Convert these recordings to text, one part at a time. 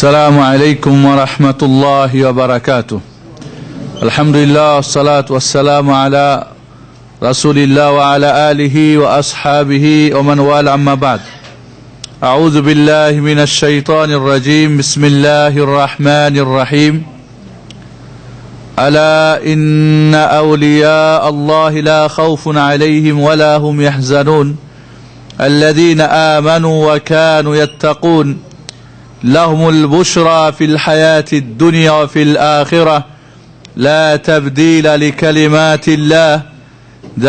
السلام عليكم ورحمة الله وبركاته. الحمد لله والصلاة والسلام على رسول الله وعلى آله وأصحابه ومن والاه، أما بعد. أعوذ بالله من الشيطان الرجيم. بسم الله الرحمن الرحيم. ألا إن أولياء الله لا خوف عليهم ولا هم يحزنون الذين آمنوا وكانوا يتقون لهم البشرى في الحياة الدنيا وفي الآخرة لا تبديل لكلمات الله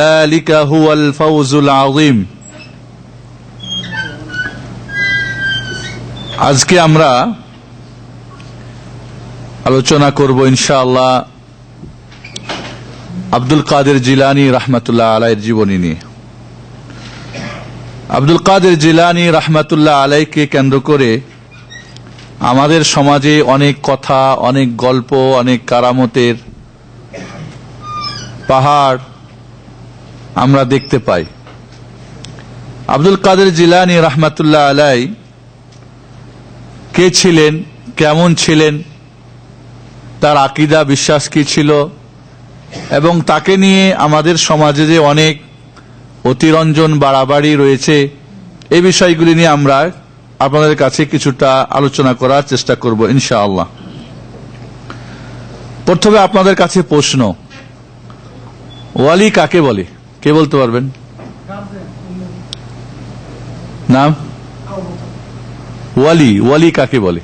ذلك هو الفوز العظيم. আজকে আমরা আলোচনা করব ইনশাআল্লাহ আব্দুল কাদের জিলানী রাহমাতুল্লাহ আলাইহির জীবনী নিয়ে। আব্দুল কাদের জিলানী রাহমাতুল্লাহ আলাইহিকে কেন্দ্র করে আমাদের সমাজে অনেক কথা, অনেক গল্প, অনেক কারামতের পাহাড় আমরা দেখতে পাই। আব্দুল কাদের জিলানী রাহমাতুল্লাহ আলাইহি কে ছিলেন, কেমন ছিলেন, তার আকীদা বিশ্বাস কি ছিল, এবং তাকে নিয়ে আমাদের সমাজে যে অনেক অতিরঞ্জন বাড়াবাড়ি রয়েছে, এই বিষয়গুলি নিয়ে আমরা আপনাদের কাছে কিছুটা আলোচনা করার চেষ্টা করব ইনশাআল্লাহ। প্রথমে আপনাদের কাছে প্রশ্ন, ওয়ালি কাকে বলে? কে বলতে পারবেন? নাম? ওয়ালি, ওয়ালি কাকে বলে?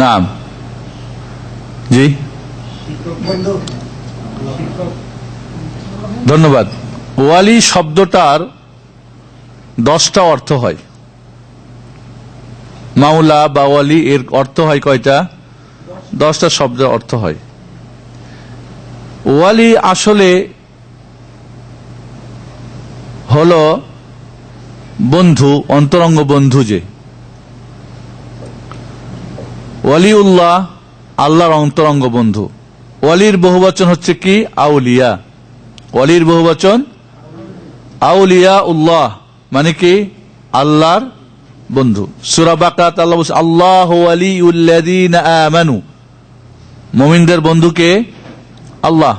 নাম? জি, ধন্যবাদ। ওয়ালি শব্দটার 10টা অর্থ হয়। মাওলা বা ওয়ালি এর অর্থ হয় কয়টা? 10টা শব্দের অর্থ হয়। ওয়ালি আসলে হলো বন্ধু, অন্তরঙ্গ বন্ধু। যে ওয়ালিউল্লাহ আল্লাহর অন্তরঙ্গ বন্ধু। ওয়ালির বহুবচন হচ্ছে কি? আউলিয়া। ওয়ালির বহুবচন আউলিয়া উল্লাহ, মানে কি? আল্লাহর বন্ধু। সূরা বাকারাত আল্লাহ বলছে আল্লাহু ওয়ালিউল্লাযীনা আমানু, মুমিনদের বন্ধু কে? আল্লাহ।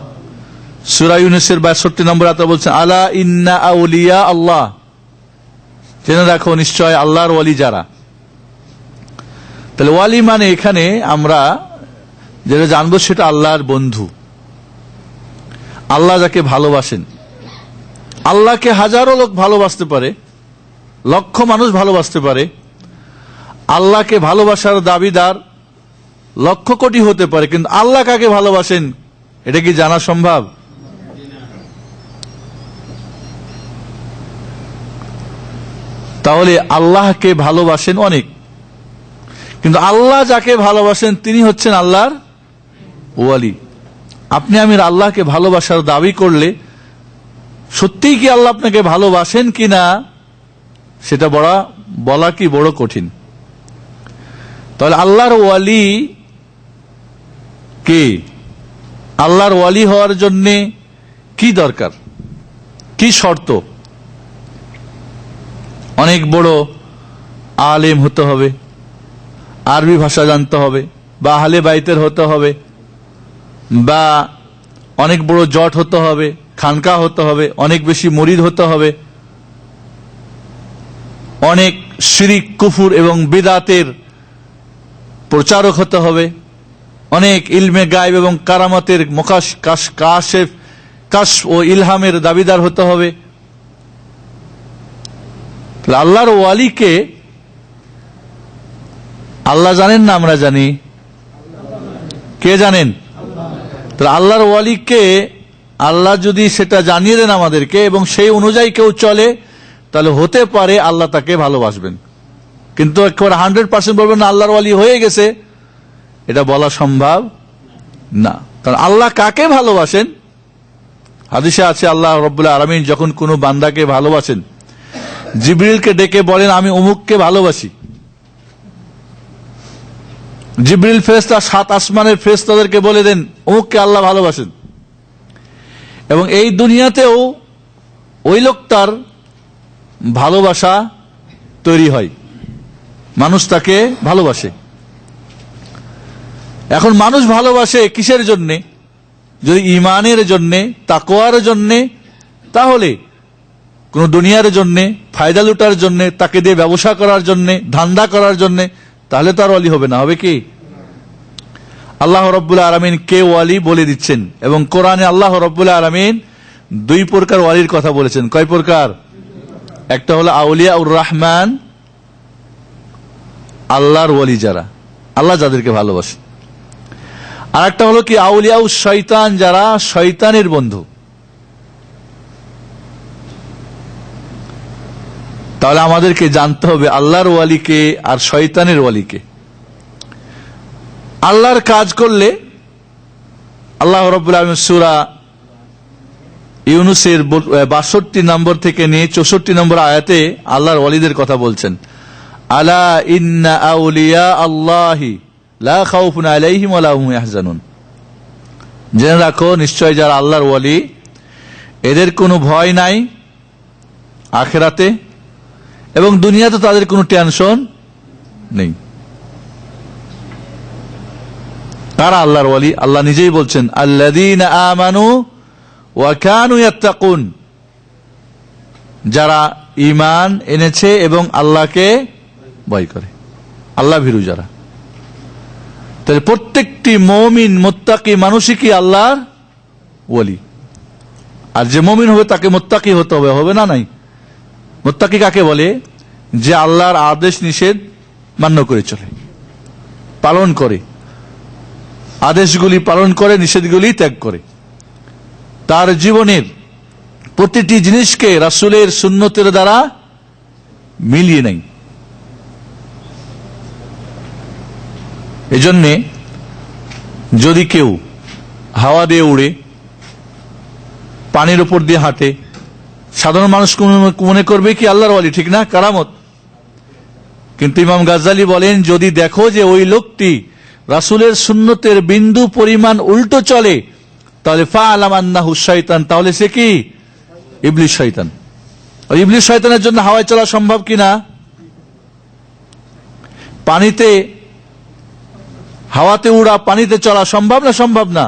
সূরা ইউনূসের 62 নম্বর আয়াতে বলছেন আলা ইন্না আউলিয়া আল্লাহ, জেনে রাখো নিশ্চয় আল্লাহর ওয়ালি যারা। তাহলে ওয়ালি মানে এখানে আমরা যেটা জানবো সেটা আল্লাহর বন্ধু। আল্লাহ যাকে ভালোবাসেন, আল্লাহকে হাজারো লোক ভালোবাসতে পারে, লক্ষ মানুষ ভালোবাসতে পারে। আল্লাহকে ভালোবাসার দাবিদার লক্ষ কোটি হতে পারে, কিন্তু আল্লাহ কাকে ভালোবাসেন এটা কি জানা সম্ভব? তাহলে আল্লাহকে ভালোবাসেন অনেক, কিন্তু আল্লাহ যাকে ভালোবাসেন তিনি হচ্ছেন আল্লাহর ওয়ালি। আপনি আমি আল্লাহকে ভালোবাসার দাবি করলে সত্যিই কি আল্লাহ আপনাকে ভালোবাসেন কিনা সেটা বলা কি বড় কঠিন। তাহলে আল্লাহর ওয়ালি কে? আল্লাহর ওয়ালি হওয়ার জন্য কি দরকার, কি শর্ত? অনেক বড় আলেম হতে হবে, আরবি ভাষা জানতে হবে, বা আহলে বাইতের হতে হবে, বা অনেক বড় জট হতে হবে, খানকা হতে হবে, অনেক বেশি মুরিদ হতে হবে, অনেক শিরিক, কুফুর এবং বিদআতের প্রচারক হতে হবে, অনেক ইলমে গায়েব এবং কারামতের কাশ ও ইলহামের দাবিদার হতে হবে। আল্লাহর ওয়ালিকে আল্লাহ জানেন না আমরা জানি? কে জানেন? তাহলে আল্লাহর ওয়ালিকে আল্লাহ যদি সেটা জানিয়ে দেন আমাদেরকে এবং সেই অনুযায়ী কেউ চলে, তাহলে হতে পারে আল্লাহ তাকে ভালোবাসবেন। কিন্তু একবার 100% বলবেন না আল্লাহর ওয়ালি হয়ে গেছে, এটা বলা সম্ভব না। কারণ আল্লাহ কাকে ভালোবাসেন হাদিসে আছে, আল্লাহ রাব্বুল আলামিন যখন কোনো বান্দাকে ভালোবাসেন, জিবরিলকে ডেকে বলেন আমি অমুককে ভালোবাসি। জিবরিল ফেরেশতা 7 আসমানের ফেরেশতাদেরকে বলে দেন অমুককে আল্লাহ ভালোবাসেন। এবং এই দুনিয়াতেও ওই লোকটার ভালোবাসা তৈরি হয়, মানুষ তাকে ভালোবাসে। এখন মানুষ ভালোবাসে কিসের জন্যে? যদি ইমানের জন্যে, তাকওয়ার জন্যে, তাহলে কোন দুনিয়ার জন্যে, ফায়দা লুটার জন্যে, তাকে দিয়ে ব্যবসা করার জন্যে, ধান্দা করার জন্যে, তাহলে তার ওয়ালি হবে না। হবে কি? আল্লাহ রাব্বুল আলামিন কে ওয়ালি বলে দিচ্ছেন, এবং কোরআনে আল্লাহ রাব্বুল আলামিন দুই প্রকার ওয়ালির কথা বলেছেন। কয় প্রকার? একটা হলো আউলিয়াউর রহমান, আল্লাহর ওয়ালি যারা, আল্লাহ যাদেরকে ভালোবাসে। আর একটা হলো কি আউলিয়াউ শয়তান, যারা শয়তানের বন্ধু। তাহলে আমাদেরকে জানতে হবে আল্লাহর ওয়ালিকে আর শয়তানের ওয়ালিকে। আল্লাহর কাজ করলে আল্লাহ রাব্বুল আলামিন সূরা ইউনূসের ৬২ নম্বর থেকে নিয়ে ৬৪ নম্বর আয়াতে আল্লাহর ওয়ালিদের কথা বলছেন। আলা ইন্না আউলিয়া আল্লাহি লা খাউফুন আলাইহিম ওয়া লা হুম ইয়াহজানুন। জেনে রাখো, নিশ্চয় যারা আল্লাহর ওয়ালি, এদের কোনো ভয় নাই আখিরাতে, এবং দুনিয়াতে তাদের কোনো টেনশন নেই। তারা আল্লাহর ওয়ালি। আল্লাহ নিজেই বলছেন, আল্লাযীনা আমানু ওয়া কানু ইয়াত্তাকুন, যারা ঈমান এনেছে এবং আল্লাহকে ভয় করে, আল্লাহ ভীরু যারা। তাহলে প্রত্যেকটি মুমিন মুত্তাকি মানুষই কি আল্লাহর ওয়ালি। আর যে মুমিন হবে তাকে মুত্তাকি হতে হবে, হবে না? নাই। মুত্তাকি কাকে বলে? যে আল্লাহর আদেশ নিষেধ মান্য করে চলে, পালন করে, আদেশগুলি পালন করে, নিষেধগুলি ত্যাগ করে, তার জীবনের প্রতিটি জিনিসকে রাসূলের সুন্নতের দ্বারা মিলিয়ে নেয়। এজন্যে যদি কেউ হাওয়া দিয়ে উড়ে, পানির উপর দিয়ে হাঁটে, সাধারণ মানুষ মনে করবে কি আল্লাহর ওয়ালি, ঠিক না? কারামত। কিন্তু ইমাম গাজ্জালী বলেন, যদি দেখো যে ওই লোকটি রাসূলের সুন্নতের বিন্দু পরিমাণ উল্টো চলে, তাহলে ফাআলাম আন্নাহু শাইতান, তাহলে সে কি? ইবলিস শয়তান। আর ইবলিস শয়তানের জন্য হাওয়ায় চলা সম্ভব কিনা? পানিতে, হাওয়াতে উড়া, পানিতে চলা সম্ভব না? সম্ভব না।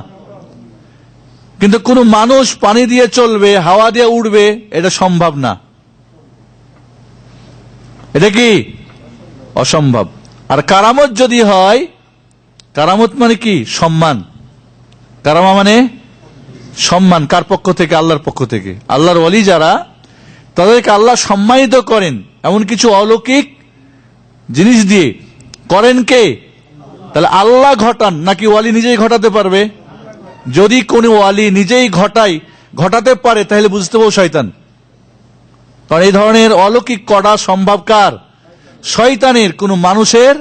কিন্তু কোন মানুষ পানি দিয়ে চলবে, হাওয়া দিয়ে উড়বে, এটা সম্ভব না। এটা কি? অসম্ভব। আর কারামত যদি হয়, কারামত মানে কি? সম্মান। কারামা মানে সম্মান। কার পক্ষ থেকে? আল্লাহর পক্ষ থেকে। আল্লাহর ওয়ালি যারা, তাদেরকে আল্লাহ সম্মানিত করেন এমন কিছু অলৌকিক জিনিস দিয়ে। করেন কে? তাহলে আল্লাহ ঘটান, নাকি ওয়ালি নিজেই ঘটাতে পারবে? যদি কোন ওয়ালি নিজেই ঘটাতে পারে, তাহলে বুঝতে পারবো শয়তান। কারণ এই ধরনের অলৌকিক করা সম্ভব কার? শয়তানের, কোন মানুষের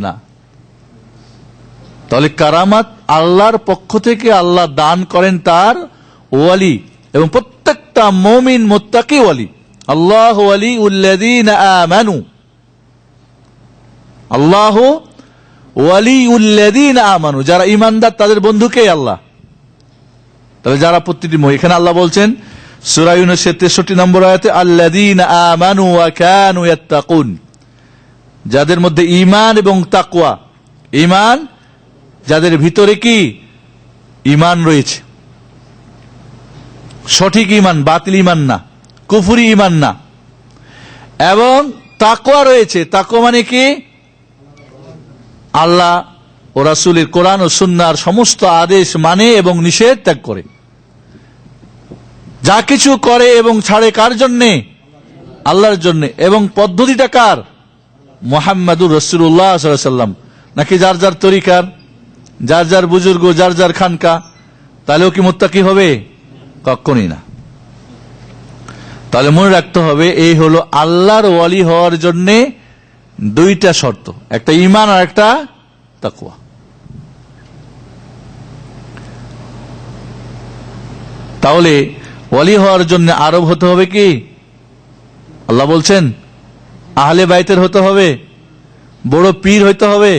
না। তাহলে কারামাত আল্লাহর পক্ষ থেকে আল্লাহ দান করেন তার ওয়ালি, এবং প্রত্যেকটা মুমিন মুত্তাকি ওয়ালি। আল্লাহু ওয়ালিউল্লাযীনা আমানু, আল্লাহু ওয়ালিউল্লাযীনা আমানু, যারা ঈমানদার তাদের বন্ধুকে আল্লাহ। তাহলে যারা প্রতিটি, এখানে আল্লাহ বলছেন সূরা ইউনূসের ৬৩ নম্বর আয়াতে, আল্লাযীনা আমানু ওয়া কানু ইয়াত্তাকুন, যাদের মধ্যে ঈমান এবং তাকওয়া। ঈমান, যাদের ভিতরে কি? ঈমান রয়েছে, সঠিক ঈমান, বাতিল ঈমান না, কুফরি ঈমান না। এবং তাকওয়া রয়েছে। তাকওয়া মানে কি? আল্লাহ ও রাসূলের কোরআন ও সুন্নাহর সমস্ত আদেশ মানে এবং নিষেধ ত্যাগ করে। যা কিছু করে এবং ছাড়ে কার জন্যে? আল্লাহর জন্যে। এবং পদ্ধতিটা কার? মুহাম্মাদুর রাসূলুল্লাহ সাল্লাল্লাহু আলাইহি ওয়াসাল্লাম, নাকি যার যার তরিকার, যার যার বুজুর্গ, যার যার খানকা? তাহলেও কি মুত্তাকি হবে? কখনোই না। তাহলে মনে রাখতে হবে, এই হলো আল্লাহর ওয়ালি হওয়ার জন্য দুইটা শর্ত, একটা ঈমান আর একটা তাকওয়া। তাহলে ওয়ালি হওয়ার জন্য আরব হতে হবে কি? আল্লাহ বলছেন আহলে বাইতের হতে হবে, বড় পীর হইতে হবে,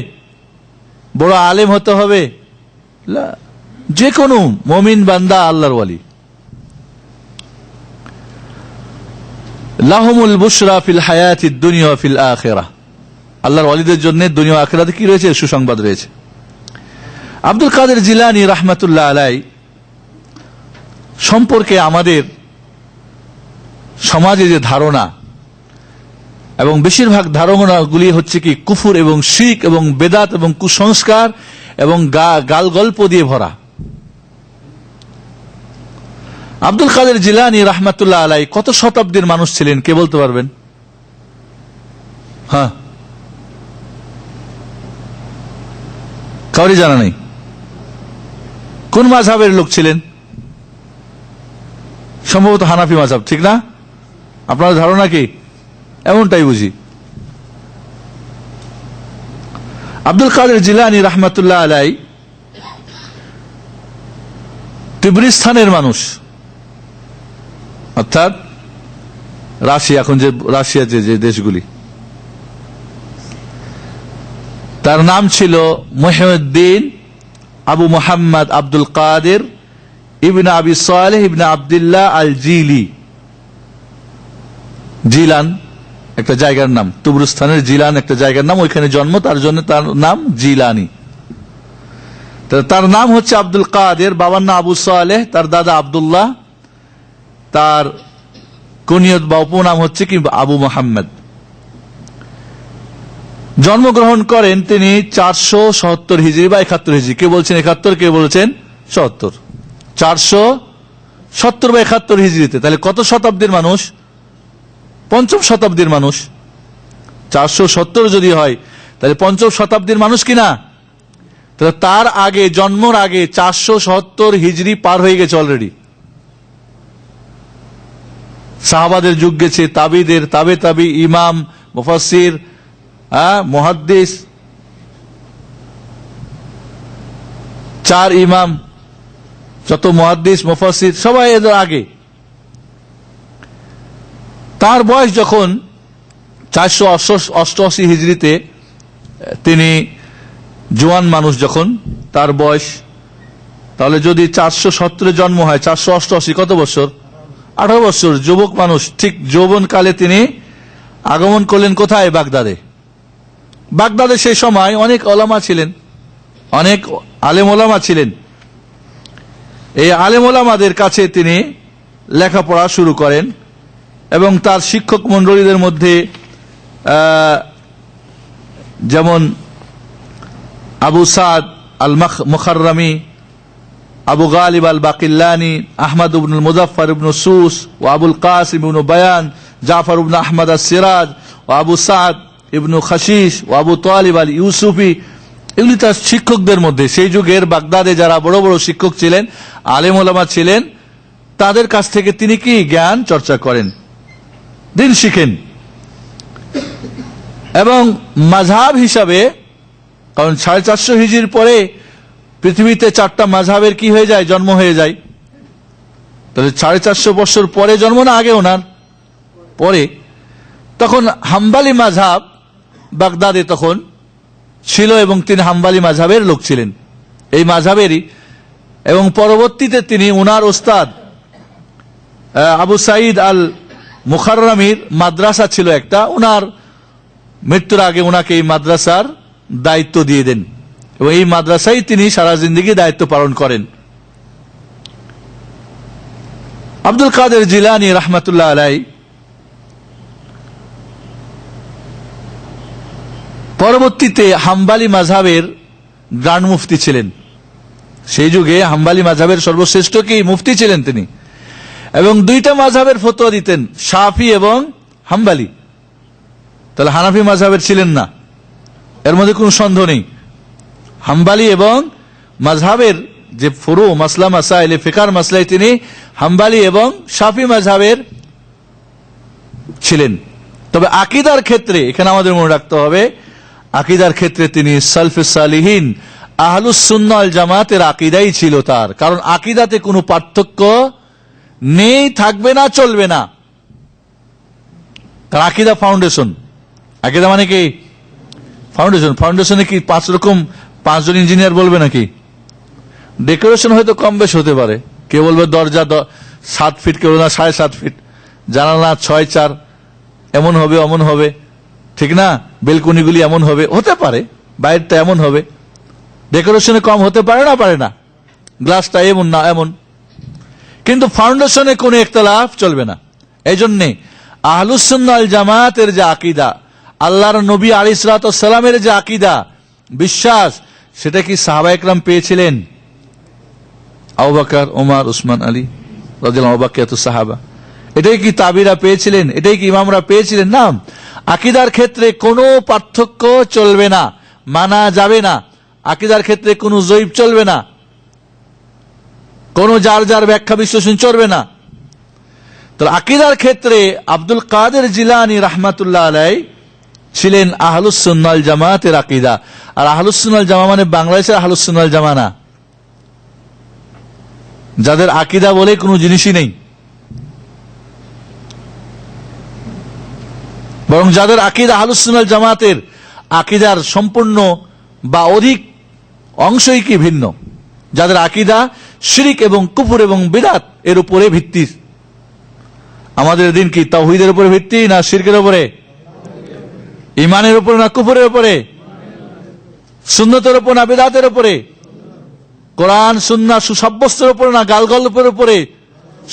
বড় আলেম হতে হবে? যে কোনো মুমিন বান্দা আল্লাহর ওয়ালি। লাহুমুল বুশরা ফিল হায়াতিদ দুনিয়া ওয়া ফিল আখিরাহ, আল্লাহর ওয়ালিদের জন্য দুনিয়া ও আখিরাতে কি রয়েছে? সুসংবাদ রয়েছে। আব্দুল কাদের জিলানী রাহমাতুল্লাহ আলাইহি সম্পর্কে আমাদের সমাজে যে ধারণা, এবং বেশিরভাগ ধারণাগুলি হচ্ছে কি কুফর এবং শিরক এবং বেদাত এবং কুসংস্কার এবং গাল গল্প দিয়ে ভরা। আব্দুল কাদের জিলানী রাহমাতুল্লাহ আলাইহি কত শতাব্দীর মানুষ ছিলেন, কে বলতে পারবেন? হ্যাঁ, কাউরি জানা নেই। কোন মাযহাবের লোক ছিলেন? সম্ভবত হানাফি মাযহাব, ঠিক না? আপনার ধারণা কি? এমনটাই বুঝি। আব্দুল কাদের জিলানী রাহমাতুল্লাহ আলাইহি তিব্রিস্তানের মানুষ, অর্থাৎ রাশিয়া, এখন যে রাশিয়া যে দেশগুলি, তার নাম ছিল মুহিউদ্দিন আবু মুহাম্মদ আব্দুল কাদের ইবনে আবি সালেহ ইবনে আব্দুল্লাহ আল জিলি। জিলান একটা জায়গার নাম, তুবরুস্তানের জিলান একটা জায়গার নাম, ওইখানে জন্ম, তার জন্য তার নাম জিলানি। তার নাম হচ্ছে আব্দুল কাদের, বাবার নাম আবু সালেহ, তার দাদা আব্দুল্লাহ, তার কুনিয়ত বা উপনাম হচ্ছে কি আবু মুহাম্মদ। জন্মগ্রহণ করেন তিনি 477 হিজরি বা 71 হিজরি। কে বলছেন 71, কে বলছেন 70? 470 বা 71 হিজরিতে। তাহলে কত শতাব্দীর মানুষ? পঞ্চম শতাব্দীর মানুষ। 470 যদি হয় তাহলে পঞ্চম শতাব্দীর মানুষ কিনা? তাহলে তার আগে, জন্মর আগে 470 হিজরি পার হয়ে গেছে অলরেডি। সাহাবাদের যুগ গেছে, তাবিদের, তাবে তাবি, ইমাম, মুফাসসির, মুহাদ্দিস, 4 ইমাম, যত মুহাদ্দিস মুফাসসির সবাই এদের আগে। তার বয়স যখন 488 হিজরিতে, তিনি জোয়ান মানুষ যখন, তার বয়স, তাহলে যদি 470 জন্ম হয়, 488 কত বছর? 18 বছর, যুবক মানুষ। ঠিক যৌবনকালে তিনি আগমন করলেন কোথায়? বাগদাদে। বাগদাদে সেই সময় অনেক ওলামা ছিলেন, অনেক আলেম ওলামা ছিলেন। এই আলেম ওলামাদের কাছে তিনি লেখাপড়া শুরু করেন এবং তার শিক্ষক মন্ডলীদের মধ্যে যেমন আবু সাদ আল মুখাররামি, আবু গালিব আল বাকিল্লানি, আহমদ ইবনুল মুজাফফর ইবনু সুস ও আবুল কাসিম ইবনু বায়ান, জাফর ইবনু আহমদ আস-সিরাজ ও আবু সাদ ইবনু খাশিশ ও আবু তালিব আল ইউসুফি, এগুলি তার শিক্ষকদের মধ্যে। সেই যুগের বাগদাদে যারা বড় বড় শিক্ষক ছিলেন, আলেম ওলামা ছিলেন, তাদের কাছ থেকে তিনি কি জ্ঞান চর্চা করেন, দিন শিখেন। এবং মাযহাব হিসাবে, কারণ 450 হিজরির পরে পৃথিবীতে 4টা মাযহাবের কি হয়ে যায়? জন্ম হয়ে যায়। তাহলে 450 বছর পরে জন্ম, না আগে ওনার? পরে। তখন হাম্বলি মাযহাব বাগদাদে তখন ছিল এবং তিনি হাম্বলি মাযহাবের লোক ছিলেন, এই মাযহাবেরই। এবং পরবর্তীতে তিনি ওনার ওস্তাদ আবু সাঈদ আল মুখাররামির মাদ্রাসা ছিল একটা, ওনার মৃত্যুর আগে ওনাকে এই মাদ্রাসার দায়িত্ব দিয়ে দেন এবং এই মাদ্রাসায় তিনি সারা জিন্দেগি দায়িত্ব পালন করেন। আব্দুল কাদের জিলানী রাহমাতুল্লাহ আলাইহি পরবর্তীতে হাম্বলি মাযহাবের গ্র্যান্ড মুফতি ছিলেন। সেই যুগে হাম্বলি মাযহাবের সর্বশ্রেষ্ঠ কি মুফতি ছিলেন তিনি, এবং 2টা মাযহাবের ফতোয়া দিতেন, শাফি এবং হাম্বলি। তাহলে হানাফি মাযহাবের ছিলেন না, এর মধ্যে কোনো সন্দেহ নেই। হাম্বলি এবং মাযহাবের যে ফুরু মাসলা মাসাইল ফিকার মাসলায় তিনি হাম্বলি এবং শাফি মাযহাবের ছিলেন। তবে আকীদার ক্ষেত্রে, এখানে আমাদের মনে রাখতে হবে, আকীদার ক্ষেত্রে তিনি সালফে সালিহিন আহলুস সুন্নাহ ওয়াল জামাতের আকীদাই ছিল তার। কারণ আকীদাতে কোনো পার্থক্য নেই, থাকবে না, চলবে না। কারণ আকীদা ফাউন্ডেশন। আকীদা মানে কি? ফাউন্ডেশন। ফাউন্ডেশনে কি 5 রকম 5 জন ইঞ্জিনিয়ার বলবে নাকি? ডেকোরেশন হয়তো কম বেশ হতে পারে, কেউ বলবে দরজা 7 ফিট, কেউ না 7.5 ফিট, জানালা 6-4, এমন হবে অমন হবে, ঠিক না, বেলকনিগুলি এমন হবে, হতে পারে বাইরটা এমন হবে, ডেকোরেশনে কম হতে পারে না, গ্লাসটা এমন না এমন, কিন্তু ফাউন্ডেশনে কোনো ইখতিলাফ চলবে না। এই জন্যে আহলুস সুন্নাহ ওয়াল জামাতের যে আকীদা, আল্লাহর নবী আলাইহিস সালাতু ওয়াস সালামের যে আকীদা বিশ্বাস, সেটা কি সাহাবা একরাম পেয়েছিলেন? আবু বকর, ওমর, উসমান, আলী রাদিয়াল্লাহু আনহু, বাকিয়াতুস সাহাবা, এটাই কি তাবিরা পেয়েছিলেন? এটাই কি ইমামরা পেয়েছিলেন? না। আকীদার ক্ষেত্রে কোনো পার্থক্য চলবে না, মানা যাবে না। আকীদার ক্ষেত্রে কোনো জয়ীব চলবে না, কোনো যার যার ব্যাখ্যা বিশ্লেষণ চলবে না। তো আকীদার ক্ষেত্রে আব্দুল কাদের জিলানী রাহমাতুল্লাহ আলাইহি ছিলেন আহলুস সুন্নাহ ওয়াল জামাতের আকীদা। আর আহলুস সুন্নাহ ওয়াল জামা মানে বাংলাদেশের আহলুস সুন্নাহ ওয়াল জামা না, যাদের আকীদা বলে কোনো জিনিসই নেই, বরং যাদের আকীদা আহলুস সুন্নাহ ওয়াল জামাতের আকীদার সম্পূর্ণ বা অধিক অংশই কি ভিন্ন, যাদের আকীদা শিরক এবং কুফর এবং বিদআত এর উপরে ভিত্তি। আমাদের দিন কি তাওহীদের উপরে ভিত্তি না শিরকের উপরে? ঈমানের উপরে না কুফরের উপরে? সুন্নতের উপর না বিদআতের উপরে? কোরআন সুন্নাহ সুসাব্যস্তের উপরে না গালগল্পের উপরে,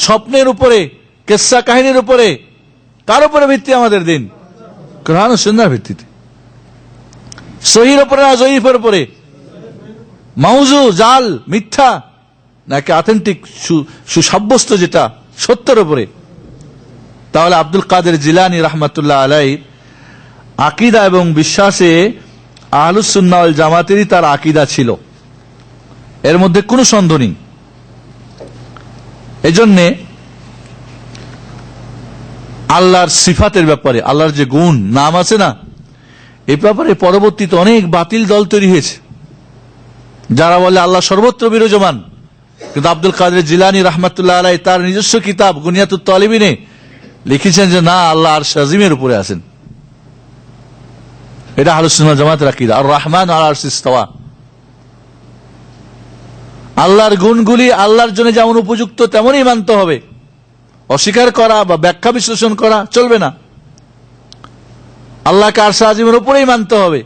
স্বপ্নের উপরে, কিসসা কাহিনীর উপরে? কার উপরে ভিত্তি আমাদের দিন? কোরআন ও সুন্নাহর ভিত্তিতে। সহির উপরে না জয়ীফের উপরে? মাউজু, জাল, মিথ্যা নাকি অথেন্টিক সুসাব্যস্ত যেটা সত্যের উপরে? তাহলে আব্দুল কাদের জিলানী রাহমাতুল্লাহ আলাইহি আকীদা এবং বিশ্বাসে আহলুস সুন্নাহ ওয়াল জামাতেরই তার আকীদা ছিল, এর মধ্যে কোনো সন্দেহ নেই। এজন্যে আল্লাহর সিফাতের ব্যাপারে, আল্লাহর যে গুণ নাম আছে না, এই ব্যাপারে পরবর্তীতে অনেক বাতিল দল তৈরি হয়েছে, যারা বলে আল্লাহ সর্বত্র বিরাজমান। কিন্তু আব্দুল কাদের জিলানী রাহমাতুল্লাহ আলাইহি তার নিজস্ব কিতাব গুনিয়াতুত তালিবিনে লিখেছেন যে না, আল্লাহ আরশ আজিমের উপরে আছেন। এটা আহলুস সুন্নাহ ওয়াল জামাতের আকীদা। আর রহমান আলা আরশিস ইসতাওয়া, আল্লাহর গুণগুলি আল্লাহর জন্য যেমন উপযুক্ত তেমনই মানতে হবে, অস্বীকার করা বা ব্যাখ্যা বিশ্লেষণ করা চলবে না। আল্লাহকে আরশ আজিমের উপরেই মানতে হবে।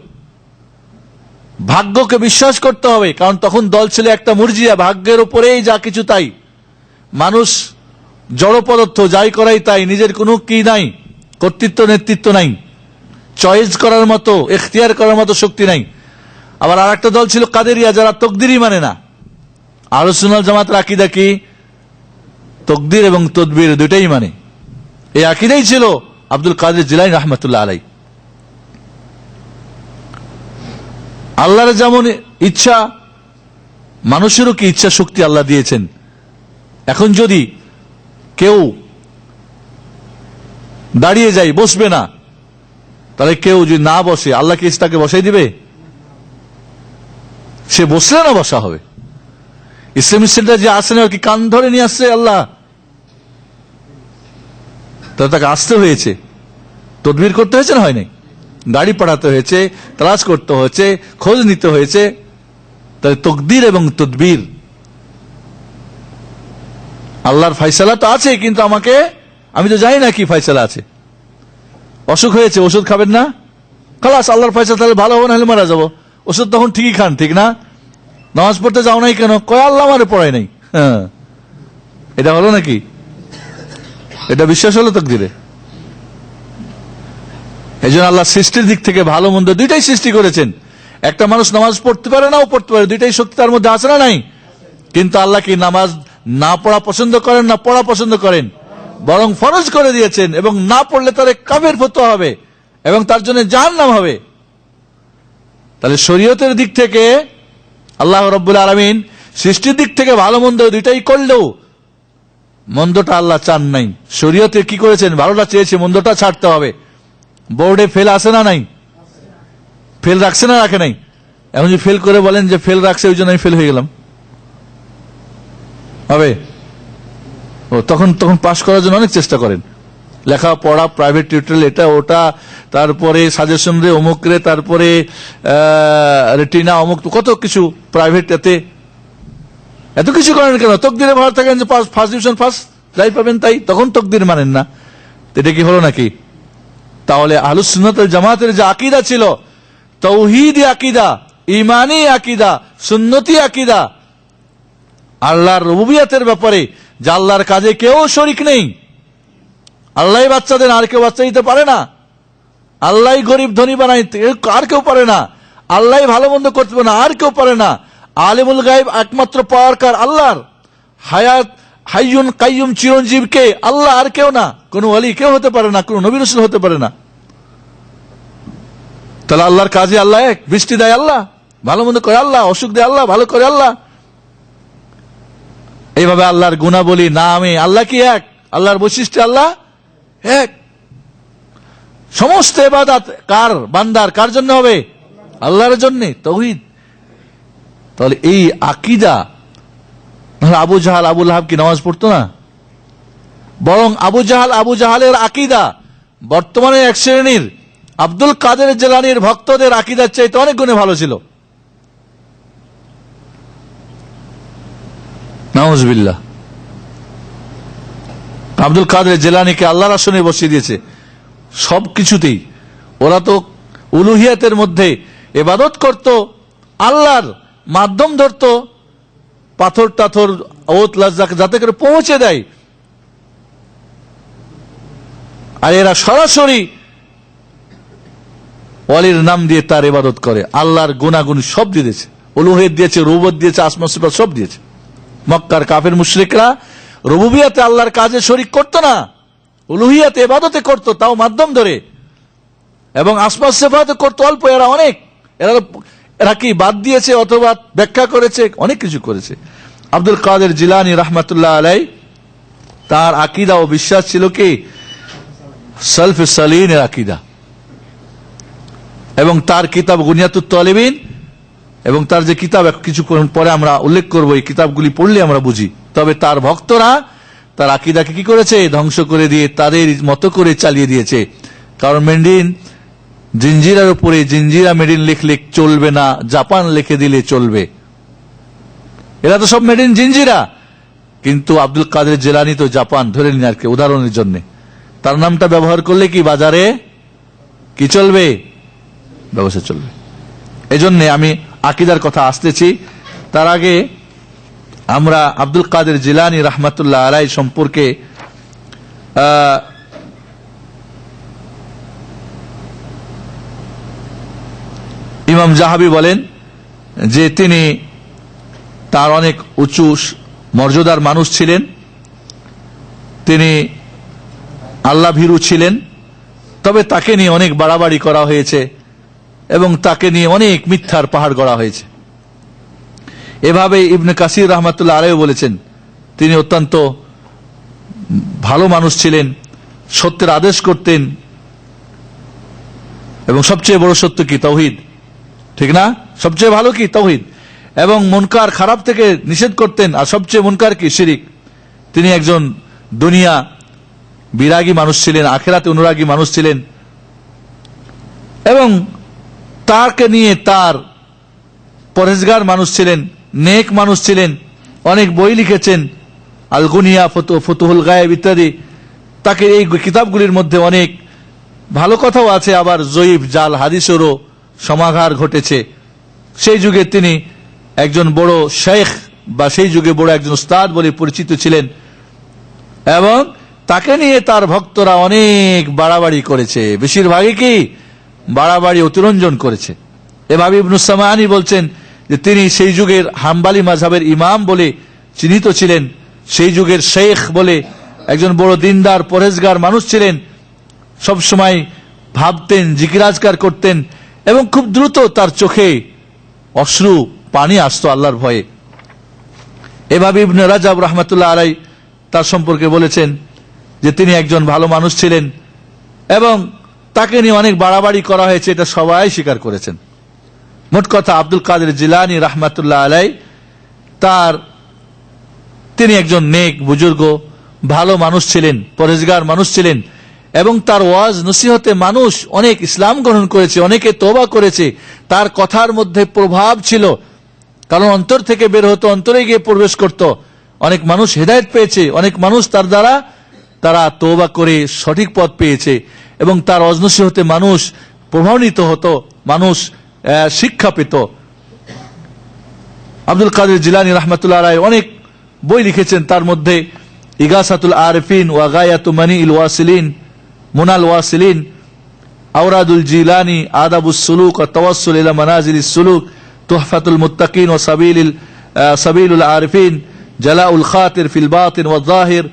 ভাগ্যকে বিশ্বাস করতে হবে, কারণ তখন দল ছিল একটা মুরজিয়া, ভাগ্যের উপরেই যা কিছু তাই, মানুষ জড় পদার্থ, যাই করাই তাই, নিজের কোনো কি নাই, কর্তৃত্ব নেতৃত্ব নাই, চয়েস করার মতো, এখতিয়ার করার মতো শক্তি নাই। আবার আর একটা দল ছিল কাদেরিয়া, যারা তকদিরই মানে না। আহলুস সুন্নাহ ওয়াল জামাতের আকীদা কি? তকদির এবং তদবির দুইটাই মানে। এই আকীদাই ছিল আব্দুল কাদের জিলানী রাহমাতুল্লাহ আলাইহি। আল্লাহর যেমন ইচ্ছা, মানুষেরও কি ইচ্ছা শক্তি আল্লাহ দিয়েছেন। এখন যদি কেউ দাঁড়িয়ে যায়, বসবে না, তাহলে কেউ যদি না বসে, আল্লাহ কি তাকে বসাই দিবে? সে বসলে না বসা হবে। ইসলামিক সেন্টার যে আসে না, কি কান ধরে নিয়ে আসছে আল্লাহ? তাহলে তাকে আসতে হয়েছে, তদবির করতে হয়েছে না, হয়নি? গাড়ি পাঠাতে হয়েছে, তালাশ করতে হয়েছে, খোঁজ নিতে হয়েছে। তাহলে তকদির এবং তদবির, আল্লাহর ফায়সালা তো আছে, কিন্তু আমি তো জানি না কি ফায়সালা আছে। অসুখ হয়েছে, ওষুধ খাবেন না, খালাস আল্লাহর ফায়সালা, তাহলে ভালো হবো না হলে মারা যাবো। ওষুধ তখন ঠিকই খান, ঠিক না? নামাজ পড়তে যাও নাই কেন? কয় আল্লাহ আমারে পড়ায় নাই। হ্যাঁ, এটা হলো নাকি? এটা বিশ্বাস হলো তকদিরে? এই জন্য আল্লাহ সৃষ্টির দিক থেকে ভালো মন্দ দুইটাই সৃষ্টি করেছেন। একটা মানুষ নামাজ পড়তে পারে নাও পড়তে পারে, দুইটাই শক্তি তার মধ্যে আছে না নাই? কিন্তু আল্লাহ কি নামাজ না পড়া পছন্দ করেন না পড়া পছন্দ করেন? বরং ফরজ করে দিয়েছেন, এবং না পড়লে তার কাফের ফতোয়া হবে এবং তার জন্য জাহান্নাম হবে। তাহলে শরীয়তের দিক থেকে আল্লাহ রাব্বুল আলামিন সৃষ্টির দিক থেকে ভালো মন্দ দুইটাই করলেও মন্দটা আল্লাহ চান নাই। শরীয়তে কি করেছেন? ভালোটা চেয়েছে, মন্দটা ছাড়তে হবে। বোর্ডে ফেল আছে না নাই? ফেল রাখছে না রাখে নাই? এখন যদি ফেল করে বলেন যে ফেল রাখছে ওই জন্য আমি ফেল হয়ে গেলাম, হবে? ও তখন পাশ করার জন্য অনেক চেষ্টা করেন, লেখা পড়া, প্রাইভেট টিউটোরিয়াল, এটা ওটা, তারপরে সাজেশন রে, অমুক রে, তারপরে রেটিনা, অমুক, কত কিছু প্রাইভেট, এত কিছু করেন কেন? তকদিরে ভালো থাকেন যে ফার্স্ট ডিভিশন ফার্স্ট যাই পাবেন তাই, তখন তকদির মানেন না। এটা কি হলো নাকি? তাহলে আহলুস সুন্নাত ওয়াল জামাতের যে আকীদা ছিল, তাওহীদি আকীদা, ঈমানী আকীদা, সুন্নতি আকীদা, আল্লাহর রুবুবিয়তের ব্যাপারে যে আল্লাহর কাজে কেউ শরীক নেই, আল্লাহই বাচ্চা দেন, আর কেউ বাচ্চা দিতে পারে না, আল্লাহই গরিব ধনী বানাই, আর কেউ পারে না, আল্লাহই ভালো মন্দ করতে পারে না, আর কেউ পারে না, আলিমুল গায়ব একমাত্র পাওয়ার কার আল্লাহর, হায়াত হাইয়ুন কাইয়ুম চিরঞ্জীব কে আল্লাহ, আর কেউ না, কোন ওয়ালি কেউ হতে পারে না, কোন নবী রাসূল হতে পারে না। তাহলে আল্লাহর কাজে আল্লাহ এক, বৃষ্টি দেয় আল্লাহ, ভালো মন্দ করে আল্লাহ, অসুখ দেয় আল্লাহ, ভালো করে আল্লাহ। এইভাবে আল্লাহর গুণাবলী নামে আল্লাহ কি এক, আল্লাহর বৈশিষ্ট্য আল্লাহ এক। সমস্ত ইবাদত কার, বান্দার কার জন্য হবে? আল্লাহর জন্য, তাওহীদ। তাহলে এই আকীদা, আবু জাহাল আবু লাহাব কি নামাজ পড়তো না? বরং আবু জাহালের আকীদা বর্তমানে এক শ্রেণীর আব্দুল কাদের জিলানীর ভক্তদের আকীদার চাইতে অনেক গুণে ভালো ছিল। নাউজুবিল্লাহ। আব্দুল কাদের জিলানীকে আল্লাহর আসনে বসিয়ে দিয়েছে সবকিছুতেই। ওরা তো উলুহিয়াতের মধ্যে ইবাদত করত, আল্লাহর মাধ্যম ধরত, পাথর টাথর ওত লাজ্জাক যাতে করে পৌঁছে দেয়, আর এরা সরাসরি ওয়ালির নাম দিয়ে তার ইবাদত করে। আল্লাহর গুণাগুণ সব দিয়েছে, উলুহিয়ত দিয়েছে, রুবুবিয়ত দিয়েছে, আসমা সিফাত সব দিয়েছে। মক্কার কাফের মুশরিকরা রুবুবিয়তে আল্লাহর কাজে শরীক করত না, উলুহিয়াতে ইবাদতে করত, তাও মাধ্যম ধরে, এবং আসমা সিফাতে করত অল্প, এরা অনেক। এরা কি বাদ দিয়েছে অথবা ব্যাখ্যা করেছে, অনেক কিছু করেছে। আব্দুল কাদের জিলানী রাহমাতুল্লাহ আলাইহি তার আকীদা ও বিশ্বাস ছিল কি সালফে সালিনের আকীদা, এবং তার কিতাব গুনিয়াতুত তালিবিন এবং তার যে কিতাব কিছু পরে আমরা উল্লেখ করব, এই কিতাবগুলি পড়লে আমরা বুঝি। তবে তার ভক্তরা তার আকীদাকে কি করেছে? ধ্বংস করে দিয়ে তাদের মতো করে চালিয়ে দিয়েছে। কারণ মেডিন জিঞ্জিরার উপরে জিঞ্জিরা মেডিন লিখলে চলবে না, জাপান লিখে দিলে চলবে। এরা তো সব মেডিন জিঞ্জিরা, কিন্তু আব্দুল কাদের জিলানী তো জাপান, ধরে নিন আর কি উদাহরণের জন্য। তার নামটা ব্যবহার করলে কি বাজারে কি চলবে? ব্যবসা চলবে। এজন্য আমি আকীদার কথা আসতেছি। তার আগে আমরা আব্দুল কাদের জিলানী রাহমাতুল্লাহ আলাইহি সম্পর্কে ইমাম জাহাবি বলেন যে তিনি তার অনেক উঁচু মর্যাদার মানুষ ছিলেন, তিনি আল্লাহ ভীরু ছিলেন, তবে তাকে নিয়ে অনেক বাড়াবাড়ি করা হয়েছে এবং তাকে নিয়ে অনেক মিথ্যার পাহাড় গড়া হয়েছে। এভাবে ইবনে কাসির রাহমাতুল্লাহ আলাইহি বলেছেন তিনি অত্যন্ত ভালো মানুষ ছিলেন, সত্যের আদেশ করতেন, এবং সবচেয়ে বড় সত্য কি? তাওহীদ, ঠিক না? সবচেয়ে ভালো কি? তাওহীদ। এবং মুনকার খারাপ থেকে নিষেধ করতেন, আর সবচেয়ে মুনকার কি? শিরিক। তিনি একজন দুনিয়া বিরাগী মানুষ ছিলেন, আখিরাতে অনুরাগী মানুষ ছিলেন, এবং তাকে নিয়ে তার পরহেজগার মানুষ ছিলেন, নেক মানুষ ছিলেন, অনেক বই লিখেছেন, আল গুনিয়া, ফুতুহুল গায়েব ইত্যাদি। তাকে এই কিতাবগুলির মধ্যে অনেক ভালো কথাও আছে, আবার জয়ীফ জাল হাদিসেরও সমাহার ঘটেছে। সেই যুগে তিনি একজন বড় শেখ বা সেই যুগে বড় একজন উস্তাদ বলে পরিচিত ছিলেন, এবং তাকে নিয়ে তার ভক্তরা অনেক বাড়াবাড়ি করেছে, বেশিরভাগই কি বাড়াবাড়ি অতিরঞ্জন করেছে। এভাবে ইবনু সামানি বলছেন যে তিনি সেই যুগের হাম্বলি মাযহাবের ইমাম বলে চিহ্নিত ছিলেন, সেই যুগের শেখ বলে একজন বড় দিনদার পরহেজগার মানুষ ছিলেন, সব সময় ভাবতেন, জিকির আজকার করতেন, এবং খুব দ্রুত তার চোখে অশ্রু পানি আসতো আল্লাহর ভয়ে। এভাবে ইবনে রাজাব রাহমাতুল্লাহ আলাইহি তার সম্পর্কে বলেছেন যে তিনি একজন ভালো মানুষ ছিলেন, এবং তাকে নিয়ে অনেক বাড়াবাড়ি করা হয়েছে, এটা সবাই স্বীকার করেছেন। মোট কথা আব্দুল কাদের জিলানী রাহমাতুল্লাহ আলাইহি তিনি একজন নেক বুজুর্গ ভালো মানুষ ছিলেন, পরহেজগার মানুষ ছিলেন, এবং তার ওয়াজ নসিহতে মানুষ অনেক ইসলাম গ্রহণ করেছে, অনেকে তওবা করেছে। তার কথার মধ্যে প্রভাব ছিল, কারণ অন্তর থেকে বের হতো, অন্তরে গিয়ে প্রবেশ করত। অনেক মানুষ হেদায়েত পেয়েছে, অনেক মানুষ তার দ্বারা তারা তওবা করে সঠিক পথ পেয়েছে, এবং তার অজনসিহতে মানুষ প্রভাবিত হতো, মানুষ শিক্ষা পেত। আব্দুল কাদের জিলানী রাহমাতুল্লাহ আলাইহি অনেক বই লিখেছেন, তার মধ্যে ইগাসাতুল আরিফিন ওয়া গায়াতু মানিল ওয়াসিলিন, মুনাল ওয়াসিলিন, আওরাদুল জিলানী, আদাবুস সুলুক ওয়া তাওয়াসসুল ইলা মানাজিলিস সুলুক, তুহফাতুল মুত্তাকিন ওয়া সাবিলুল আরিফিন, জালাউল খাতির ফিল বাতিন ওয়াল যাহির,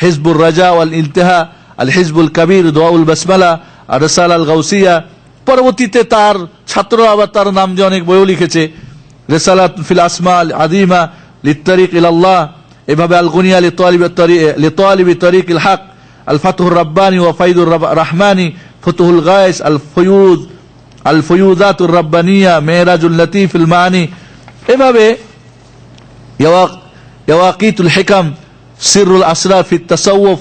হিজবুর রাজা ওয়াল ইলতিহা, আল হিজবুল কবির, দুআউল বাসমালা, আর রিসালা আল গাউসিয়া। পরবর্তীতে তার ছাত্ররা আবার তার নাম দিয়ে অনেক বইও লিখেছে, রিসালাত ফিল আসমা আল আযীমা লিত-তারিক ইলাল্লাহ, এভাবে আল গুনিয়া লিতালিবি তারিকিল হক, আল ফাতহুর রাব্বানি ওয়া ফায়দুর রাহমানি, ফুতুহুল গায়স, আল ফুয়ুদাতুর রাব্বানিয়া, মেরাজুল লতীফিল মানি, এভাবে ইয়াওয়াকিতুল হিকাম, সিররুল আসরার ফিত তাসাউফ,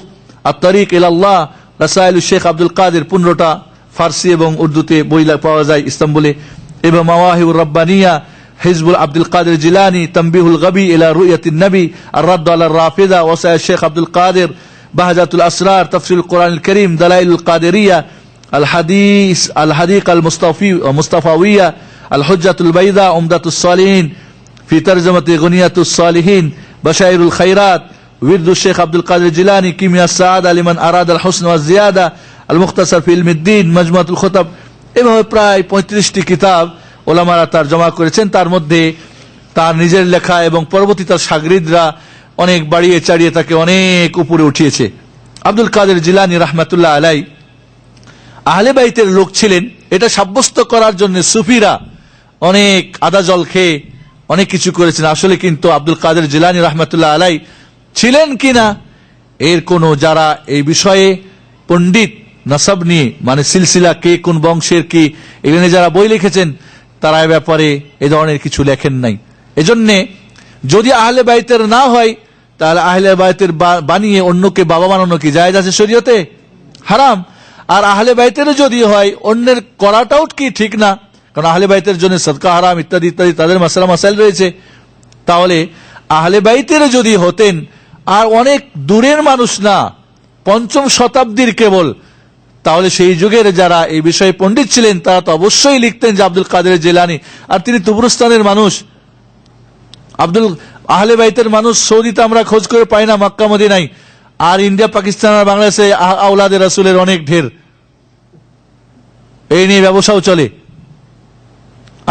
আত-তারিক ইলাল্লাহ, রাসাইলুশ শেখ আব্দুল কাদের, 15টা ফার্সি এবং উর্দুতে বই পাওয়া যায় ইস্তাম্বুলে, এবং মাওয়াহিবুর রাব্বানিয়া, হিজবুল আব্দুল কাদের জিলানী, তানবিহুল গবি ইলা রুয়াতিন নবী, আর-রাদ্দ আলা রাফিদা, ওয়াসায় শেখ আব্দুল কাদের, বাহজাতুল আসরার, তাফসিরুল কোরআনুল কারীম, দালাইলুল কাদেরিয়া, আল হাদিক আল মুস্তাফাউইয়া, আল হুজ্জাতুল বাইদা, উমদাতুস সালিহিন, ফি তারজামাতি গুনিয়াতুস সালিহিন, বাশাইরুল খায়রাত, উইরদুশ শেখ আব্দুল কাদের জিলানী, কিমিয়াস সাআদা লিমান আরাদ আল হুসন ওয়াজ জিয়াদা, আল মুখতাসার ফি ইলমিদ্দিন, মাজমুআতুল খুতাব, এভাবে প্রায় 35টি কিতাব ওলামারা তার জমা করেছেন। তার মধ্যে তার নিজের লেখা এবং পরবর্তী তার শাগরিদরা অনেক বাড়িয়ে চাড়িয়ে তাকে অনেক উপরে উঠিয়েছে। আব্দুল কাদের জিলানী রাহমাতুল্লাহ আলাইহি আহলে বাইতের লোক ছিলেন, এটা সাব্যস্ত করার জন্য সুফিরা অনেক আদা জল খেয়ে অনেক কিছু করেছেন। আসলে কিন্তু আব্দুল কাদের জিলানী রাহমাতুল্লাহ আলাইহি ছিলেন কিনা এর কোন, যারা এই বিষয়ে পণ্ডিত নাসাব নিয়ে, মানে সিলসিলা কে কোন বংশের কি, এখানে যারা বই লিখেছেন তারা এ ব্যাপারে এ ধরনের কিছু লেখেন নাই। এজন্যে যদি আহলে বাইতের না হয় তাহলে আহলে বাইতের বানিয়ে অন্যকে বাবা বানানো কি জায়েজ আছে শরীয়তে? হারাম। আর আহলে বাইতের যদি হয় অন্যের করাটাও কি ঠিক না, কারণ আহলে বাইতের জন্য সদকা হারাম ইত্যাদি ইত্যাদি তাদের মাসালা মাসাইল রয়েছে। তাহলে আহলে বাইতের যদি হতেন, আর অনেক দূরের মানুষ না, 5ম শতাব্দীর কেবল, তাহলে সেই যুগের যারা এই বিষয়ে পণ্ডিত ছিলেন তারা তো অবশ্যই লিখতেন যে আব্দুল কাদের জিলানী, আর তিনি তুবরস্তানের মানুষ। আহলে বাইতের মানুষ সৌদিতে আমরা খোঁজ করে পাই না, মক্কা মদিনায়, আর ইন্ডিয়া পাকিস্তান আর বাংলাদেশে আওলাদে রাসূলের অনেক ঢের, এই নিয়ে ব্যবসাও চলে।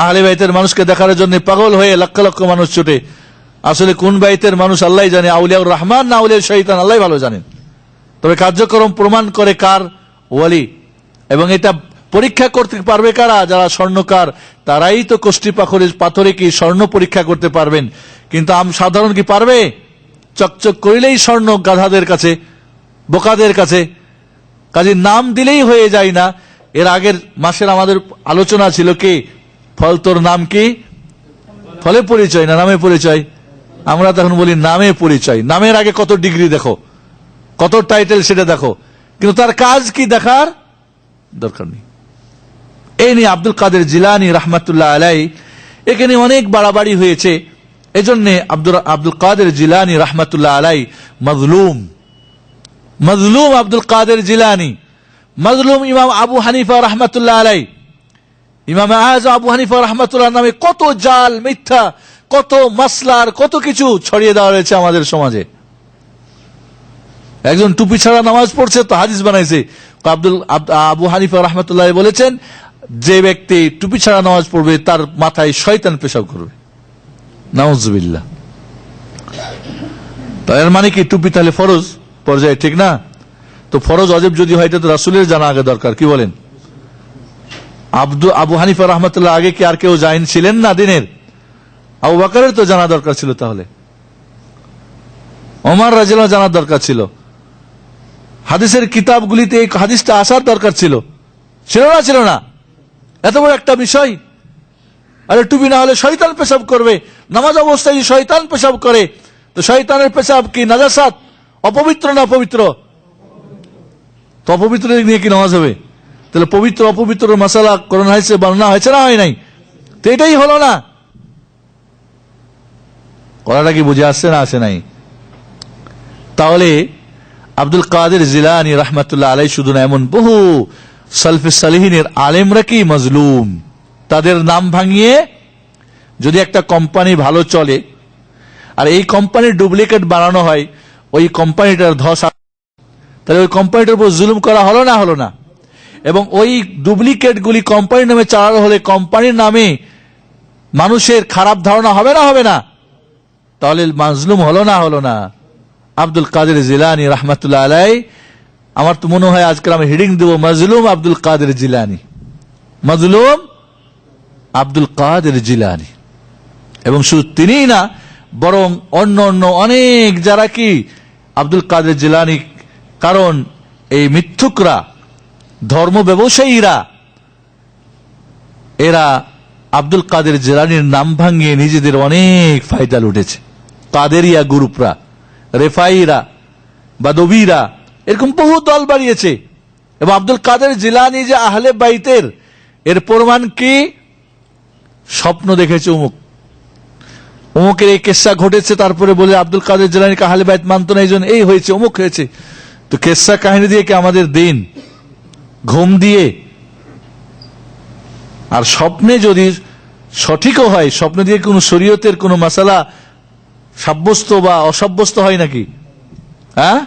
আহলে বাইতের মানুষকে দেখার জন্য পাগল হয়ে লক্ষ লক্ষ মানুষ ছুটে। আসলে কোন বাইতের মানুষ আল্লাহ জানে, আউলিয়াউর রহমান না আউলিয়া শয়তান আল্লাহ ভালো জানেন। তবে কার্যক্রম প্রমাণ করে কার ওয়ালি, এবং এটা পরীক্ষা করতে পারবে কারা? যারা স্বর্ণকার, তারাই তো কোষ্ঠী পাথরে কি স্বর্ণ পরীক্ষা করতে পারবেন, কিন্তু সাধারণ কি পারবে? চকচক করিলেই স্বর্ণ গাধাদের কাছে, বোকাদের কাছে, কাজে নাম দিলেই হয়ে যায় না। এর আগের মাসের আমাদের আলোচনা ছিল কি, ফল তোর নাম কি? ফলে পরিচয় না নামে পরিচয়। আমরা তখন বলি নামে পরিচয়। নামের আগে কত ডিগ্রি দেখো, কত টাইটেল সেটা দেখো, কিন্তু তার কাজ কি দেখার দরকার নেই। এই নিয়ে আব্দুল কাদের জিলানী রাহমাতুল্লাহ আলাইহি এখানে অনেক বাড়াবাড়ি হয়েছে। এজন্য আব্দুল কাদের জিলানী রাহমাতুল্লাহ আলাইহি মজলুম আব্দুল কাদের জিলানী মজলুম। ইমাম আবু হানিফা রাহমাতুল্লাহ আলাইহি, ইমাম আযম আবু হানিফা রাহমাতুল্লাহ নামে কত জাল মিথ্যা, কত মাসলার কত কিছু ছড়িয়ে দেওয়া হয়েছে আমাদের সমাজে। একজন টুপি ছাড়া নামাজ পড়ছে তো হাদিস বানাইছে। আবু হানিফা রাহমাতুল্লাহ বলেছেন, যে ব্যক্তি টুপি ছাড়া নামাজ পড়বে তার মাথায় শয়তান পেশাব করবে। নাউজুবিল্লাহ। এর মানে কি টুপি তাহলে ফরজ পর্যায়ে, ঠিক না? তো ফরজ অজেব যদি হয় এটা তো রাসূলের জানা আগে দরকার, কি বলেন? আবু হানিফা রাহমাতুল্লাহ আগে কি আর কেউ জাহিল ছিলেন না দিনের? আবু বকরের তো জানা দরকার ছিল, তাহলে ওমর রাদিয়াল্লাহু জানার দরকার ছিল, হাদিসের কিতাবগুলিতে এই হাদিসটা আসার দরকার ছিল। ছিল না? এত বড় একটা বিষয়। আরে টুপি না হলে শয়তান পেশাব করবে, নামাজ অবস্থায় যদি শয়তান পেশাব করে তো শয়তানের পেশাব কি নাজাসাত, অপবিত্র না পবিত্র? তো অপবিত্র নিয়ে কি নামাজ হবে? তাহলে পবিত্র অপবিত্র মাসালা কোরআন হাদিসে বর্ণনা হয়েছে না হয় নাই? তো এটাই হলো না। কথাটা কি বুঝে আসছে না আসে নাই? তাহলে আব্দুল কাদের জিলানী রাহমাতুল্লাহ আলাইহি শুধু না, এমন বহু সালফে সালিহিনের আলেমরা কি মজলুম। তাদের নাম ভাঙিয়ে যদি একটা কোম্পানি ভালো চলে আর এই কোম্পানির ডুপ্লিকেট বানানো হয়, ওই কোম্পানিটার ধস, তাহলে ওই কোম্পানিটার উপর জুলুম করা হলো না? হলো না? এবং ওই ডুপ্লিকেট গুলি কোম্পানির নামে চালানো হলে কোম্পানির নামে মানুষের খারাপ ধারণা হবে না? হবে না? তাহলে মাজলুম হলো না? হলো না? আব্দুল কাদের জিলানী রাহমাতুল্লাহ আলাইহি, আমার তো মনে হয় আজকাল আমি হেডিং দেব, মাজলুম আব্দুল কাদের জিলানী, মাজলুম আব্দুল কাদের জিলানী। এবং শুধু তিনিই না, বরং অন্য অন্য অনেক যারা কি আব্দুল কাদের জিলানী, কারণ এই মিথ্যুকরা, ধর্ম ব্যবসায়ীরা, এরা আব্দুল কাদের জিলানীর নাম ভাঙিয়ে নিজেদের অনেক ফায়দা লুটেছে। কাদেরিয়া গ্রুপরা, রেফাইরা, বাদবীরা, এরকম বহু দল বাড়িয়েছে। এবং আব্দুল কাদের জিলানী যে আহলে বাইতের, এর প্রমাণ কি? স্বপ্ন দেখেছে অমুক, অমুকের এই কেসা ঘটেছে, তারপরে বলে আব্দুল কাদের জিলানীকে আহলে বাইত মানত না, এই জন্য এই হয়েছে, অমুক হয়েছে। তো কেসা কাহিনী দিয়ে কি আমাদের দিন? ঘুম দিয়ে? আর স্বপ্নে যদি সঠিকও হয়, স্বপ্ন দিয়ে কোন শরীয়তের কোন মাসালা সাব্যস্ত বা অসাব্যস্ত হয় নাকি? হ্যাঁ,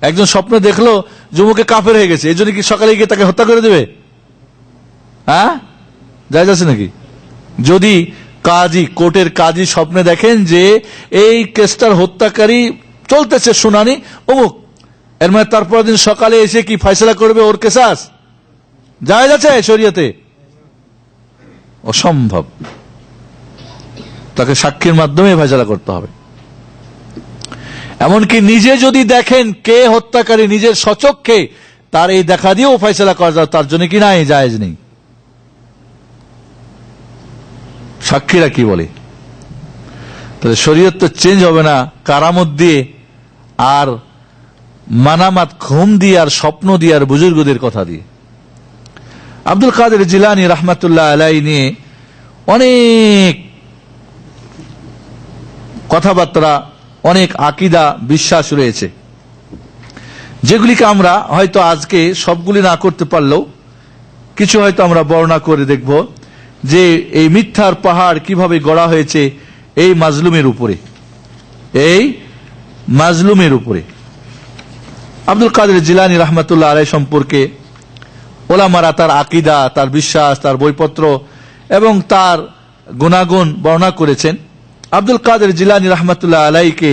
একজন স্বপ্নে দেখলো যুবকে কাফের হয়ে গেছে, এই জন্য কি সকালে গিয়ে তাকে হত্যা করে দেবে? হ্যাঁ, জায়েজ আছে নাকি? যদি কাজী, কোর্টের কাজী স্বপ্নে দেখেন যে এই কেসটার হত্যাকারী চলতেছে শুনানি অমুক, এর মানে তারপর দিন সকালে এসে কি ফয়সালা করবে ওর কেসাস? জায়েজ আছে শরীয়তে? অসম্ভব। তাকে সাক্ষীর মাধ্যমে ফয়সালা করতে হবে। এমনকি নিজে যদি দেখেন কে হত্যাকারী, নিজের সচক্ষে, তার এই দেখা দিয়েও ফয়সালা করা যায়, তার জন্য কি নাই? জায়েজ নেই। সাক্ষীরা কি বলে? তাহলে শরীয়ত তো চেঞ্জ হবে না কারামত দিয়ে আর মানামাত, ঘুম দিয়ে আর স্বপ্ন দিয়ে আর বুজুর্গদের কথা দিয়ে। আব্দুল কাদের জিলানী রাহমাতুল্লাহ আলাইহি নিয়ে অনেক কথাবার্তা, অনেক আকীদা, বিশ্বাস রয়েছে, যেগুলিকে আমরা হয়তো আজকে সবগুলি না করতে পারলেও কিছু হয়তো আমরা বর্ণনা করে দেখব যে এই মিথ্যার পাহাড় কিভাবে গড়া হয়েছে এই মাজলুমের উপরে, এই মাজলুমের উপরে। আব্দুল কাদের জিলানী রাহমাতুল্লাহ আলাইহি সম্পর্কে ওলামারা তার আকীদা, তার বিশ্বাস, তার বইপত্র এবং তার গুণাগুণ বর্ণনা করেছেন। আব্দুল কাদের জিলানী রাহমাতুল্লাহ আলাইহিকে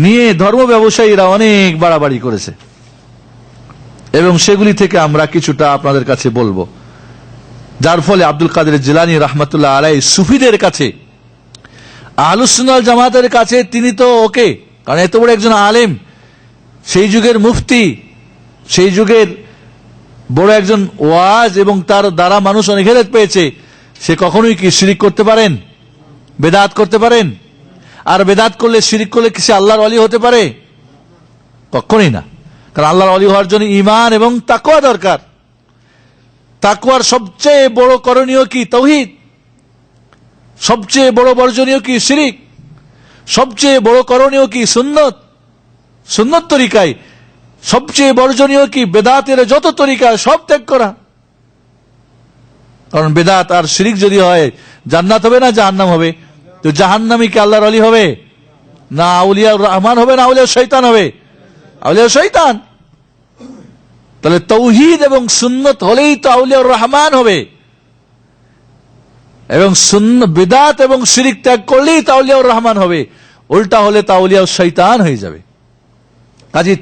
নিয়ে ধর্ম ব্যবসায়ীরা অনেক বাড়াবাড়ি করেছে এবং সেগুলি থেকে আমরা কিছুটা আপনাদের কাছে বলবো, যার ফলে আব্দুল কাদের জিলানী রাহমাতুল্লাহ আলাইহি সুফিদের কাছে, আহলুস সুন্নাহ ওয়াল জামাতের কাছে তিনি তো ওকে, কারণ এত বড় একজন আলেম, সেই যুগের মুফতি, সেই যুগের বড় একজন ওয়াজ, এবং তার দ্বারা মানুষ অনেক হেদায়েত পেয়েছে। সে কখনোই কি শিরিক করতে পারেন? বেদাত করতে পারেন? আর বেদাত করলে, শিরিক করলে কি সে আল্লাহর ওলি হতে পারে? কখনোই না। কারণ আল্লাহর ওলি হওয়ার জন্য ঈমান এবং তাকওয়া দরকার। তাকওয়ার সবচেয়ে বড় করণীয় কি? তাওহীদ। সবচেয়ে বড় বর্জনীয় কি? শিরিক। সবচেয়ে বড় করণীয় কি? সুন্নত। সুন্নত তরিকায়। সবচেয়ে বর্জনীয় কি? বেদাতের যত তরিকা সব ত্যাগ করা। কারণ বেদাত আর শিরিক যদি হয়, জান্নাত হবে না জাহান্নাম হবে? তো জাহান্নামী কি আল্লাহর ওলি হবে? না আউলিয়া রহমান হবে, না আউলিয়া শয়তান হবে? আউলিয়া শয়তান। তাহলে তাওহীদ এবং সুন্নত হলেই তো আউলিয়া রহমান হবে, এবং বিদআত এবং শিরিক ত্যাগ করলেই তো আউলিয়া রহমান হবে। উল্টা হলে তা আউলিয়া শয়তান হয়ে যাবে। কাজেই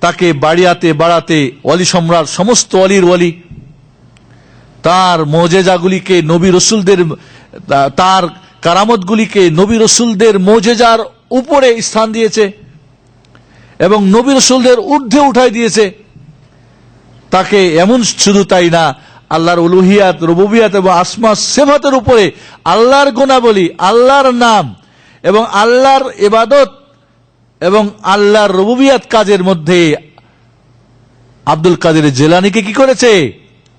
তাকে বাড়িয়াতে বাড়াতে ওয়ালি সম্রাট, সমস্ত ওয়ালির ওয়ালি, তার মুজিজাগুলিকে নবী রাসূলদের, তার কারামতগুলিকে নবী রাসূলদের মুজিজার উপরে স্থান দিয়েছে এবং নবী রাসূলদের ঊর্ধ্বে উঠাই দিয়েছে তাকে। এমন শুধু তাই না, আল্লাহর উলুহিয়াত, রুবুবিয়াত এবং আসমা সিফাতের উপরে আল্লাহর গুণাবলী, আল্লাহর নাম এবং আল্লাহর ইবাদত এবং আল্লাহর রুবুবিয়াত কাজের মধ্যে আব্দুল কাদের জিলানীকে কি করেছে?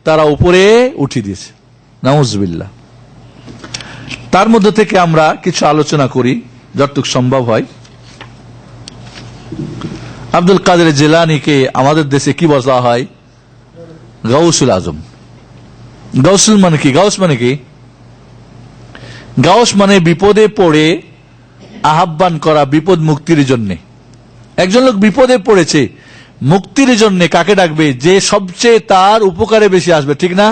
তারা উপরে উঠিয়ে দিয়েছে। নাউজুবিল্লাহ। তার মধ্যে থেকে আমরা কিছু আলোচনা করি যতটুকু সম্ভব হয়। আব্দুল কাদের জিলানীকে আমাদের দেশে কি বলা হয়? গাউসুল আজম। গাউসুল মানে কি? গাউস মানে কি? গাউস মানে বিপদে পড়ে আহ্বান করা, বিপদ মুক্তির জন্য। একজন লোক বিপদে পড়েছে, মুক্তির জন্য কাকে ডাকবে? যে সবচেয়ে তার উপকারে বেশি আসবে, ঠিক না?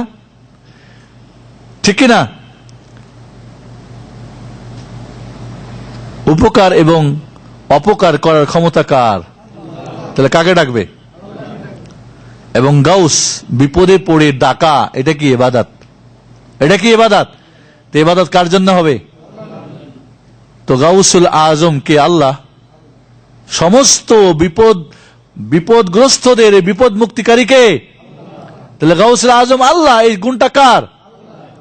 ঠিক কিনা? উপকার এবং অপকার করার ক্ষমতা কার? তাহলে কাকে ডাকবে? এবং গাউস বিপদে পড়ে ডাকা, এটা কি ইবাদত? এটা কি ইবাদত? তো ইবাদত কার জন্য হবে? তো গাউসুল আজম কে? আল্লাহ। সমস্ত বিপদগ্রস্তদের বিপদ মুক্তিকারী কে? তাহলে গাউসুল আজম আল্লাহ। এই গুণটা কার?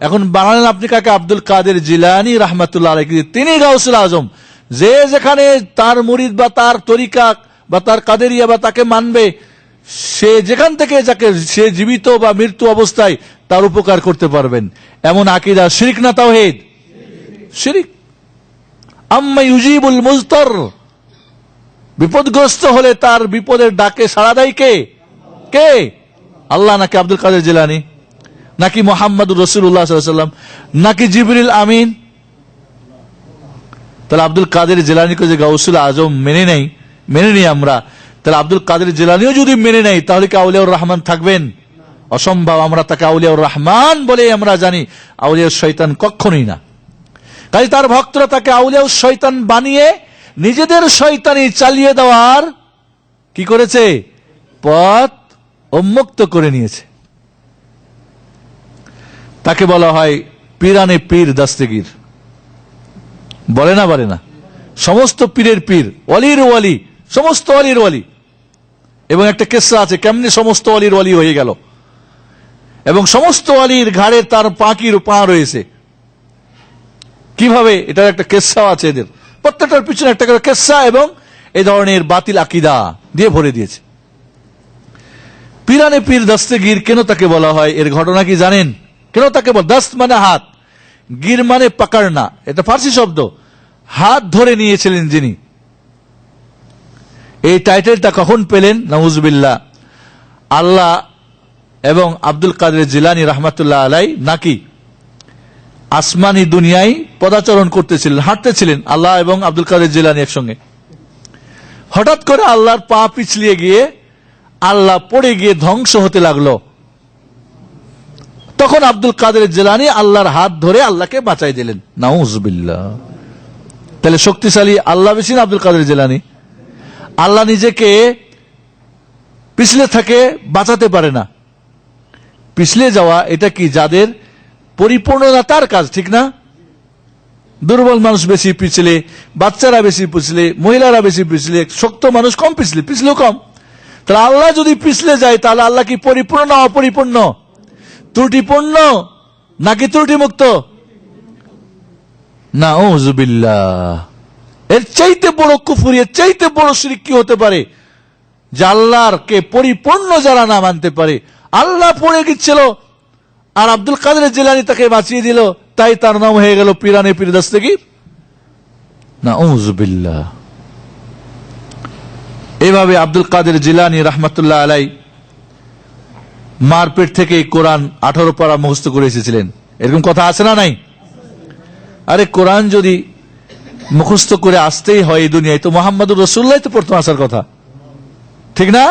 এখন বানালেন আপনি কাকে? আব্দুল কাদের জিলানী রাহমাতুল্লাহ আলাইহি। তিনি গাউসুল আজম। যে যেখানে তার মুরিদ বা তার তরিকা বা তার কাদেরিয়া বা তাকে মানবে, সে যেখান থেকে যাকে সে জীবিত বা মৃত্যু অবস্থায় তার উপকার করতে পারবেন, এমন আকীদা। শিরক না তাওহীদ? শিরক। আম্মা ইউজিবুল মুজতার, বিপদগ্রস্ত হলে তার বিপদের ডাকে সাড়া দেয় কে? কে? আল্লাহ নাকি আব্দুল কাদের জিলানী? নাকি মুহাম্মদুর রাসূলুল্লাহ সাল্লাল্লাহু আলাইহি ওয়াসাল্লাম? নাকি জিবরিল আমিন? তাহলে আব্দুল কাদের জিলানীকে যে গাউসুল আজম মেনে নেই আমরা, তাহলে আব্দুল কাদের জিলানীও যদি মেনে নেই, তাহলে কি আউলিয়াউর রহমান থাকবেন? অসম্ভব। আমরা তাকে আউলিয়াউর রহমান বলে আমরা জানি, আউলিয়াউর শয়তান কখনোই না। কাজে তার ভক্তরা তাকে আউলিয়াউর শয়তান বানিয়ে নিজেদের শয়তানি চালিয়ে দেওয়ার কি করেছে? পথ উন্মুক্ত করে নিয়েছে। তাকে বলা হয় পীরানে পীর দস্তগীর। বলে না? সমস্ত পীরের পীর, ওয়ালির ওয়ালি, সমস্ত ওয়ালির ওয়ালি। এবং একটা কিসসা আছে কেমনে সমস্ত ওয়ালির ওয়ালি হয়ে গেল। এবং সমস্ত ওয়ালির ঘাড়ে তার পাখির পা রয়েছে। কিভাবে? এটার একটা কিসসা আছে। এদের প্রত্যেকটার পিছনে একটা করে কিসসা এবং এই ধরনের বাতিল আকীদা দিয়ে ভরে দিয়েছে। পীরানে পীর দস্তগীর কেন তাকে বলা হয়? এর ঘটনা কি জানেন? কেন তাকে বল? দস্ত মানে হাত, গির মানে পাকড়না, এটা ফার্সি শব্দ। হাত ধরে নিয়েছিলেন যিনি। এই টাইটেলটা কখন পেলেন? নাউজুবিল্লাহ। আল্লাহ এবং আব্দুল কাদের জিলানী রাহমাতুল্লাহ আলাই নাকি আসমানি দুনিয়ায় পদাচরণ করতেছিলেন, হাঁটতেছিলেন আল্লাহ এবং আব্দুল কাদের জিলানী একসঙ্গে। হঠাৎ করে আল্লাহর পা পিছলিয়ে গিয়ে আল্লাহ পড়ে গিয়ে ধ্বংস হতে লাগলো। তখন আব্দুল কাদের জিলানী আল্লাহর হাত ধরে আল্লাহকে বাঁচাই দিলেন। নাউজুবিল্লাহ। তাহলে শক্তিশালী আল্লাহ বেশি না আব্দুল কাদের জিলানী? আল্লাহ নিজেকে পিছলে থাকে, বাঁচাতে পারে না। পিছলে যাওয়া এটা কি? যাদের পরিপূর্ণতা তার কাজ, ঠিক না? দুর্বল মানুষ বেশি পিছলে, বাচ্চারা বেশি পিছলে, মহিলারা বেশি পিছলে, শক্ত মানুষ কম পিছলেও কম। তাহলে আল্লাহ যদি পিছলে যায়, তাহলে আল্লাহ কি পরিপূর্ণ না অপরিপূর্ণ? ত্রুটিপূর্ণ নাকি ত্রুটিমুক্ত? নাউজুবিল্লাহ। এর চাইতে বড় কুফর, এর চাইতে বড় শিরক কি হতে পারে? যে আল্লাহর কে পরিপূর্ণ যারা না মানতে পারে। আল্লাহ পড়ে গিয়েছিল আর আব্দুল কাদের জিলানী তাকে বাঁচিয়ে দিল, তাই তার নাম হয়ে গেল পীরানে পীর দস্তগীর। নাউজুবিল্লাহ। এইভাবে আব্দুল কাদের জিলানী রাহমাতুল্লাহ আলাই মার পেট থেকে কোরআন 18 পারা মুখস্থ করে এসেছিলেন। এরকম কথা আছে না নাই? আরে কোরআন যদি মুখস্থ করে আসতেই হয় এই দুনিয়ায়, তো মুহাম্মদুর রাসূলুল্লাহ তো প্রথম আসার কথা, ঠিক না?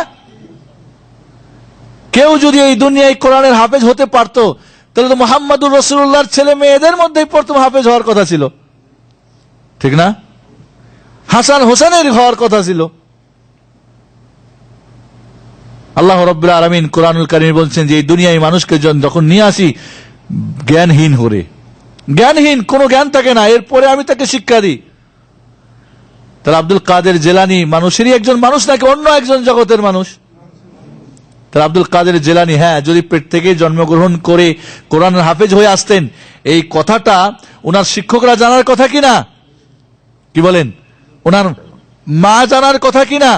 কেউ যদি এই দুনিয়ায় কোরআনের হাফেজ হতে পারত, তাহলে তো মুহাম্মদুর রাসূলুল্লাহর ছেলে মেয়েদের মধ্যেই প্রথম হাফেজ হওয়ার কথা ছিল, ঠিক না? হাসান হোসেনের হওয়ার কথা ছিল। আল্লাহ রাব্বুল আলামিন কোরআনুল কারীমে বলছেন যে এই দুনিয়ায় মানুষকে যখন নিয়ে আসি জ্ঞানহীন হরে, জ্ঞানহীন, কোনো জ্ঞান থাকে না, এরপরে আমি তাকে শিক্ষা দিই। তাহলে আব্দুল কাদের জিলানী মানুষেরই একজন মানুষ নাকি অন্য একজন জগতের মানুষ? তাহলে আব্দুল কাদের জিলানী, হ্যাঁ, যদি পেট থেকে জন্মগ্রহণ করে কোরআনের হাফেজ হয়ে আসতেন, এই কথাটা ওনার শিক্ষকরা জানার কথা কিনা? কি বলেন? ওনার মা জানার কথা কিনা?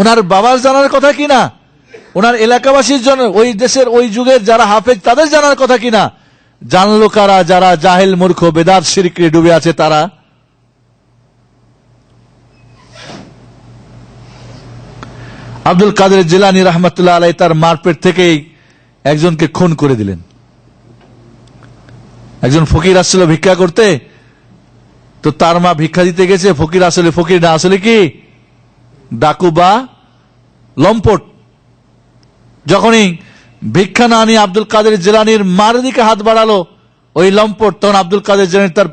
ওনার বাবার জানার কথা কিনা? ওনার এলাকাবাসীর জন্য, ওই দেশের ওই যুগের যারা হাফেজ তাদের জানার কথা কিনা? জানলো কারা? যারা জাহেল, মূর্খ, বেদাত, শিরকে ডুবে আছে তারা। আব্দুল কাদের জিলানী রহমতুল্লাহ আলাইহি তার মারপেট থেকেই একজনকে খুন করে দিলেন। একজন ফকির আসছিল ভিক্ষা করতে, তো তার মা ভিক্ষা দিতে গেছে, ফকির আসলে ফকির না, আসলে কি ডাকু বা লম্পট। যখনই ভিক্ষা না নিয়ে আব্দুল কাদের জিলানীর মার দিকে হাত বাড়ালো ওই লম্পট, তখন আব্দুল কাদের জিলানী তার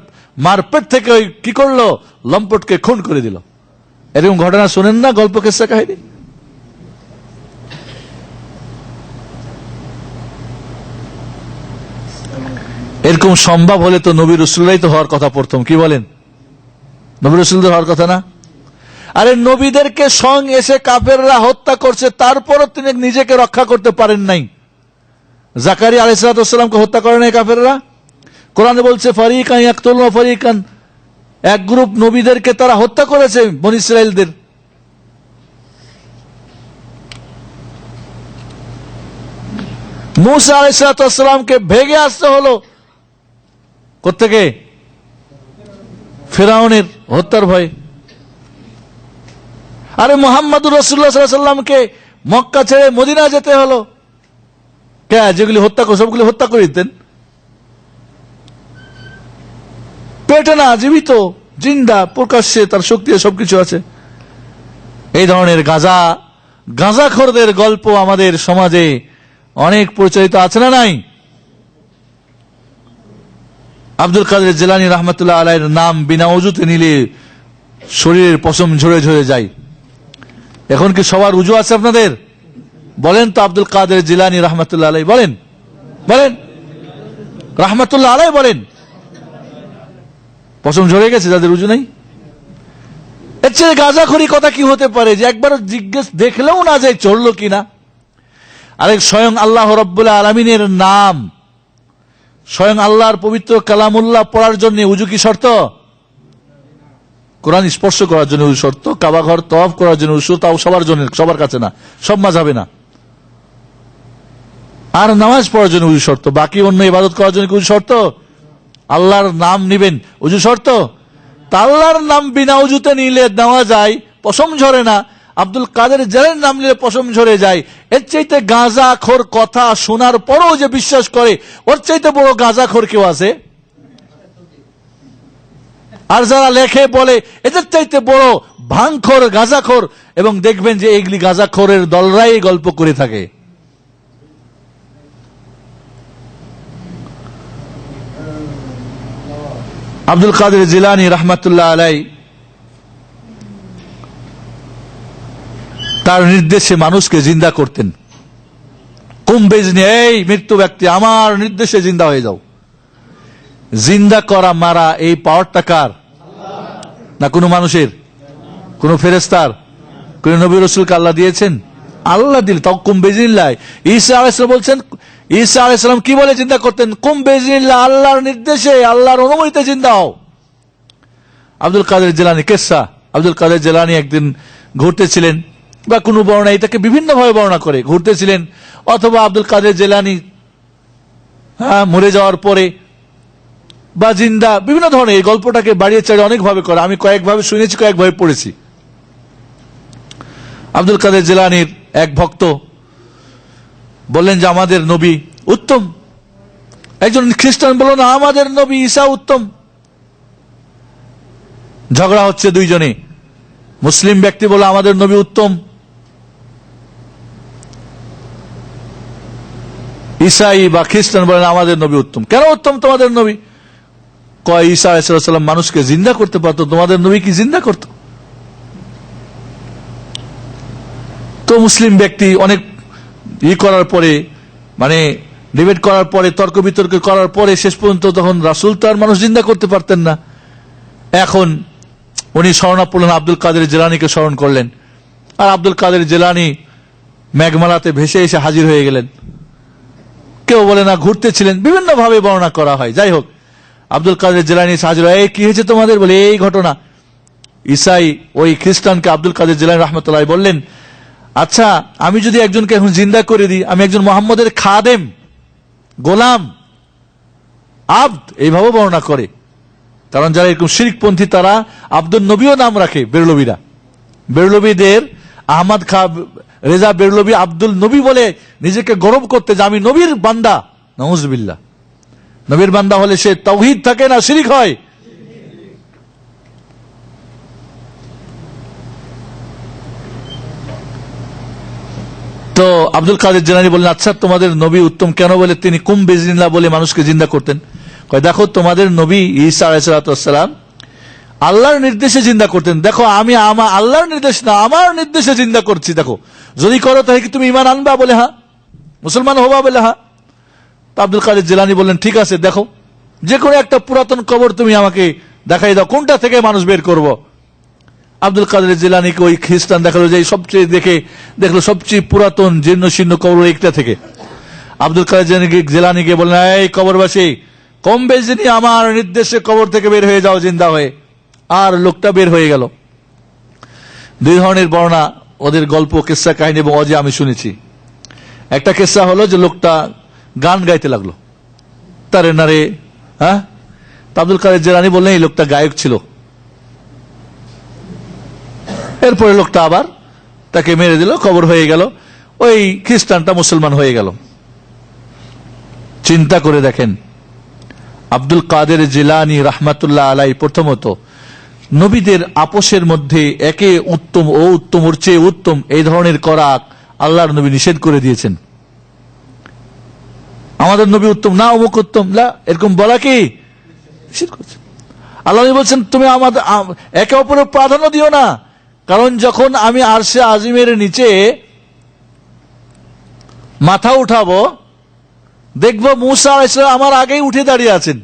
মারপেট থেকে ওই কি করলো, লম্পটকে খুন করে দিল। এরকম ঘটনা শোনেন না গল্প কিসসা কাহিনী? এরকম সম্ভব হলে তো নবী রাসূলরাই তো হওয়ার কথা প্রথম, কি বলেন? নবী রাসূলদের হওয়ার কথা না? আরে নবীদেরকে সং এসে কাফেররা হত্যা করছে, তারপরও তিনি নিজেকে রক্ষা করতে পারেন নাই। জাকারিয়া আলাইহিস সালামকে হত্যা করে নাই কাফেররা? কোরআনে বলছে ফারিকান ইয়াকতুলু ওয়া ফারিকান, এক গ্রুপ নবীদেরকে তারা হত্যা করেছে বনী ইসরাইলদের। মূসা আলাইহিস সালামকে ভেগে আসতে হলো কোত্থেকে? ফিরআউনের হত্যার ভয়ে। আরে মুহাম্মদুর রাসূলুল্লাহ সাল্লাল্লাহু আলাইহি ওয়াসাল্লামকে মক্কা ছেড়ে মদিনা যেতে হলো, কে যেগুলি হত্যা করে সবগুলি হত্যা করে দিতেন। পেটে না, জীবিত, জিন্দা, প্রকাশ্যে তার শক্তি সবকিছু আছে। এই ধরনের গাঁজাখোরদের গল্প আমাদের সমাজে অনেক প্রচলিত আছে না নাই? আব্দুল কাদের জিলানী রহমতুল্লাহ আলাইহির নাম বিনা ওযুতে নিলে শরীরের পশম ঝরে ঝরে যায়। এখন কি সবার উজু আছে আপনাদের? বলেন তো আব্দুল কাদের জিলানী রহমতুল্লাহ আলাইহি বলেন, বলেন রহমতুল্লাহ আলাইহি বলেন। পশম ঝরে গেছে যাদের উজু নাই? এর চেয়ে গাঁজাখড়ি কথা কি হতে পারে যে একবার জিজ্ঞেস দেখলেও না যায় চললো কিনা। আরেক স্বয়ং আল্লাহ রাব্বুল আলামিনের নাম, স্বয়ং আল্লাহর পবিত্র কালামুল্লাহ পড়ার জন্য উজু কি শর্ত? কোরআন স্পর্শ করার জন্য উজু শর্ত, কাবা ঘর তওয়াফ করার জন্য উজু, তাও সবার জন্য, সবার কাছে না, সব মাযহাবে না। আর নামাজ পড়ার জন্য উজু শর্ত, বাকি অন্য ইবাদত করার জন্য উজু শর্ত? আল্লাহর নাম নিবেন উজু শর্ত? তা আল্লাহর নাম বিনা উজুতে নিলে নেওয়া যায়, পশম ঝরে না। আব্দুল কাদের জিলানীর নাম নিলে পশম ঝরে যায়। এর চাইতে গাঁজাখোর কথা শোনার পরও যে বিশ্বাস করে, ওর চাইতে বড় গাঁজাখোর কেউ আছে? আর যারা লেখে বলে এদের চাইতে বড় ভাঙখোর, গাঁজাখোর। এবং দেখবেন যে এইগুলি গাঁজাখোরের দলরাই গল্প করে থাকে। আব্দুল কাদের জিলানী রহমতুল্লাহ আলাইহি তার নির্দেশে মানুষকে জিন্দা করতেন। কুম্বেজনি, এই মৃত্যু ব্যক্তি আমার নির্দেশে জিন্দা হয়ে যাও। জিন্দা করা মারা এই পাওয়ারটা কার? না কোনো মানুষের, কোন ফেরেশতার, কোন নবী রাসূলকে আল্লাহ দিয়েছেন? আল্লাহ দিল। তাও কুম্বেজনিল্লাহ। ঈসা আলাইহিস সালাম বলছেন, ঈসা আলাইহিস সালাম কি বলে জিন্দা করতেন? কুম্বেজনিল্লাহ, আল্লাহর নির্দেশে, আল্লাহর অনুমতিতে জিন্দা হও। আব্দুল কাদের জিলানী কিসসা, আব্দুল কাদের জিলানী একদিন ঘুরতেছিলেন, বা কোনো বর্ণনা এটাকে বিভিন্ন ভাবে বর্ণনা করে, ঘুরতেছিলেন, অথবা আব্দুল কাদের জিলানী মরে যাওয়ার পরে বা জিন্দা, বিভিন্ন ধরনের এই গল্পটাকে বাড়িয়ে চাড়িয়ে অনেক ভাবে করে। আমি কয়েকভাবে শুনেছি, কয়েকভাবে পড়েছি। আব্দুল কাদের জিলানীর এক ভক্ত বললেন যে আমাদের নবী উত্তম। একজন খ্রিস্টান বলল না, আমাদের নবী ঈসা উত্তম। ঝগড়া হচ্ছে দুইজনে। মুসলিম ব্যক্তি বলে আমাদের নবী উত্তম, ঈসাই বা খ্রিস্টান বলেন আমাদের নবী উত্তম। কেন উত্তম তোমাদের নবী? কয় ঈসা আলাইহিস সালাম মানুষকে জিন্দা করতে পারতো, তোমাদের নবী কি জিন্দা করত? তো মুসলিম ব্যক্তি অনেক করার পরে, মানে ডিবেট করার পরে, তর্ক বিতর্ক করার পরে শেষ পর্যন্ত তখন রাসূল তো আর মানুষ জিন্দা করতে পারতেন না। এখন উনি শরণাপন্ন আব্দুল কাদের জিলানীকে স্মরণ করলেন। আর আব্দুল কাদের জিলানী মেঘমালাতে ভেসে এসে হাজির হয়ে গেলেন। কেউ বলে না ঘুরতেছিলেন, বিভিন্ন ভাবে বর্ণনা করা হয়। যাই হোক, আব্দুল কাদের জিলানী হাজির হয়। এই কি হয়েছে তোমাদের? বলে এই ঘটনা। ঈসাই ওই খ্রিস্টানকে আব্দুল কাদের জিলানী রহমতুল্লাহ বললেন, আচ্ছা আমি যদি একজনকে এখন জিন্দা করে দিই, আমি একজন মুহাম্মদের খাদেম, গোলাম, আব্দ, এইভাবে বর্ণনা করে। কারণ যারা এরকম শিরকপন্থী তারা আব্দুল নবীও নাম রাখে। বেরলবীরা, বেরলবীদের আহমদ খা রেজা বেরলভী আব্দুল নবী বলে নিজেকে গৌরব করতে যে আমি নবীর বান্দা। নাউজুবিল্লাহ। নবীর বান্দা হলে সে তাওহীদ থাকে না শিরক হয়? তো আব্দুল কাদের জিলানী বললেন, আচ্ছা তোমাদের নবী উত্তম কেন বলে তিনি কুম বিজনিল্লাহ বলে মানুষকে জিন্দা করতেন? কয় দেখো তোমাদের নবী ঈসা আলাইহিস সালাম আল্লাহর নির্দেশে জিন্দা করতেন, দেখো আমি আমার আল্লাহর নির্দেশ না আমার নির্দেশে জিন্দা করছি, দেখো যদি করো তাহলে কি তুমি ঈমান আনবা? বলে হ্যাঁ। মুসলমান হবা? বলে হ্যাঁ। তো আব্দুল কাদের জিলানী বললেন, ঠিক আছে দেখো যে কোনো একটা পুরাতন কবর তুমি আমাকে দেখাই দাও, কোনটা থেকে মানুষ বের করব। আব্দুল কাদের জিলানীকে ওই খ্রিস্টান দেখালো যে সবচেয়ে দেখলো সবচেয়ে পুরাতন জীর্ণ শীর্ণ কবর একটা থেকে। আব্দুল কাদের জিলানীকে বললেন, এই কবরবাসী কম বেশি আমার নির্দেশে কবর থেকে বের হয়ে যাও জিন্দা হয়ে। আর লোকটা বের হয়ে গেল। দুই ধরনের বর্ণনা ওদের গল্প, কিসসা কাহিনী এবং অজে আমি শুনেছি। একটা কিসসা হলো যে লোকটা গান গাইতে লাগলো, তারে নারে, হ্যাঁ। আব্দুল কাদের জিলানী বললেন এই লোকটা গায়ক ছিল। এরপরে লোকটা আবার তাকে মেরে দিল, কবর হয়ে গেল, ওই খ্রিস্টানটা মুসলমান হয়ে গেল। চিন্তা করে দেখেন, আব্দুল কাদের জিলানী রাহমাতুল্লাহ আলাই প্রথমত নবীদের আপোষের মধ্যে একে উত্তম ও উত্তম ওর চেয়ে উত্তম এই ধরনের করা আল্লাহর নবী নিষেধ করে দিয়েছেন। আমাদের নবী উত্তম না অমুক উত্তম না এরকম বলা কি নিষেধ করছেন। আল্লাহ নবী বলছেন তুমি আমাদের একে অপরের প্রাধান্য দিও না, কারণ যখন আমি আরশে আজিমের নিচে মাথা উঠাবো দেখবো মূসা আলাইহিস সালাম আমার আগেই উঠে দাঁড়িয়ে আছেন।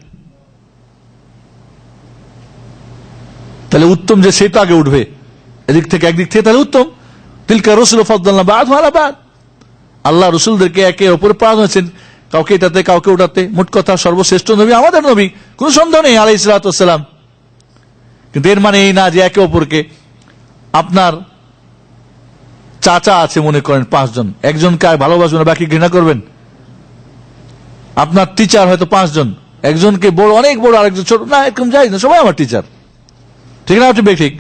তাহলে উত্তম যে সে তো আগে উঠবে, এদিক থেকে একদিক থেকে তাহলে উত্তম। তিলকা রাসূল ফাদদালনা বা'দহুম আলা বা'দ। আল্লাহ রাসূলদেরকে একে অপর প্রাধান্য দিয়েছেন, কাউকে এটাতে কাউকে ওটাতে। মোট কথা সর্বশ্রেষ্ঠ নবী আমাদের নবী, কোন সন্দেহ নেই আলাইহিস সালাতু ওয়াস সালাম। কিন্তু এর মানে এই না যে একে অপরকে, আপনার চাচা আছে মনে করেন 5 জন, একজনকে ভালোবাসবেন বাকি ঘৃণা করবেন। আপনার টিচার হয়তো 5 জন, একজনকে বড় অনেক বড় আরেকজন ছোট, না এরকম যায় না, সবাই আমার টিচার, ঠিক না? ঠিক।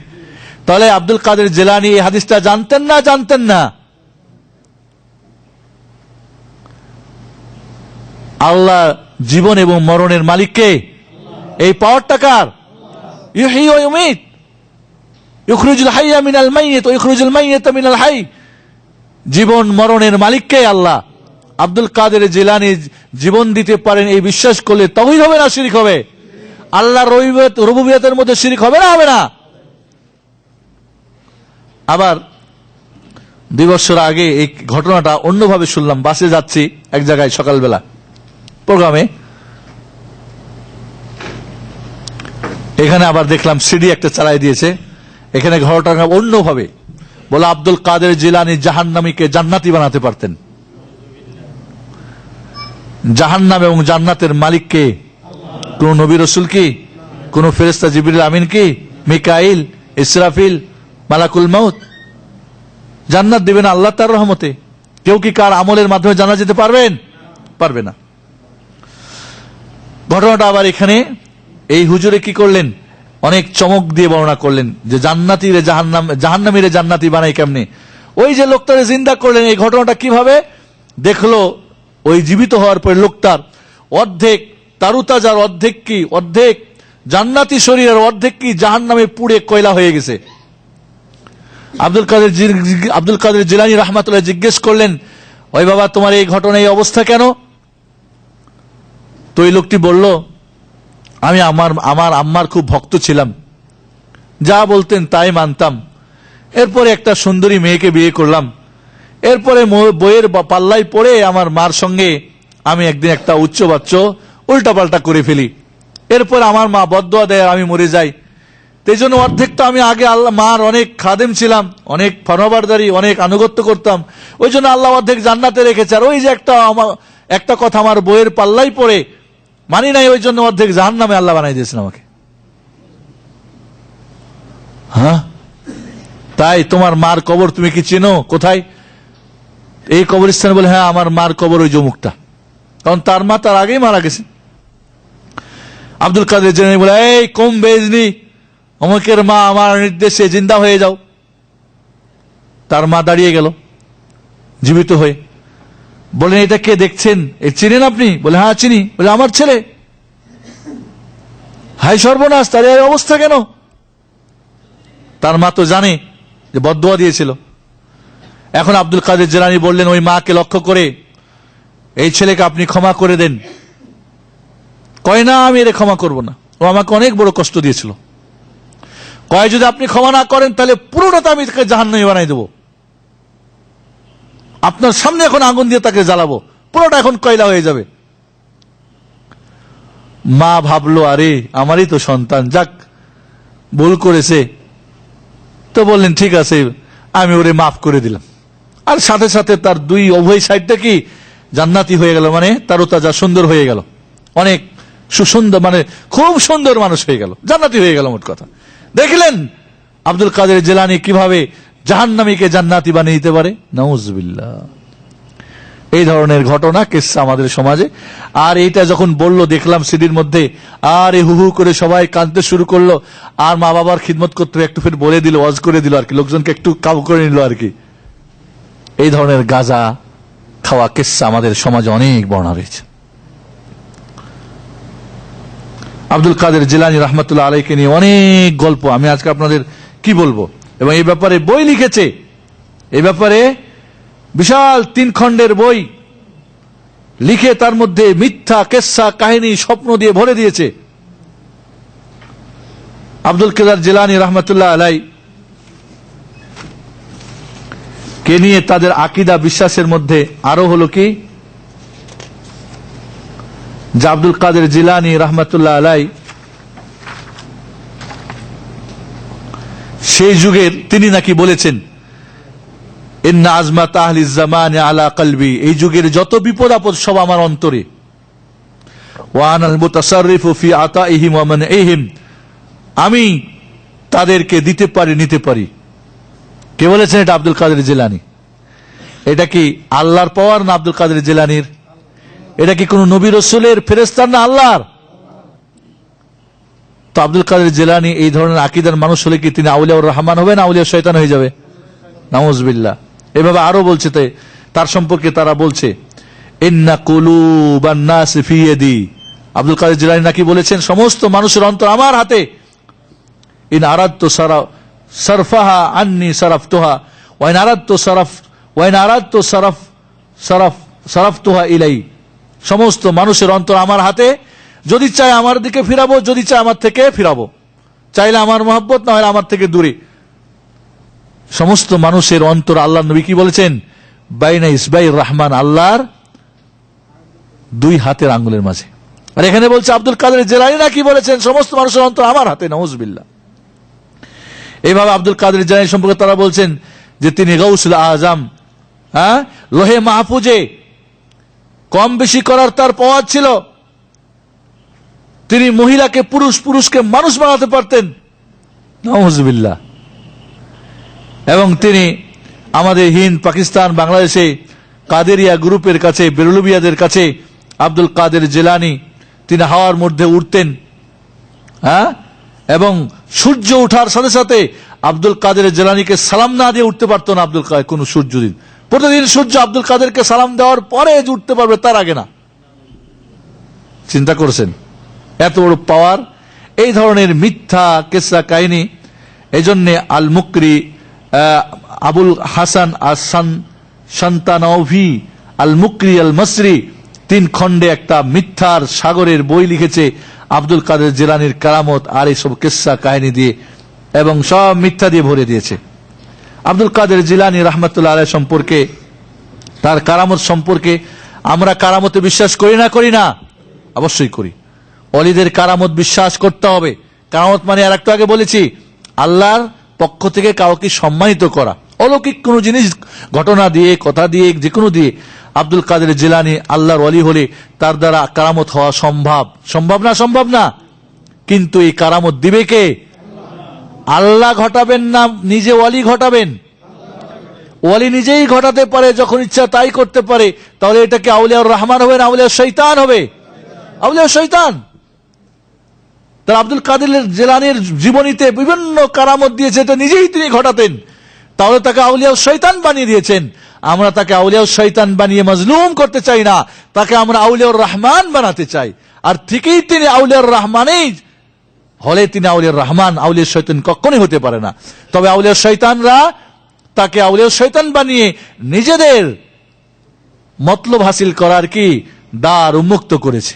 তাহলে আব্দুল কাদের জিলানী এই হাদিসটা জানতেন না জানতেন না? আল্লাহ জীবন এবং মরণের মালিক কে? এই পাওয়ারটা কার? ইউহয়ী ওয়া ইউমীত, ইখরুজুল হাইয়া মিনাল মাইয়িত ওয়া ইখরুজুল মাইয়িতা মিনাল হাই। জীবন মরণের মালিক কে? আল্লাহ। আব্দুল কাদের জিলানী জীবন দিতে পারেন এই বিশ্বাস করলে তাওহীদ হবে না শিরক হবে? আল্লাহর রুবুবিয়তের মধ্যে শিরক হবে না হবে না? আবার 2 বছর আগে এই ঘটনাটা অন্যভাবে শুনলাম। বাসে যাচ্ছি এক জায়গায় সকালবেলা প্রোগ্রামে, এখানে আবার দেখলাম সিডি একটা চালাই দিয়েছে, এখানে ঘটনা অন্যভাবে বলে আব্দুল কাদের জিলানী জাহান্নামীকে জান্নাতি বানাতে পারতেন। জাহান্নাম এবং জান্নাতের মালিক কে? কোন নবী রাসূল কি? কোন ফেরেশতা জিবরিল আমিন কি? মিকাইল, ইসরাফিল, মালাকুল মাউত? জান্নাত দিবেন আল্লাহ তার রহমতে। কেউ কি কার আমলের মাধ্যমে জানা যেতে পারবেন? পারবে না। ঘটনাটা আবার এখানে এই হুজুরে কি করলেন, অনেক চমক দিয়ে বর্ণনা করলেন যে জান্নাতীরে জাহান্নামীরে জান্নাতি বানাই কেমনে। ওই যে লোকটারে জিন্দা করলেন, এই ঘটনাটা কিভাবে দেখলো, ওই জীবিত হওয়ার পর লোকটার অর্ধেক তারুতাজার অর্ধেক কি, অর্ধেক জান্নাতি শরীরের অর্ধেক কি জাহান্নামে পুড়ে কয়লা হয়ে গেছে। আব্দুল কাদের জিলানী রাহমাতুল্লাহ জিজ্ঞেস করলেন, ওই বাবা তোমার এই ঘটনা এই অবস্থা কেন? তো এই লোকটি বলল, আমি আমার আম্মার খুব ভক্ত ছিলাম, যা বলতেন তাই মানতাম। এরপরে একটা সুন্দরী মেয়েকে বিয়ে করলাম, এরপরে বইয়ের পাল্লায় পড়ে আমার মার সঙ্গে আমি একদিন একটা উচ্চবাচ্য উল্টাপাল্টা করে ফেলি। এরপর আমার মা বদদুয়া দেয়, আমি মরে যাই। এই জন্য অর্ধেকটা আমি আগে আল্লাহ মার অনেক খাদেম ছিলাম, অনেক ফরমাবরদারি, অনেক আনুগত্য করতাম, ওই জন্য আল্লাহ অর্ধেক জান্নাতে রেখেছে। আর ওই যে একটা কথা আমার বইয়ের পাল্লাই পড়ে মানি নাই, ওই জন্য অর্ধেক জাহান্নামে আল্লাহ বানাই দিয়েছেন আমাকে। হ্যাঁ, তাই তোমার মার কবর তুমি কি চেনো? কোথায়? এই কবরস্থানে। বলে হ্যাঁ আমার মার কবর ওই জমুকটা, কারণ তার মা তার আগেই মারা গেছে। আব্দুল কাদের জিলানী বলে, এই কম বেজনি, অমুকের মা আমার নির্দেশে জিন্দা হয়ে যাও। তার মা দাঁড়িয়ে গেল, জীবিত হয়ে। বলেন এটা কে দেখছেন, এ চিনেন আপনি? বলে হ্যাঁ চিনি। বলে আমার ছেলে। হাই সর্বনাশ, তার এই অবস্থা কেন? তার মা তো জানে যে বদদুয়া দিয়েছিল। এখন আব্দুল কাদের জিলানী বললেন ওই মাকে লক্ষ্য করে, এই ছেলেকে আপনি ক্ষমা করে দেন। কয় না, আমি এর ক্ষমা করব না, ও আমাকে অনেক বড় কষ্ট দিয়েছিল। কয় যদি আপনি ক্ষমা না করেন তাহলে পুরোটা আমি তাকে জাহান্নামী বানাই দেবো, আপনার সামনে এখন আগুন দিয়ে তাকে জ্বালাবো, পুরোটা এখন কয়লা হয়ে যাবে। মা ভাবলো আরে আমারই তো সন্তান, যাক ভুল করেছে, তো বললেন ঠিক আছে আমি ওরে মাফ করে দিলাম। আর সাথে সাথে তার দুই উভয় সাইডটা কি জান্নাতি হয়ে গেল, মানে তারতাজা সুন্দর হয়ে গেল, অনেক সুসুন্দর, মানে খুব সুন্দর মানুষ হয়ে গেল, জান্নাতি হয়ে গেল মোট কথা। দেখলেন আব্দুল কাদের জিলানী কিভাবে জাহান্নামীকে জান্নাতি বানিয়ে দিতে পারে। নাউজুবিল্লাহ। এই ধরনের ঘটনা কিসসা আমাদের সমাজে। আর এইটা যখন বলল দেখলাম সিডির মধ্যে, আর হু হু করে সবাই কাঁদতে শুরু করলো। আর মা বাবার খিদমত করতে একটু ফের বলে দিল, ওয়াজ করে দিল আর কি, লোকজনকে একটু কাবু করে নিল আর কি। এই ধরনের গাঁজা খাওয়া কিসসা আমাদের সমাজে অনেক বর্ণনা রয়েছে। আব্দুল কাদের জিলানী রহমতুল্লাহ আলাইকে নিয়ে অনেক গল্প আমি আজকে আপনাদের কি বলবো। এবং এই ব্যাপারে বই লিখেছে, এই ব্যাপারে বিশাল 3 খণ্ডের বই লিখে তার মধ্যে মিথ্যা কিসসা কাহিনী স্বপ্ন দিয়ে ভরে দিয়েছে। আব্দুল কাদের জিলানী রহমতুল্লাহ আলাই কে নিয়ে তাদের আকীদা বিশ্বাসের মধ্যে আরো হলো কি, যে আব্দুল কাদের জিলানী রহমতুল্লাহ আলাই সেই যুগের তিনি নাকি বলেছেন ইন্না আজমাত আহলিজ জামানে আলা কলবি, এই যুগের যত বিপদ আপদ সব আমার অন্তরে। ওয়া আনাল মুতাসাররিফু ফি আতাইহিম ওয়া মানইহিম, আমি তাদেরকে দিতে পারি নিতে পারি। কে বলেছেন এটা? আব্দুল কাদের জিলানী। এটা কি আল্লাহর পাওয়ার না আব্দুল কাদের জিলানীর? এটা কি কোন নবী রাসূলের, ফেরেশতার না আল্লাহর? তো আব্দুল কাদের জিলানী এই ধরনের আকীদার মানুষ হলে কি তিনি আউলিয়াউর রহমান হবে না আউলিয়া শয়তান হয়ে যাবে? নাউজুবিল্লাহ। এভাবে আরো বলছে তার সম্পর্কে, তারা বলছে ইন্না কুলুবান নাস ফি ইয়াদি, আব্দুল কাদের জিলানী নাকি বলেছেন সমস্ত মানুষের অন্তর আমার হাতে। ইন আরাদতু সারফাহা আন্নি সারাফতুহা ওয়া ইন আরাদতু সারাফতুহা ইলাই, সমস্ত মানুষের অন্তর আমার হাতে, যদি চাই আমার দিকে ফিরাবো, যদি চাই আমার থেকে ফিরাবো, চাইলে আমার মহব্বত, না হলে আমার থেকে দূরে। সমস্ত মানুষের অন্তর আল্লাহ নবী কি বলেছেন? বাইনা ইসবাই রহমান, আল্লাহর 2 হাতের আঙ্গুলের মাঝে। আর এখানে বলছে আব্দুল কাদের জিলানী নাকি বলেছেন সমস্ত মানুষের অন্তর আমার হাতে। নাউজুবিল্লাহ। এইভাবে আব্দুল কাদের জিলানী সম্পর্কে তারা বলছেন যে তিনি গাউসুল আজম, লোহে মাহফুজে কম বেশি করার তার পাওয়ার ছিল, তিনি মহিলাকে পুরুষ, পুরুষকে মানুষ বানাতে পারতেন। নাউজুবিল্লাহ। এবং তিনি আমাদের হিন্দ, পাকিস্তান, বাংলাদেশে কাদেরিয়া গ্রুপের কাছে, বেরলভিয়াদের কাছে আব্দুল কাদের জিলানী তিনি হাওয়ার মধ্যে উঠতেন, এবং সূর্য ওঠার সাথে সাথে আব্দুল কাদের জিলানীকে সালাম না দিয়ে উঠতে পারতো না আব্দুল কাদের কোন সূর্য দিন। প্রতিদিন সূর্য আব্দুল কাদেরকে সালাম দেওয়ার পরে উঠতে পারবে, তার আগে না। চিন্তা করছেন এত বড় পাওয়ার। এই ধরনের মিথ্যা কিসসা কাহিনী। এই জন্য আল মুকরি আবুল হাসান শান্তানভি আল মুকরি আল মসরি 3 খণ্ডে একটা মিথ্যার সাগরের বই লিখেছে আব্দুল কাদের জিলানীর কারামত আর এইসব কিসসা কাহিনী দিয়ে, এবং সব মিথ্যা দিয়ে ভরে দিয়েছে। আব্দুল কাদের জিলানী রহমতুল্লাহ আলাইহি সম্পর্কে, তার কারামত সম্পর্কে আমরা কারামতে বিশ্বাস করি না? অবশ্যই করি। ওলিদের কারামত বিশ্বাস করতে হবে। কারামত মানে আর একটু আগে বলেছি আল্লাহর পক্ষ থেকে কাউকে সম্মানিত করা, অলৌকিক কোন জিনিস, ঘটনা দিয়ে, কথা দিয়ে, যে কোনো দিয়ে। আব্দুল কাদের জিলানী আল্লাহর ওলি হলে তার দ্বারা কারামত হওয়া সম্ভব না। কিন্তু এই কারামত দিবে কে? আল্লাহ ঘটাবেন না, নিজে ওলি ঘটাবেন। ওলি নিজেই ঘটাতে পারে, যখন ইচ্ছা তাই করতে পারে। তাহলে এটাকে আউলিয়াউর রহমান হবে না আউলিয়া শয়তান হবে? আউলিয়া শয়তান। তার আব্দুল কাদের জিলানীর জীবনীতে বিভিন্ন কারামত দিয়েছে, এটা নিজেই তিনি ঘটাতেন। তাহলে তাকে আউলিয়া শয়তান বানিয়ে দিয়েছেন। আমরা তাকে আউলিয়া শয়তান বানিয়ে মাজলুম করতে চাই না, তাকে আমরা আউলিয়ার রহমান বানাতে চাই। আর ঠিকই তিনি আউলিয়ার রহমানই হলে তিনি আউলিয়ার রহমান, আউলিয়া শয়তান কখনোই হতে পারে না। তবে আউলিয়া শয়তানরা তাকে আউলিয়া শয়তান বানিয়ে নিজেদের মতলব হাসিল করার কি দ্বার উন্মুক্ত করেছে।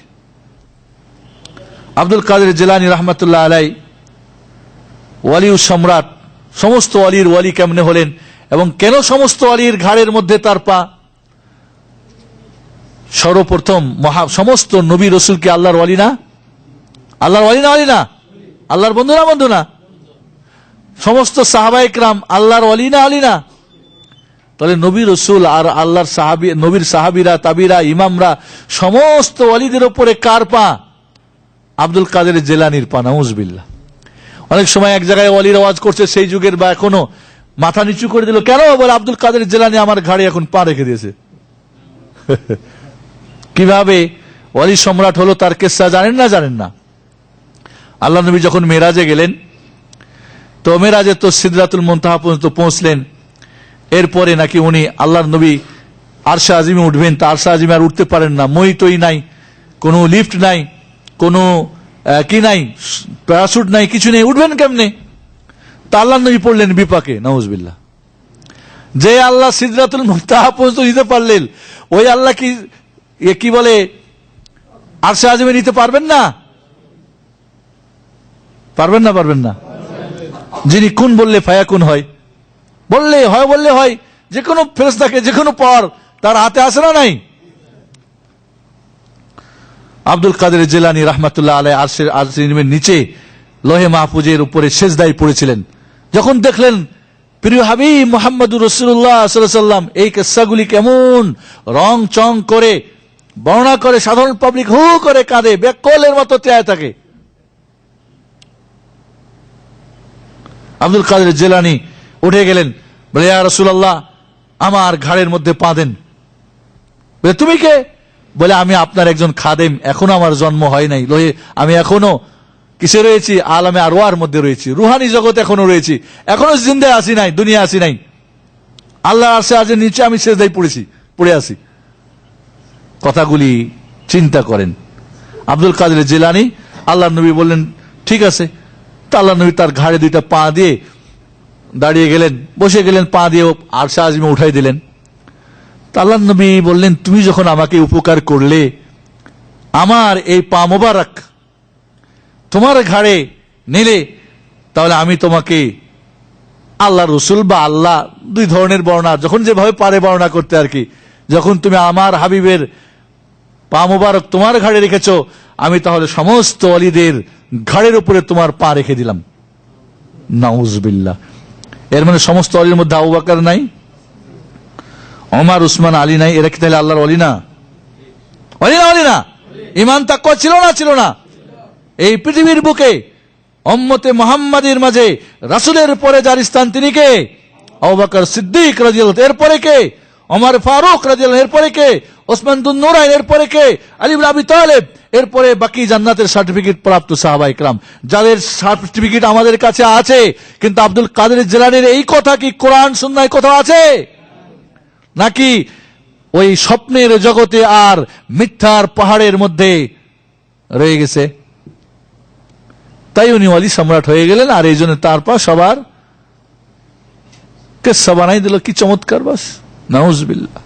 আব্দুল কাদের জিলানী রহমতুল্লাহ আলাই ওয়ালি সম্রাট, সমস্ত ওয়ালির ওয়ালি কেমনে হলেন এবং কেন সমস্ত ওয়ালির ঘাড়ের মধ্যে তার পা? সর্বপ্রথম সমস্ত নবী রসুল কি আল্লাহর ওয়ালি না? আল্লাহর ওয়ালি না? ওয়ালি না? আল্লাহর বন্ধু না? বন্ধু না? সমস্ত সাহাবা ইকরাম আল্লাহর ওয়ালি না? ওয়ালি না? তাহলে নবী রসুল আর আল্লাহর সাহাবী, নবীর সাহাবীরা, তাবিরা, ইমামরা, সমস্ত ওয়ালিদের উপরে কার পা? আব্দুল কাদের জিলানীর পা। নাউজুবিল্লাহ। অনেক সময় এক জায়গায় ওয়ালির আওয়াজ করছে সেই যুগের, বা এখনো মাথা নিচু করে দিল, কেন? বলে আব্দুল কাদের জিলানী আমার ঘাড়ে এখন পা রেখে দিয়েছে। কিভাবে ওয়ালি সম্রাট হলো তার কিসসা জানেন না? জানেন না? আল্লাহ নবী যখন মেরাজে গেলেন, তো মেরাজে তো সিদরাতুল মুনতাহা পর্যন্ত পৌঁছলেন। এরপরে নাকি উনি আল্লাহর নবী আরশে আজিমে উঠবেন, তা আরশে আজিমে আর উঠতে পারেন না, মই টই নাই, কোনো লিফট নাই, কোনো কি নাই, প্যারাশুট নাই, কিছু নেই, উঠবেন কেমনে? তা আল্লাহ নবী পড়লেন বিপাকে। নাউজুবিল্লাহ। যে আল্লাহ সিদরাতুল মুনতাহা পর্যন্ত নিতে পারলেন, ওই আল্লাহ কি বলে আরশে আজিমে নিতে পারবেন না? পারবেন না? পারবেন না? যিনি কুন বললে ফায়াকুন হয়, বললে হয়, বললে হয়। যে কোনো ফেরেশতাকে, যে কোনো পর তার হাতে আসে না? নাই? আব্দুল কাদের জিলানী রহমতুল্লাহ আলাই আরশের নিচে লোহে মাহফুজের উপরে সেজদায় পড়েছিলেন। যখন দেখলেন প্রিয় হাবিব মুহাম্মদুর রাসূলুল্লাহ সাল্লাল্লাহু আলাইহি ওয়াসাল্লাম এই কিসসাগুলি কেমন রং চং করে বর্ণনা করে, সাধারণ পাবলিক হু করে কাঁদে, বেকলের মতো চেয়ে থাকে। আব্দুল কাদের জিলানী উঠে গেলেন, বলে ইয়া রাসূলুল্লাহ আমার ঘাড়ের মধ্যে পা দেন। বলে তুমি কে? বলে আমি আপনার একজন খাদেম, এখনো আমার জন্ম হয় নাই, আমি এখনো কিসে রয়েছি? আলামে আরওয়ার মধ্যে রয়েছি, রুহানি জগৎ এখনো রয়েছি, এখনো জিন্দা আসি নাই, দুনিয়া আসি নাই। আল্লাহ আরশে আজিমের নিচে আমি সেজদায় পড়ে আছি। কথাগুলি চিন্তা করেন। আব্দুল কাদের জিলানী, আল্লাহ নবী বললেন ঠিক আছে। তা আল্লাহ নবী তার ঘাড়ে দুইটা পা দিয়ে দাঁড়িয়ে গেলেন, বসে গেলেন, পা দিয়ে আরশে আজিমে উঠাই দিলেন। আল্লাহ নবী বললেন তুমি যখন আমাকে উপকার করলে, আমার এই পা মোবারক তোমার ঘাড়ে নিলে, তাহলে আমি তোমাকে আল্লাহ রসুল বা আল্লাহ, দুই ধরনের বর্ণনা, যখন যেভাবে পারে বর্ণনা করতে আর কি, যখন তুমি আমার হাবিবের পা মোবারক তোমার ঘাড়ে রেখেছ, আমি তাহলে সমস্ত ওয়ালিদের ঘাড়ের উপরে তোমার পা রেখে দিলাম। নাউজুবিল্লাহ। এর মানে সমস্ত ওয়ালির মধ্যে আবু বকর নাই, ওমর, উসমান, আলী নাই, এরা কি তাহলে আল্লাহর ওয়ালি না? ওয়ালি না? ওয়ালি না? ঈমান তাকওয়া ছিল না? ছিল না? এই পৃথিবীর বুকে উম্মতে মুহাম্মাদীর মাঝে রাসূলের পরে যার স্থান তিনি কে? আবু বকর সিদ্দিক রাদিয়াল্লাহু, এরপরে কে? ওমর ফারুক রাদিয়াল্লাহু, এরপরে কে? ওসমান দুন নুরাইন, এরপরে কে? আলী ইবনে আবি তালেব, এরপরে বাকি জান্নাতের সার্টিফিকেট প্রাপ্ত সাহাবা ইকরাম, যাদের সার্টিফিকেট আমাদের কাছে আছে। কিন্তু আব্দুল কাদের জিলানীর এই কথা কি কোরআন সুন্নাহয় কোথাও আছে? নাকি ওই স্বপ্নের জগতে আর মিথ্যার পাহাড়ের মধ্যে রয়ে গেছে? তাই উনি ওয়ালি সম্রাট হয়ে গেলেন, আর এই জন্য তারপর সবার কিসসা বানাই দিল। কি চমৎকার! বাস নাউজুবিল্লাহ।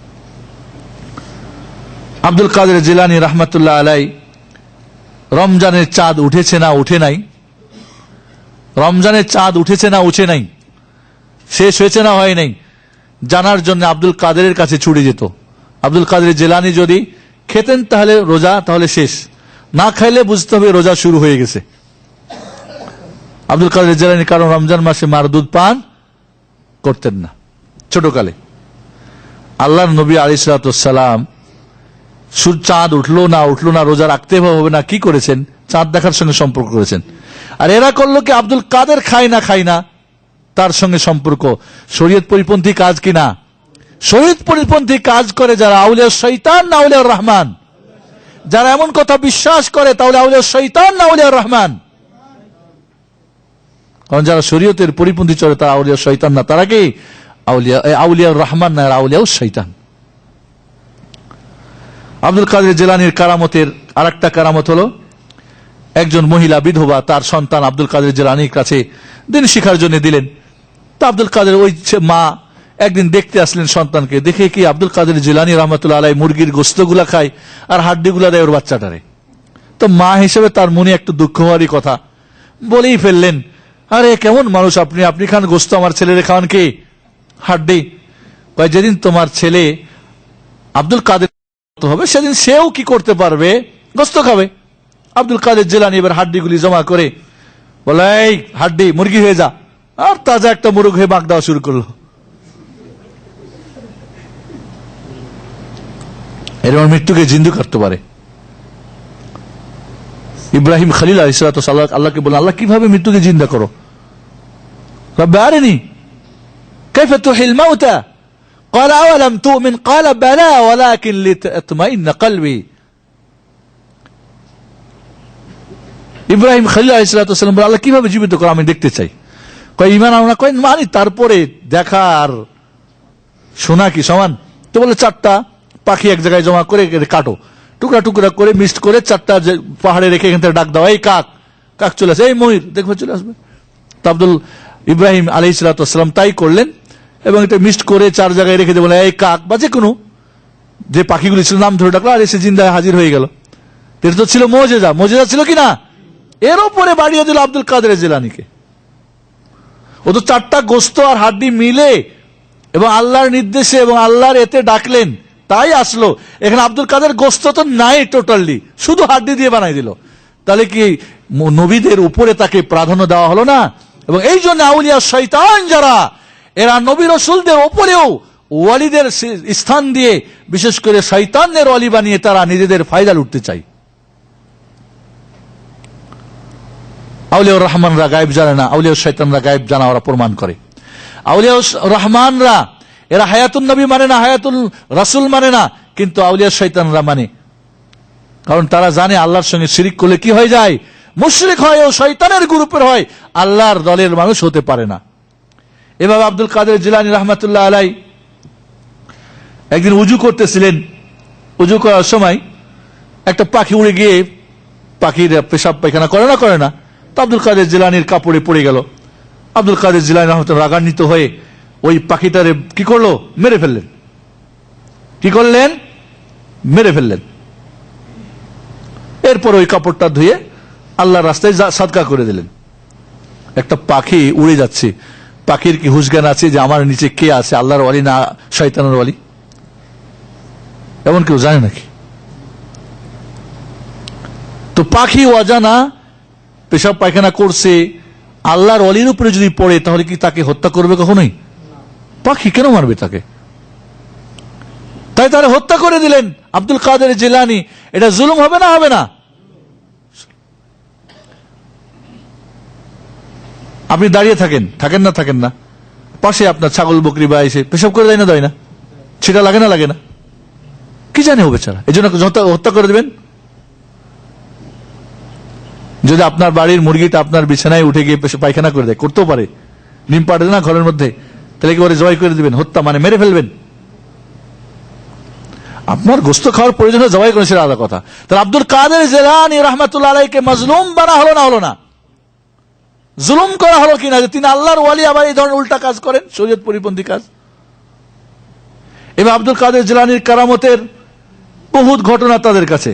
আব্দুল কাদের জিলানী রহমতুল্লাহ আলাই রমজানের চাঁদ উঠেছে না উঠে নাই, রমজানের চাঁদ উঠেছে না উঠে নাই, শেষ হয়েছে না হয় নাই, জানার জন্য আব্দুল কাদেরের কাছে ছুটে যেত। আব্দুল কাদের জিলানী যদি খেতেন তাহলে রোজা তাহলে শেষ, না খাইলে বুঝতে হবে রোজা শুরু হয়ে গেছে। আব্দুল কাদের জিলানী কারণ রমজান মাসে মার দুধ পান করতেন না ছোটকালে। আল্লাহর নবী আলাইহিস সালাম চাঁদ উঠলো না রোজা রাখতে হবে না, কি করেছেন? চাঁদ দেখার সঙ্গে সম্পর্ক করেছেন। আর এরা করলো কি? আব্দুল কাদের খায় না তার সঙ্গে সম্পর্ক। শরীয়ত পরিপন্থী কাজ কিনা? শরীয়ত পরিপন্থী কাজ করে যারা, আউলিয়া শয়তান না আউলিয়া রহমান? যারা এমন কথা বিশ্বাস করে তাহলে আউলিয়া শয়তান না আউলিয়া রহমান? কারণ যারা শরীয়তের পরিপন্থী চলে তারা আউলিয়া শয়তান না, তারা কি আউলিয়াউর রহমান না, আউলিয়াউস শয়তান। আব্দুল কাদের জিলানীর কারামতের আরেকটা কারামত হলো, একজন মহিলা বিধবা তার সন্তান আব্দুল কাদের জিলানীর কাছে দিন শিখার জন্য দিলেন। তো আব্দুল কাদের ওই মা একদিন দেখতে আসলেন সন্তানকে, দেখে কি আব্দুল কাদের জিলানী রহমতুল্লাহ আলাই মুরগির গোস্তগুলা খায় আর হাড্ডিগুলা দেয় ওর বাচ্চাটারে। তো মা হিসেবে তার মনে একটু দুঃখ হওয়ারই কথা, বলেই ফেললেন, আরে কেমন মানুষ আপনি, আপনি খান গোস্ত, আমার ছেলের খাওয়ান কি হাড্ডি? যেদিন তোমার ছেলে আব্দুল কাদের হবে সেদিন সেও কি করতে পারবে, গোস্ত খাবে। আব্দুল কাদের জিলানী এবার হাড্ডিগুলি জমা করে বলে, এই হাড্ডি মুরগি হয়ে যা, আর তাজা একটা মুরগ হয়ে বাঁক দেওয়া শুরু করলো। এরকম মৃত্যুকে জিন্দু করতে পারে। ইব্রাহিম খলিল আলাইহিস সালাম আল্লাহকে বলেন, আল্লাহ কিভাবে মৃত্যুকে জিন্দা করো? রব্বি আরিনি কাইফা তুহিল মাউতা قال أولم تؤمن قال بلى ولكن لتطمئن قلبي। ইব্রাহিম খলিল আলাইহিস সালাম বলেন, আল্লাহ কিভাবে জীবিত করো আমি দেখতে চাই। কয় ঈমান আনো না? কয় মানি, তারপরে দেখা আর শোনা কি সমান? তো বলে, 4টা পাখি এক জায়গায় জমা করে কাটো, টুকরা টুকরা করে মিক্সড করে 4টা পাহাড়ে রেখে এখান থেকে ডাক দাও, এই কাক। কাক চলে আসে, এই ময়ূর দেখবে চলে আসবে। তো আব্দুল ইব্রাহিম আলাইহিস সালাম তাই করলেন এবং এটা মিক্সড করে 4 জায়গায় রেখে দিয়ে বলে, এই কাক বা যে কোনো যে পাখিগুলি ছিল নাম ধরে ডাকলো, আর এসে জিন্দায় হাজির হয়ে গেল। এটা তো ছিল মুজিজা। মুজিজা ছিল কিনা? এর উপরে বাড়িয়ে দিল আব্দুল কাদের জিলানীকে। ও তো 4টা গোস্ত আর হাড্ডি মিলে এবং আল্লাহর নির্দেশে এবং আল্লাহর এতে ডাকলেন, তাই আসলো। এখানে আব্দুল কাদের গোস্ত তো নাই, টোটালি শুধু হাড্ডি দিয়ে বানাই দিল। তাহলে কি নবীদের উপরে তাকে প্রাধান্য দেওয়া হলো না? এবং এই জন্য আউলিয়া শয়তান যারা, এরা নবী রাসূলদের উপরেও ওয়ালিদের স্থান দিয়ে, বিশেষ করে শয়তানের ওয়ালি বানিয়ে তারা নিজেদের ফায়দা লুটতে চায়। আউলিয়া রহমানরা গায়েব জানে না, আউলিয়া শয়তানরা গায়েব জানা ওরা প্রমাণ করে। আউলিয়া রহমানরা এরা হায়াতুন নবী মানে না, হায়াতুল রাসূল মানে না, কিন্তু আউলিয়া শয়তানরা মানে। কারণ তারা জানে আল্লাহর সঙ্গে শিরিক করলে কি হয়ে যায়, মুশরিক হয় ও শয়তানের গ্রুপের হয়, আল্লাহর দলের মানুষ হতে পারে না। এভাবে আব্দুল কাদের জিলানী রহমতুল্লাহ আলাই একদিন উজু করতেছিলেন। উজু করার সময় একটা পাখি উড়ে গিয়ে, পাখির পেশাব পায়খানা করে না, তো আব্দুল কাদের জিলানীর কাপড়ে পড়ে গেল। আব্দুল কাদের জিলানী রহমতুল্লাহ রাগান্বিত হয়ে ওই পাখিটারে কি করলো, মেরে ফেললেন। কি করলেন? মেরে ফেললেন। এরপর ওই কাপড়টা ধুয়ে আল্লাহর রাস্তায় সাদকা করে দিলেন। একটা পাখি উড়ে যাচ্ছে, পাখির কি হুঁশ জ্ঞান আছে যে আমার নিচে কে আছে, আল্লাহর ওয়ালি না শয়তানের ওয়ালি? এমন কেউ জানে নাকি? তো পাখি অজানা পেশাব পায়খানা করছে, আল্লাহর ওয়ালির উপরে যদি পড়ে তাহলে কি তাকে হত্যা করবে? কখনোই। পাখি কেন মারবে তাকে? তাই তারা হত্যা করে দিলেন আব্দুল কাদের জিলানী। এটা জুলুম হবে না? হবে না? আপনি দাঁড়িয়ে থাকেন না, পাশে আপনার ছাগল বকরি বা এসে পেশাব করে দেয় না, দেয় না? সেটা লাগে না? লাগে না? কি জানে ও বেচারা, এই জন্য হত্যা করে দেবেন? যদি আপনার বাড়ির মুরগিটা আপনার বিছানায় উঠে গিয়ে পায়খানা করে দেয়, করতেও পারে, ডিম পাড়ে না ঘরের মধ্যে, তাহলে কি ওরে জবাই করে দিবেন? হত্যা মানে মেরে ফেলবেন? আপনার গোস্ত খাওয়ার প্রয়োজন হয়, জবাই করেন, সেটা আলাদা কথা। তাহলে আব্দুল কাদের জিলানী রাহমাতুল্লাহ আলাইহিকে মাজলুম বানা হলো না? হলো না? জুলুম করা হলো কিনা যে তিনি আল্লাহর ওয়ালি আবার এই ধরনের উল্টা কাজ করেন, শরীয়ত পরিপন্থী কাজ। এবার আব্দুল কাদের জিলানীর কারামতের বহুত ঘটনা তাদের কাছে।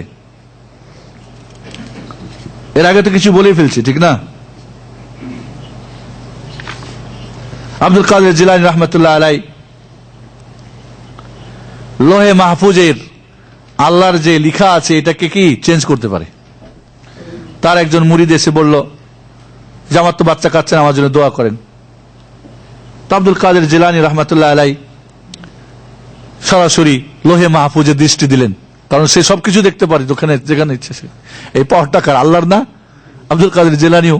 এর আগে তো কিছু বলেই ফেলছি, ঠিক না? আব্দুল কাদের জিলানী রাহমাতুল্লাহ আলাই লোহে মাহফুজের আল্লাহর যে লিখা আছে এটাকে কি চেঞ্জ করতে পারে? তার একজন মুরিদ এসে বলল যে আমার তো বাচ্চা কাচ্চা, আমার জন্য দোয়া করেন। তো আব্দুল কাদের জিলানী রাহমাতুল্লাহ আলাই সরাসরি লোহে মাহফুজের দৃষ্টি দিলেন, কারণ সে সবকিছু দেখতে পারে যেখানে ইচ্ছে। সে এই পাওয়ারটা কার? আল্লাহর না? আব্দুল কাদের জিলানীও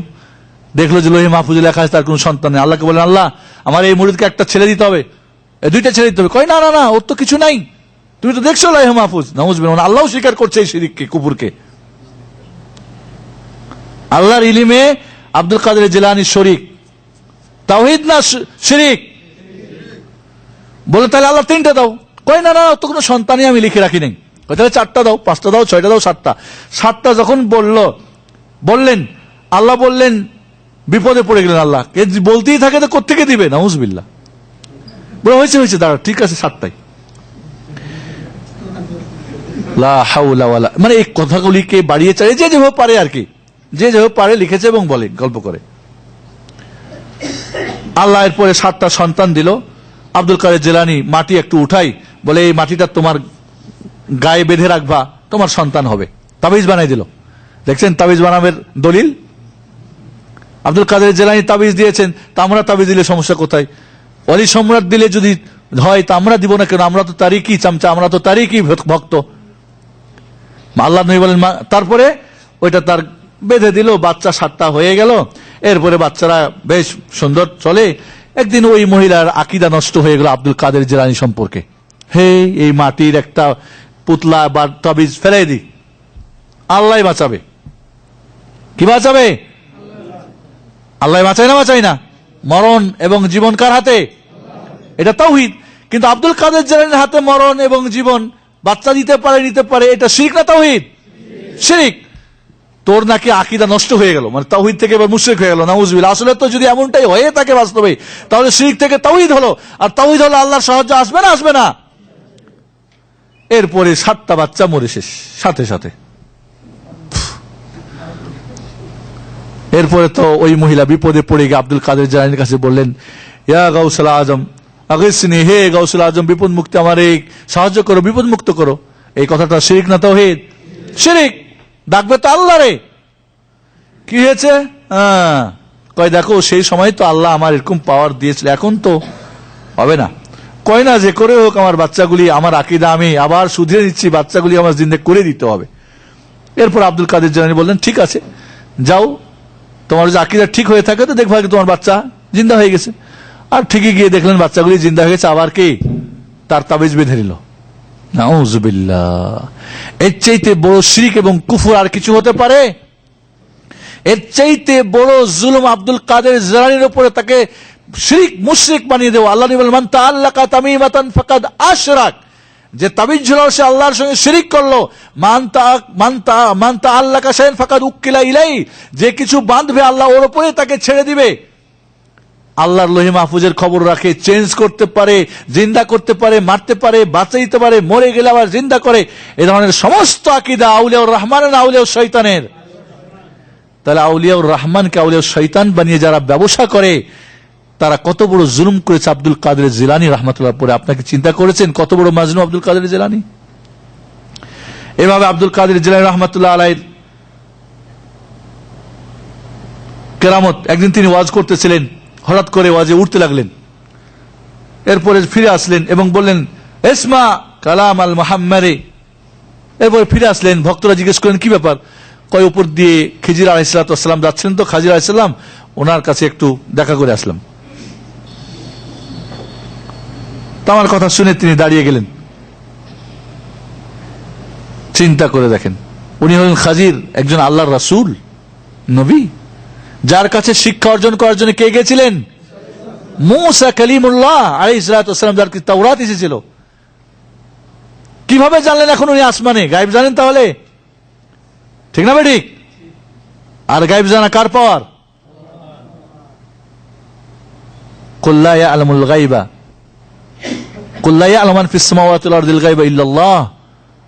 দেখলো যে লোহে মাহফুজে লেখা আছে তার কোন সন্তান নেই। আল্লাহকে বলেন, আল্লাহ আমার এই মুরিদকে একটা ছেলে দিতে হবে, 2টা ছেলে দিতে হবে। কয় না না না, ওর তো কিছু নাই, তুমি তো দেখছো লোহে মাহফুজ। নাউজুবিল্লাহ, আল্লাহ স্বীকার করছে এই শিরিককে, কুফরকে। আল্লাহর ইলমে আব্দুল কাদের জিলানী শরীক, তাওহীদ না শিরিক? বলে তাহলে আল্লাহ 3টা দাও। কই না না, তো কোনো সন্তানই আমি লিখে রাখি নাই। তাহলে 4টা দাও, 5টা দাও, 6টা দাও, 7টা যখন বললেন আল্লাহ বললেন বিপদে পড়ে গেলেন। আল্লাহ বলতেই থাকে তো কোত্থেকে দিবে, নাউজুবিল্লাহ। বলে হয়েছে দাঁড়া, ঠিক আছে 7টাই। লা হাওলা ওয়ালা, মানে এই কথাগুলিকে বাড়িয়ে চাড়িয়ে যে যেভাবে পারে আর কি, যে যেভাবে পারে লিখেছে এবং বলে গল্প করে। আল্লাহ এরপরে 7টা সন্তান দিল। আব্দুল কাদের জিলানী মাটি একটু উঠাই, বলে এই মাটিটা তোমার গায়ে বেঁধে রাখবা, তোমার সন্তান হবে। তাবিজ বানাই দিল। দেখছেন তাবিজ বানাবের দলিল, আব্দুল কাদের জিলানী তাবিজ দিয়েছেন। তা আমরা তাবিজ দিলে সমস্যা কোথায়? অলি সম্রাট দিলে যদি হয় তা আমরা দিব না কেন? আমরা তো তারই কি চামচা, আমরা তো তারই কি ভক্ত। আল্লাহ নবী বলেন তারপরে ওইটা তার বেঁধে দিল। বাচ্চা 7টা হয়ে গেল। এরপরে বাচ্চারা বেশ সুন্দর চলে। একদিন ওই মহিলার আকীদা নষ্ট হয়ে গেল আব্দুল কাদের জিলানী সম্পর্কে। হে, এই মাটির একটা পুতলা বা তাবিজ ফেলাই দি, আল্লাহ বাঁচাবে। কি বাঁচাবে? আল্লাহ বাঁচায় না, বাঁচায় না। মরণ এবং জীবন কার হাতে? এটা তাওহীদ। কিন্তু আব্দুল কাদের জিলানীর হাতে মরণ এবং জীবন, বাচ্চা দিতে পারে নিতে পারে, এটা শিরক না তাওহীদ? শিরক। তোর নাকি আকীদা নষ্ট হয়ে গেল, মানে তাওহীদ থেকে এবার মুশরিক হয়ে গেল, নাউজুবিল্লাহ। আসলে তো যদি এমনটাই হয়ে থাকে বাস্তবে, তাহলে শিরক থেকে তাওহীদ হলো। আর তাওহীদ হলো আল্লাহর সাহায্য আসবে না, আসবে না। এরপরে 7টা বাচ্চা মরে শেষ সাথে সাথে। এরপরে তো ওই মহিলা বিপদে পড়ে গিয়ে আব্দুল কাদের জিলানীর কাছে বললেন, ইয়া গাউসুল আজম আগিসনি, হে গাউসুল আজম, বিপদ মুক্তি আমার সাহায্য করো, বিপদ মুক্ত করো। এই কথাটা শিরক না তাওহীদ? শিরক। ডাকবে তো আল্লাহ রে। কি হয়েছে? কয় দেখো সেই সময় তো আল্লাহ আমার এরকম পাওয়ার দিয়েছিল, এখন তো হবে না। কয় না যে করে হোক আমার বাচ্চাগুলি, আমার আকীদা আমি আবার শুধিয়ে দিচ্ছি, বাচ্চাগুলি আমার জিন্দে করে দিতে হবে। এরপর আব্দুল কাদের জিলানী বললেন, ঠিক আছে যাও, তোমার যে আকীদা ঠিক হয়ে থাকে তো দেখবা তোমার বাচ্চা জিন্দা হয়ে গেছে। আর ঠিকই গিয়ে দেখলেন বাচ্চাগুলি জিন্দা হয়ে গেছে। আবার কি তার তাবিজ বেঁধে নিল। নাউজুবিল্লাহ। এর চাইতে বড় শিরক এবং কুফর আর কিছু হতে পারে? এর চাইতে বড় জুলুম আব্দুল কাদের জিলানীর উপরে, তাকে শিরক মুশরিক বানিয়ে দেওয়া। আল্লাহ বলেন, মান তাআল্লাকা তামিমাতান ফাকাদ আশরাক, যে তাবিজ ঝুলালো সে আল্লাহর সঙ্গে শিরক করলো। মান তাআল্লাকা শাইআন ফাকাদ উক্কিলা ইলাইহি, যে কিছু বাঁধবে আল্লাহ ওর উপরে তাকে ছেড়ে দিবে। আল্লাহর লোহে মাহফুজের খবর রাখে, চেঞ্জ করতে পারে, জিন্দা করতে পারে, মারতে পারে, বাঁচাইতে পারে, মরে গেলে আবার জিন্দা করে। এ ধরনের সমস্ত আকীদা আউলিয়াউর রহমানের না আউলিয়াউর শয়তানের? তাহলে আউলিয়াউর রহমানকে আউলিয়াউর শয়তান বানিয়ে যারা ব্যবসা করে, তারা কত বড় জুলুম করেছে আব্দুল কাদের জিলানী রাহমাতুল্লাহ পরে। আপনাকে চিন্তা করেছেন কত বড় মাজনু আব্দুল কাদের জিলানী? এভাবে আব্দুল কাদের জিলানী রাহমাতুল্লাহ আলাইহির কেরামত। একদিন তিনি ওয়াজ করতেছিলেন, হঠাৎ করে ওয়াজে উঠতে লাগলেন। এরপরে ফিরে আসলেন এবং বললেন, ইসমা কালাম আল মুহাম্মাদি। এরপরে ফিরে আসলেন। ভক্তরা জিজ্ঞেস করলেন, কি ব্যাপার? কয় উপর দিয়ে খিজির আলাইহিস সালাম যাচ্ছেন, তো খাজির আলাইহিস সালাম ওনার কাছে একটু দেখা করে আসলাম। তো আমার কথা শুনে তিনি দাঁড়িয়ে গেলেন। চিন্তা করে দেখেন, উনি হলেন খাজির, একজন আল্লাহর রাসূল, নবী, যার কাছে শিক্ষা অর্জন করার জন্য কে গেছিলেন? মূসা কালিমুল্লাহ আলাইহিস সালাম, যার কি তাওরাত এসেছিল। কিভাবে জানলেন এখন উনি আসমানে? গায়েব জানেন তাহলে? ঠিক না ঠিক? আর গায়েব জানা কার পাওয়ার? কুল লা ইয়ালামুল গায়বা, কুল লা ইয়ালামু মান ফিস সামাওয়াতি ওয়াল আরদিল গায়বা ইল্লাল্লাহ।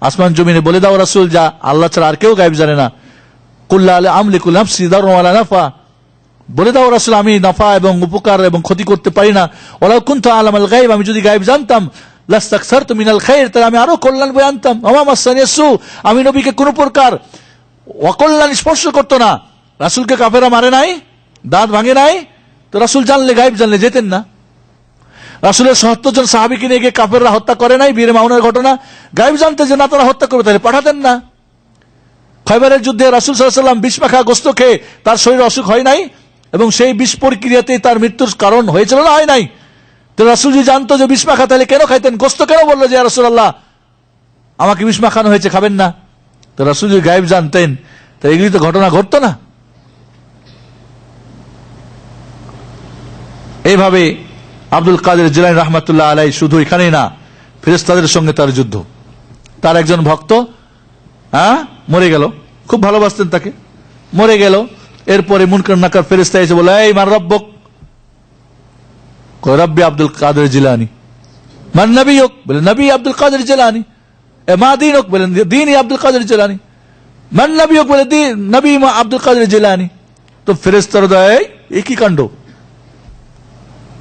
আসমান জমিনে বলে দাও রাসূল, যা আল্লাহ ছাড়া আর কেউ গায়েব জানে না। কুল লা আমলিকু নাফসি দাররা ওয়ালা নাফা, বলে দাও রাসূল আমি নাফা এবং উপকার এবং ক্ষতি করতে পারি না। ওয়ালাউ কুনতু আলামাল গায়ব, আমি যদি গায়েব জানতাম, লাস্তাকসারতু মিনাল খায়র, তাহলে আমি আরো কল্যাণ বয়ে আনতাম। ওয়া মাসানি সু, আমি নবীকে কোন প্রকার অকল্যাণ স্পর্শ করতো না। রাসূলকে কাফেররা মারে নাই, দাঁত ভাঙে নাই, তো রাসূল জানলে, গায়েব জানলে যেতেন না। রাসূলের ৭০ জন সাহাবীকে নিয়ে গিয়ে কাফেররা হত্যা করে নাই, বীর মাউনের ঘটনা। গায়েব জানতে যে না তারা হত্যা করবে, তাহলে পাঠাতেন না। খয়বরের যুদ্ধে রাসূল সাল্লাল্লাহু আলাইহি ওয়াসাল্লাম বিষ মাখা গোশত খেয়ে তার শরীরে অসুখ হয় নাই, এবং সেই বিষ প্রক্রিয়াতেই তার মৃত্যুর কারণ হয়েছিল না, হয় নাই? তো রাসূল যদি জানতো যে বিষ মাখা, তাহলে কেন খাইতেন? গোশত কেন বললো যে ইয়া রাসূলুল্লাহ আমাকে বিষ মাখানো হয়েছে, খাবেন না? তো রাসূল যদি গায়েব জানতেন, তো এগুলি তো ঘটনা ঘটতো না। এইভাবে আব্দুল কাদের জিলানী রাহমাতুল্লাহ আলাইহি শুধু এখানেই না, ফেরেশতাদের সঙ্গে তার যুদ্ধ। তার একজন ভক্ত মরে গেল, খুব ভালোবাসতেন তাকে, মরে গেল। এরপরে মুনকার নাকার ফেরেশতা এসে বলে, এই মান রব্বক, কয় রব্বি আব্দুল কাদের জিলানী। মান নবিয়ক, বলে নবী আব্দুল কাদের জিলানী। মা দীনক, বলেন দীনই আব্দুল কাদের জিলানী। মান নবিয়ক, বলে নবী মা আব্দুল কাদের জিলানী। তো ফেরেশতারা দেয়, এই কি কাণ্ড?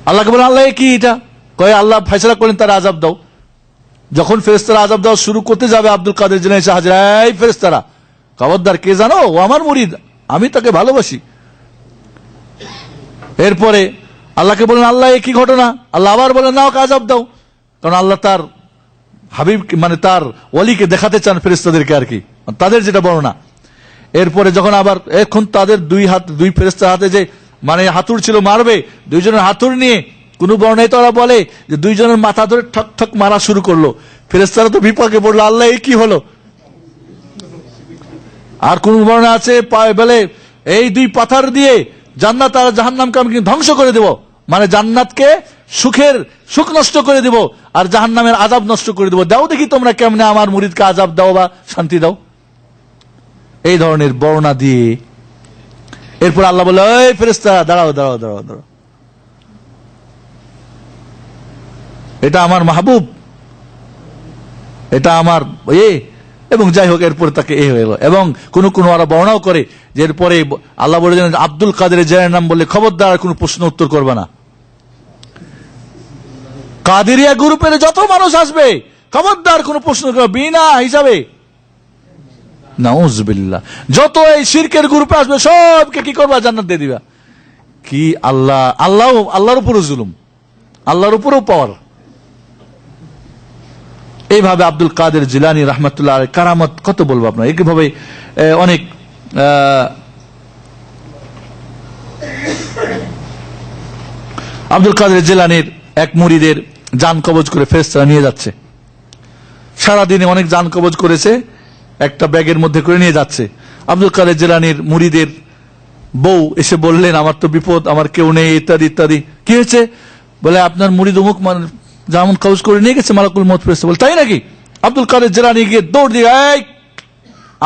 আল্লাহকে বলেন, আল্লাহ কি এটা? কয় আল্লাহ ফয়সালা করেন তার আযাব দাও। যখন ফেরেশতারা আযাব দেওয়া শুরু করতে যাবে, আব্দুল কাদের জিলানী এসে হাজির, এই ফেরেশতারা খবরদার, কে জানো? ও আমার মুরিদ, আমি তাকে ভালোবাসি। এরপরে আল্লাহকে বলেন, আল্লাহ এই কি ঘটনা? আল্লাহ আবার বলেন, না, ওকে আযাব দাও। কারণ আল্লাহ তার হাবিব মানে তার ওয়ালিকে দেখাতে চান ফেরেশতাদেরকে, আর কি তাদের যেটা বর্ণনা। এরপরে যখন আবার এখন তাদের দুই ফেরেশতার হাতে যে মানে হাতুড় ছিল মারবে, দুইজনের হাতুড় নিয়ে কোন বর্ণায় তারা বলে যে দুইজনের মাথা ধরে ঠক ঠক মারা শুরু করলো। ফেরেশতারা তো বিপাকে পড়লো, আল্লাহ এই কি হলো? আর কোন বর্ণনা আছে বলে, এই দুই পাথর দিয়ে জান্নাত আর জাহান্নামকে আমি ধ্বংস করে দেব, মানে জান্নাতকে সুখ নষ্ট করে দেব আর জাহান্নামের আযাব নষ্ট করে দেব। দাও দেখি তোমরা কেমনে আমার মুরিদকে আযাব দাও বা শান্তি দাও। এই ধরনের বর্ণনা দিয়ে এরপর আল্লাহ বলে, এই ফেরেশতা দাঁড়াও দাঁড়াও দাঁড়াও দাঁড়াও, এটা আমার মাহবুব, এটা আমার এবং যাই হোক এরপরে তাকে হয়ে গেল। এবং কোন কোন ওরা বর্ণনাও করে যে এরপরে আল্লাহ বলে আব্দুল কাদের জিলানীর নাম বললে খবরদার কোনো প্রশ্ন উত্তর করবে না। কাদেরিয়া গ্রুপের যত মানুষ আসবে খবরদার কোনো প্রশ্ন করবে বিনা হিসাবে। নাউজুবিল্লাহ, যত এই শিরকের গ্রুপে আসবে সবকে কি করবা? জান্নাত দিয়ে দিবা। কি আল্লাহর উপরও জুলুম, আল্লাহর উপরও পাওয়ার। এইভাবে আব্দুল কাদের জিলানী রাহমাতুল্লাহ আলাইহি কারামত কত বলবো আপনার। এইভাবে অনেক আব্দুল কাদের জিলানীর এক মুরিদের জান কবজ করে ফেরেশতারা নিয়ে যাচ্ছে। সারাদিনে অনেক জান কবজ করেছে, একটা ব্যাগের মধ্যে করে নিয়ে যাচ্ছে। আব্দুল কাদের জিলানীর মুরিদের বউ এসে বললেন, আমার তো বিপদ, আমার কেউ নেই, ইত্যাদি ইত্যাদি। কি হয়েছে? বলে আপনার মুরিদ অমুক যেমন কবজ করে নিয়ে গেছে মালাকুল মউত ফেরেশতা। বলে তাই নাকি? আব্দুল কাদের জিলানী গিয়ে দৌড় দিয়ে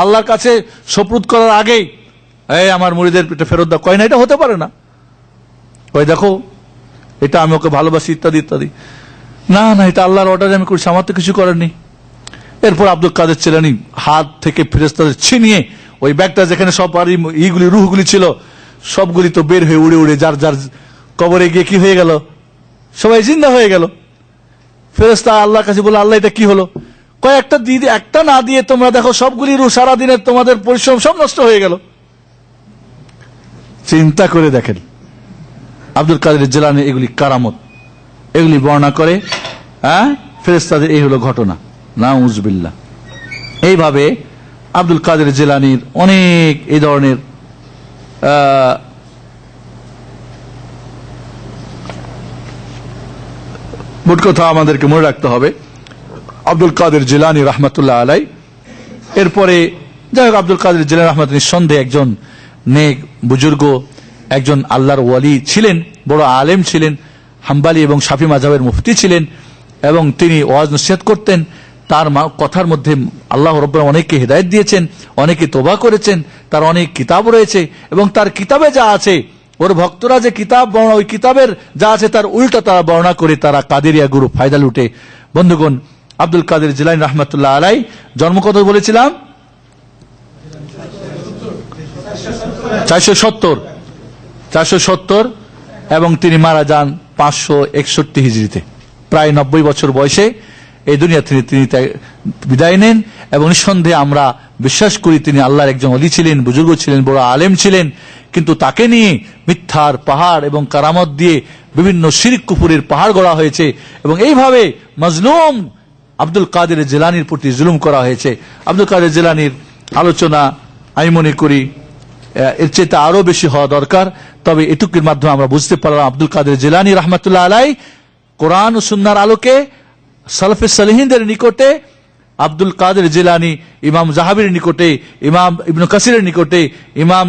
আল্লাহর কাছে সুপুর্দ করার আগেই, এই আমার মুরিদের এটা ফেরত দাও। কয় না, এটা হতে পারে না। কয় দেখো, এটা আমি ওকে ভালোবাসি, ইত্যাদি ইত্যাদি। না না, এটা আল্লাহর অর্ডারে আমি করছি, আমার তো কিছু করার নেই। এরপর আব্দুল কাদের জিলানী হাত থেকে ফেরেশতাদের ছিনিয়ে ওই ব্যাগটা যেখানে সব রুহগুলি ছিল সবগুলি তো বের হয়ে উড়ে উড়ে যার যার কবরে গিয়ে কি হয়ে গেল? সবাই জিন্দা হয়ে গেল। ফেরেশতা আল্লাহর কাছে বলে, আল্লাহ এটা কি হলো? কয়েকটা দিয়ে একটা না দিয়ে তোমরা দেখো সবগুলি রুহ সারাদিনের তোমাদের পরিশ্রম সব নষ্ট হয়ে গেল। চিন্তা করে দেখেন আব্দুল কাদের জিলানী এগুলি কারামত, এগুলি বর্ণনা করে ফেরেশতাদের এই হলো ঘটনা। নাউজুবিল্লাহ। এইভাবে আব্দুল কাদের জিলানীর অনেক এই ধরনের মোট কথা আমাদেরকে মনে রাখতে হবে আব্দুল কাদের জিলানী রাহমাতুল্লাহ আলাইহি। এরপরে যাই হোক, আব্দুল কাদের জিলানী রাহমাতুল্লাহ নিঃসন্দেহে একজন নেক বুজুর্গ, একজন আল্লাহর ওয়ালি ছিলেন, বড় আলেম ছিলেন, হাম্বালি এবং শাফি মাযহাবের মুফতি ছিলেন এবং তিনি ওয়াজ নসিহত করতেন। তার কথার মধ্যে আল্লাহ রাব্বুল আলামিন অনেককে হেদায়েত দিয়েছেন, অনেকে তওবা করেছেন, তার অনেক কিতাব রয়েছে এবং তার কিতাবে যা আছে, ওর ভক্তরা যে কিতাব বর্ণনা, ওই কিতাবের যা আছে তার উল্টা তারা বর্ণনা করে তারা কাদেরিয়া গ্রুপ ফায়দা লুটে। বন্ধুগণ, আব্দুল কাদের জিলানী রাহমাতুল্লাহ আলাইহি জন্ম কত বলেছিলাম? 470 এবং তিনি মারা যান 561 হিজরিতে। প্রায় 90 বছর বয়সে এই দুনিয়া থেকে তিনি বিদায় নেন। এবং নিঃসন্দেহে আমরা বিশ্বাস করি তিনি আল্লাহর একজন ওলি ছিলেন, বুজুর্গ ছিলেন, বড় আলেম ছিলেন। কিন্তু তাকে নিয়ে মিথ্যার পাহাড় এবং কারামত দিয়ে বিভিন্ন শিরক কুফরের পাহাড় গড়া হয়েছে এবং এইভাবে মজলুম আব্দুল কাদের জিলানীর প্রতি জুলুম করা হয়েছে। আব্দুল কাদের জিলানীর আলোচনা আমি মনে করি এর চেয়ে আরো বেশি হওয়া দরকার। তবে এটুকুর মাধ্যমে আমরা বুঝতে পারলাম আব্দুল কাদের জিলানী রাহমাতুল্লাহ আলাইহি কোরআন ও সুন্নাহর আলোকে সালাফে সালেহিনদের নিকটে আব্দুল কাদের জিলানী ইমাম জাহাবির নিকটে, ইমাম ইবনু কাসিরের নিকটে, ইমাম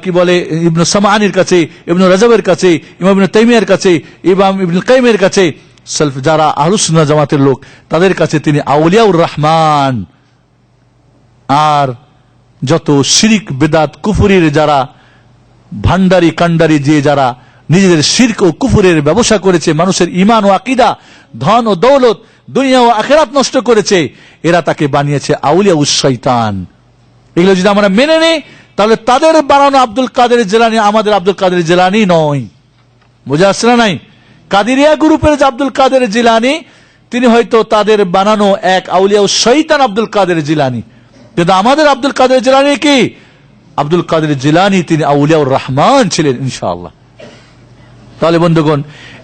কি বলে ইবনু সামানির কাছে, ইবনু রাজবের কাছে, ইমাম ইবনু তাইমিয়ার কাছে, ইমাম ইবনুল কাইমের কাছে, যারা আহলুস সুন্নাহ জামাতের লোক তাদের কাছে তিনি আউলিয়াউর রহমান। আর যত শিরিক বেদাত কুফুরির যারা ভান্ডারি কান্ডারি যে যারা নিজেদের শিরক ও কুফুরের ব্যবসা করেছে, মানুষের ঈমান ও আকীদা, ধন ও দৌলত, দুনিয়া ও আখিরাত নষ্ট করেছে, এরা তাকে বানিয়েছে আউলিয়া উস শয়তান। এগুলো যদি আমরা মেনে নিই তাহলে তাদের বানানো আব্দুল কাদের জিলানী আমাদের আব্দুল কাদের জিলানী নয়। বুঝে আসছে না? নাই কাদিরিয়া গ্রুপের যে আব্দুল কাদের জিলানী তিনি হয়তো তাদের বানানো এক আউলিয়া উস শয়তান আব্দুল কাদের জিলানী, কিন্তু আমাদের আব্দুল কাদের জিলানী কি? আব্দুল কাদের জিলানী তিনি আউলিয়াউর রহমান ছিলেন ইনশাআল্লাহ। তাহলে বন্ধুগণ,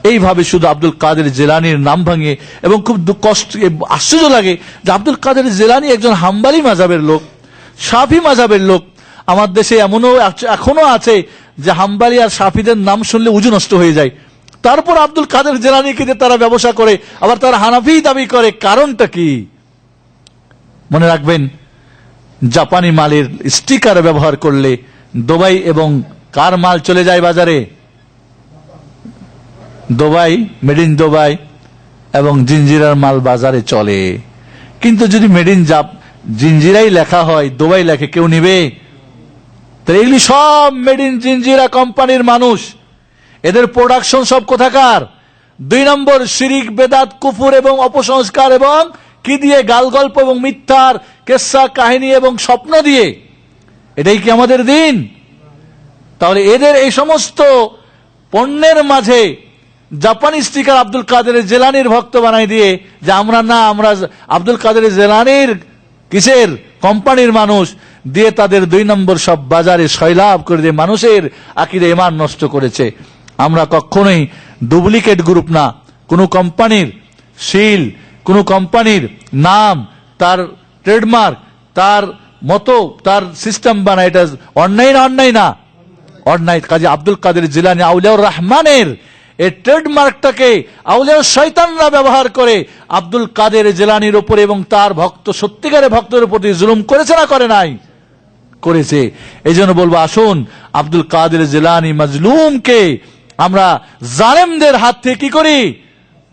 এইভাবে শুধু আব্দুল কাদের জিলানীর নাম ভাঙে এবং খুব কষ্ট আশ্চর্য লাগে যে আব্দুল কাদের জিলানী একজন হাম্বলি মাযহাবের লোক, শাফি মাযহাবের লোক। আমার দেশে এমনও এখনো আছে যে হাম্বলি আর শাফিদের নাম শুনলে উজু নষ্ট হয়ে যায়, তারপর আব্দুল কাদের জিলানীকে যে তারা ব্যবসা করে, আবার তারা হানাফি দাবি করে। কারণটা কি? মনে রাখবেন, জাপানি মালের স্টিকার ব্যবহার করলে দুবাই এবং কার মাল চলে যায় বাজারে? দুবাই, মেড ইন দুবাই এবং জিঞ্জিরার মাল বাজারে চলে। কিন্তু যদি মেড ইন জিঞ্জিরাই লেখা হয়, দুবাই লেখে, কেউ নিবে? তো এগুলি সব মেড ইন জিঞ্জিরা কোম্পানির মানুষ, এদের প্রোডাকশন সব কোথাকার? 2 নম্বর শিরিক বেদাত কুফুর এবং অপসংস্কার এবং কি দিয়ে? গাল গল্প এবং মিথ্যার কেসা কাহিনী এবং স্বপ্ন দিয়ে। এটাই কি আমাদের দিন? তাহলে এদের এই সমস্ত পণ্যের মাঝে জাপানি স্টিকার আব্দুল কাদের জিলানীর ভক্ত বানাই দিয়ে যে আমরা আব্দুল কাদের জিলানীর কিসের কোম্পানির মানুষ দিয়ে তাদের 2 নম্বর সব বাজারে সয়লাভ করে দিয়ে মানুষের আকীদা ঈমান নষ্ট করেছে। আমরা কখনোই ডুপ্লিকেট গ্রুপ না, কোন কোম্পানির সিল, কোন কোম্পানির নাম, তার ট্রেডমার্ক, তার মতো, তার সিস্টেম বানায়, এটা অন্যায় না? অন্যায় না? অন্যায়। কাজে আব্দুল কাদের জিলানী আউলিয়াউর রহমানের এই ট্রেডমার্কটাকে আউলিয়া শয়তানরা ব্যবহার করে আব্দুল কাদের জিলানীর উপরে এবং তার ভক্ত, সত্যিকারের ভক্তের উপর জুলুম করেছে না করে নাই? করেছে। এই জন্য বলবো, আসুন আব্দুল কাদের জিলানী মাজলুমকে আমরা জালেমদের হাত থেকে কি করি?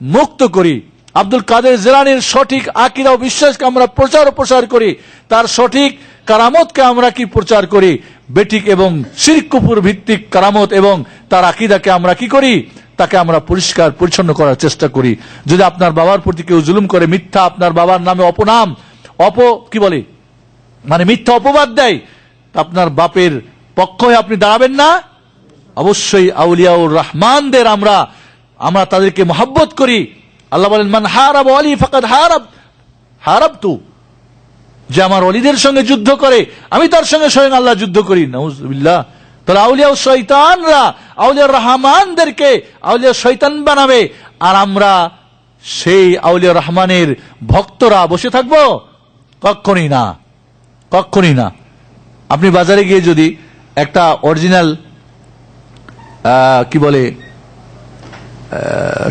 মুক্ত করি। আব্দুল কাদের জিলানীর সঠিক আকীদা ও বিশ্বাসকে আমরা প্রচার ও প্রসার করি, তার সঠিক কারামতকে আমরা কি প্রচার করি? বেঠিক এবং শিরক কুফর ভিত্তিক কারামত এবং তার আকীদাকে আমরা কি করি? তাকে আমরা পরিষ্কার পরিচ্ছন্ন করার চেষ্টা করি। যদি আপনার বাবার প্রতি কেউ জুলুম করে, মিথ্যা আপনার বাবার নামে অপনাম, কি বলে মানে মিথ্যা অপবাদ দেয়, আপনার বাপের পক্ষ হয়ে আপনি দাঁড়াবেন না? অবশ্যই আউলিয়াউর রহমানদের আমরা তাদেরকে মহব্বত করি। আল্লাহ বলেন, মান হারাব ওয়ালি ফাকাদ হারাবতু, যে আমার ওলিদের সঙ্গে যুদ্ধ করে আমি তার সঙ্গে স্বয়ং আল্লাহ যুদ্ধ করি। নাউযুবিল্লাহ। তাহলে আউলিয়া শয়তানরা আউলিয়া রহমানদেরকে আউলিয়া শয়তান বানাবে, আর আমরা সেই আউলিয়া রহমানের ভক্তরা বসে থাকবো? কখনই না, কখনই না। আপনি বাজারে গিয়ে যদি একটা অরিজিনাল কি বলে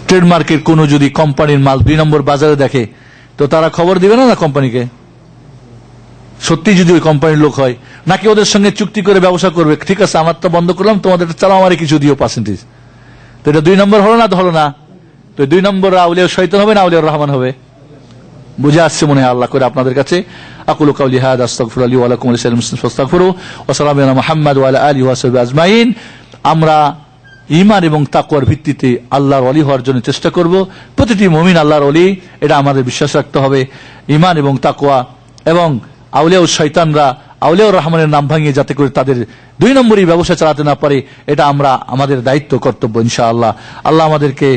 ট্রেডমার্কের কোন যদি কোম্পানির মাল 2 নম্বর বাজারে দেখে, তো তারা খবর দিবে না কোম্পানিকে? সত্যি যদি ওই কোম্পানির লোক হয়, নাকি ওদের সঙ্গে চুক্তি করে ব্যবসা করবে? ঠিক আছে, আমার তো বন্ধ করলাম, তোমাদের চালাও, আমার কিছু দিও পার্সেন্টেজ। তো এটা 2 নম্বর হলো না? হলো না। তো 2 নম্বর আউলিয়া শয়তান হবে না আউলিয়া রহমান হবে? বুঝে আসছে মনে হয় আল্লাহ করে আপনাদের কাছে। আকুলু কাউলি হাদা আস্তাগফিরুল্লাহ লি ওয়া লাকুম ওয়া লিসাইরিল মুসলিমিন ফাস্তাগফিরু ওয়া সাল্লামু আলা মুহাম্মাদ ওয়া আলা আলিহি ওয়া সাহবিহি আজমাইন। আমরা ঈমান এবং তাকওয়ার ভিত্তিতে আল্লাহর ওলি হওয়ার জন্য চেষ্টা করব। প্রতিটি মুমিন আল্লাহর ওলি, এটা আমাদের বিশ্বাস রাখতে হবে। ঈমান এবং তাকওয়া এবং আউলিয়া ও শয়তানরা আউলিয়া রহমানের নাম ভাঙিয়ে যাতে করে তাদের 2 নম্বরই ব্যবসা চালাতে না পারে, এটা আমাদের দায়িত্ব, কর্তব্য ইনশাআল্লাহ। আল্লাহ আমাদেরকে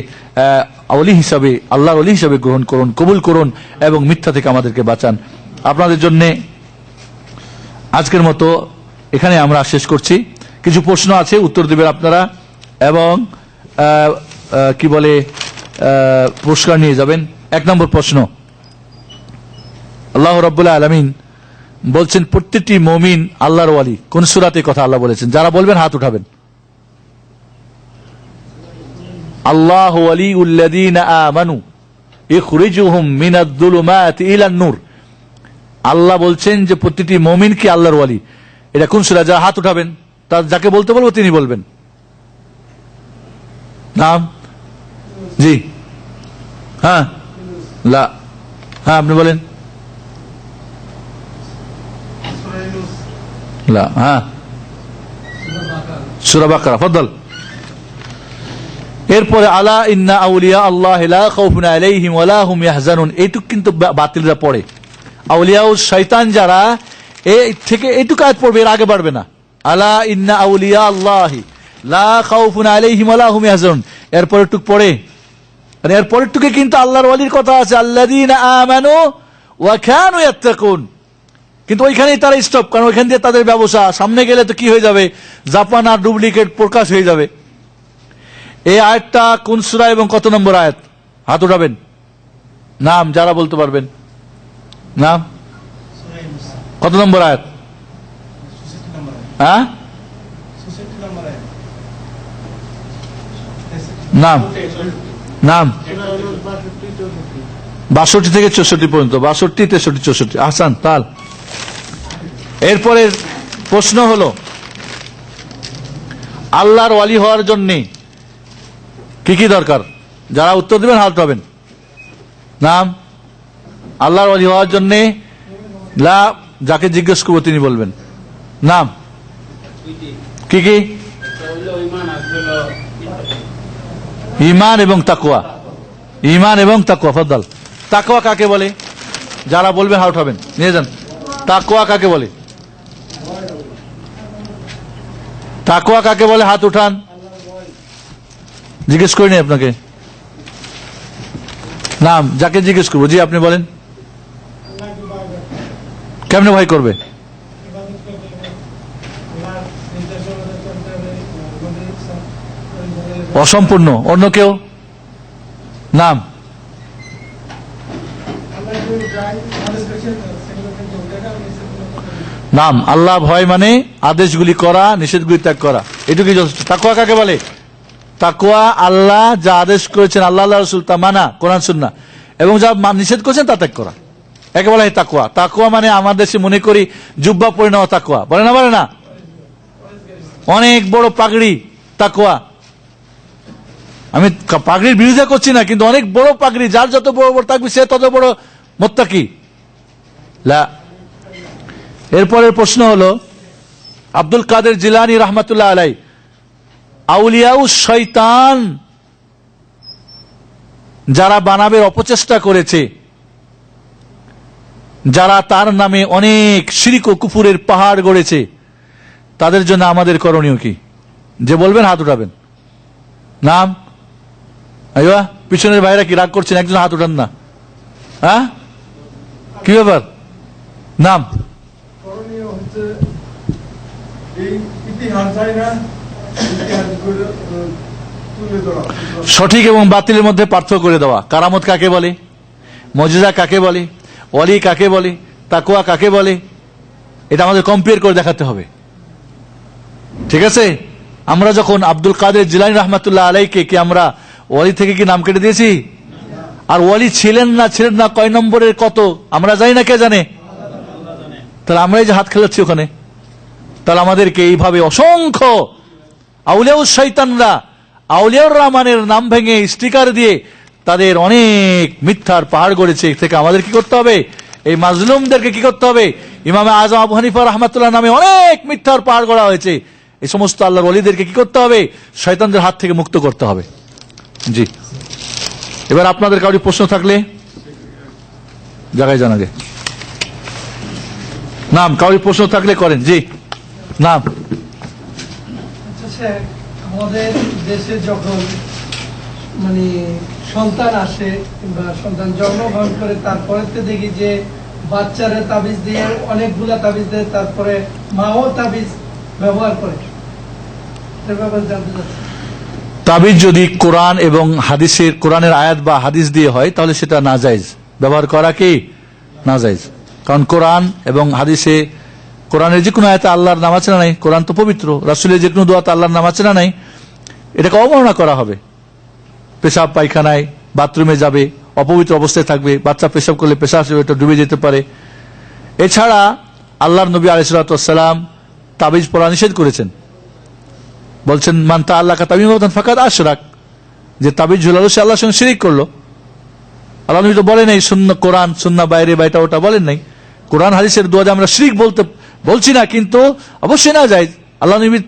ওলি হিসাবে, আল্লাহর ওলি হিসাবে গ্রহণ করুন, কবুল করুন এবং মিথ্যা থেকে আমাদেরকে বাঁচান। আপনাদের জন্য আজকের মতো এখানে আমরা শেষ করছি। কিছু প্রশ্ন আছে, উত্তর দেবেন আপনারা এবং কি বলে পুরস্কার নিয়ে যাবেন। 1 নম্বর প্রশ্ন, আল্লাহ রাব্বুল আলামিন বলছেন প্রত্যেকটি মুমিন আল্লাহর ওয়ালি। কোন সূরাতে কথা আল্লাহ বলেছেন? যারা বলবেন হাত উঠাবেন। আল্লাহু ওয়ালিউল্লাযীনা আমানু ইখরিজুহুম মিনাজ যুলুমাতি ইলান নূর আল্লাহ বলছেন যে প্রতিটি মুমিন কি আল্লাহর ওয়ালি। এটা কোন সূরা? যারা হাত উঠাবেন তার যাকে বলতে বলবো তিনি বলবেন। নাম? জি, হ্যাঁ, লা, হ্যাঁ আপনি বলেন। লা, হ্যাঁ, সূরা বাকারা। ফদল। এরপরে আলা ইন্না আউলিয়া আল্লাহ লা খাউফুন আলাইহিম ওয়া লা হুম ইয়াহজানুন, এইটুক কিন্তু বাতিলরা পড়ে। আউলিয়া ও শয়তান যারা এই থেকে এইটুকু আয়াত পড়বে, এর আগে বাড়বে না। আলা ইন্না আউলিয়া আল্লাহি লা খাউফুন আলাইহিম ওয়া লা হুম ইয়াহজানুন, এরপরে টুক পড়ে। আর এরপরের টুকে কিন্তু আল্লাহর ওয়ালির কথা আছে, আল্লাযীনা আমানু ওয়া কানু ইয়াত্তাকুন। কিন্তু ওইখানেই তারা স্টপ, কারণ ওইখান দিয়ে তাদের ব্যবসা, সামনে গেলে তো কি হয়ে যাবে, জাপান আর ডুপ্লিকেট প্রকাশ হয়ে যাবে। এই আয়াতটা কোন সূরা এবং কত নম্বর আয়াত? হাত উঠাবেন, নাম যারা বলতে পারবেন। নাম? কত নম্বর আয়াত? হ্যাঁ, নাম? নাম 62 থেকে 64 পর্যন্ত, 62, 63, 64। আহসান, তাল। এরপরে প্রশ্ন হলো, আল্লাহর ওয়ালি হওয়ার জন্য কি কি দরকার? যারা উত্তর দিবেন হাত উঠাবেন। নাম? আল্লাহর ওয়ালি হওয়ার জন্য লা, যাকে জিজ্ঞেস করবো তিনি বলবেন। নাম? কি কি? ঈমান এবং তাকওয়া। ঈমান এবং তাকওয়া। ফদল। তাকওয়া কাকে বলে? যারা বলবেন হাত উঠাবেন, নিয়ে যান। তাকওয়া কাকে বলে? তাকওয়া কাকে বলে? হাত উঠান। জিজ্ঞেস করিনি আপনাকে। নাম? যাকে জিজ্ঞেস করবো। জি, আপনি বলেন। কেমনে ভয় করবে? অসম্পূর্ণ। অন্য কেউ? নাম? নাম? আল্লাহ ভয় মানে আদেশগুলি করা, নিষেধগুলি ত্যাগ করা, এটুকুই যথেষ্ট। তাকওয়া কাকে বলে? তাকওয়া আল্লাহ যা আদেশ করেছেন, আল্লাহ আল্লাহ রাসূল তা মানা, কোরআন সুন্নাহ, এবং যা নিষেধ করেছেন তা ত্যাগ করা, একে বলা হয় তাকওয়া। তাকওয়া মানে আমার দেশে মনে করি জুব্বা পরে নেওয়া তাকওয়া, বলে না? বলে না? অনেক বড় পাগড়ি তাকওয়া। আমি পাগড়ির বিরোধিতা করছি না, কিন্তু অনেক বড় পাগড়ি, যার যত বড় বড় থাকবে সে তত বড় মুত্তাকি। লা। এরপরের প্রশ্ন হলো, আব্দুল কাদের জিলানী রাহমাতুল্লাহ আলাইহি আউলিয়াউ শয়তান যারা বানাবের অপচেষ্টা করেছে, যারা তার নামে অনেক শিরক ও কুফুরের পাহাড় গড়েছে, তাদের জন্য আমাদের করণীয় কি? যে বলবেন হাত উঠাবেন। নাম? আইবা, পিছনের ভাইরা কি রাগ করছেন? একজন হাত উঠান না। হ্যাঁ, কি ব্যাপার? নাম? করণীয় হচ্ছে এই ইতিহাস যায় না, ইতিহাসগুলো তুলে ধরা, সঠিক এবং বাতিলের মধ্যে পার্থক্য করে দেওয়া। কারামত কাকে বলে? মুজিজা কাকে বলে? ওয়ালি কাকে বলে? তাকওয়া কাকে বলে? এটা আমাদের কম্পেয়ার করে দেখাতে হবে। ঠিক আছে? আমরা যখন আব্দুল কাদের জিলানী রাহমাতুল্লাহ আলাইহিকে কি আমরা ওয়ালি থেকে কি নাম কেটে দিয়েছি? আর ওয়ালি ছিলেন না কয় নম্বরের কত আমরা জানি না, কে জানে? তাহলে আমরাই যে হাত খেলাচ্ছি ওখানে। তাহলে আমাদেরকে এইভাবে অসংখ্য আউলিয়াউস শয়তানরা আউলিয়াউর রহমানের নাম ভেঙে স্টিকার দিয়ে তাদের অনেক মিথ্যার পাহাড় গড়েছে। থেকে আমাদের কি করতে হবে? এই মাজলুমদেরকে কি করতে হবে? ইমাম আযম আবু হানিফা রাহমাতুল্লাহ নামে অনেক মিথ্যার পাহাড় গড়া হয়েছে, এই সমস্ত আল্লাহর ওলিদেরকে কি করতে হবে? শয়তানদের হাত থেকে মুক্ত করতে হবে। জি, এবার আপনাদের কারো প্রশ্ন থাকলে জায়গায় জানাবে। নাম? কারো প্রশ্ন থাকলে করেন। জি, নাম? আমাদের দেশে যখন মানে সন্তান আসে কিংবা সন্তান জন্মগ্রহণ করে, তারপরে তো দেখি যে বাচ্চারা তাবিজ দিয়ে, অনেকগুলা তাবিজ দেয়, তারপরে মাও তাবিজ ব্যবহার করে। এর ব্যাপারে জানতে চাচ্ছি। তাবিজ যদি কোরআন এবং হাদিসের, কোরআনের আয়াত বা হাদিস দিয়ে হয় তাহলে সেটা নাজায়েজ, ব্যবহার করা কি নাজায়েজ। কারণ কোরআন এবং হাদিসে, কোরআনের যে কোনো আয়াতে আল্লাহর নাম আছে না নাই? কোরআন তো পবিত্র। রাসূলের যে কোনো দোয়াতে আল্লাহর নাম আছে না নাই? এটাকে অবমাননা করা হবে। পেশাব পায়খানায় বাথরুমে যাবে, অপবিত্র অবস্থায় থাকবে, বাচ্চা পেশাব করলে পেশাব এটা ডুবে যেতে পারে, এছাড়া আল্লাহর নবী আলাইহিস সালাম তাবিজ পড়া নিষেধ করেছেন, বলছেন মান তাআল্লাকা তামিমাতান ফাকাদ আশরাক, যে তাবিজ ঝুলালো সে আল্লাহর সঙ্গে শিরিক করলো। আল্লাহ নবী তো বলেন এই সুন্নাহ কোরআন সুন্নাহ বাইরে বাইটা ওটা বলেন নাই। কোরআন হাদিসের দোয়া যে আমরা শিরিক বলছি না, কিন্তু অবশ্যই না যায়। আল্লাহ নবী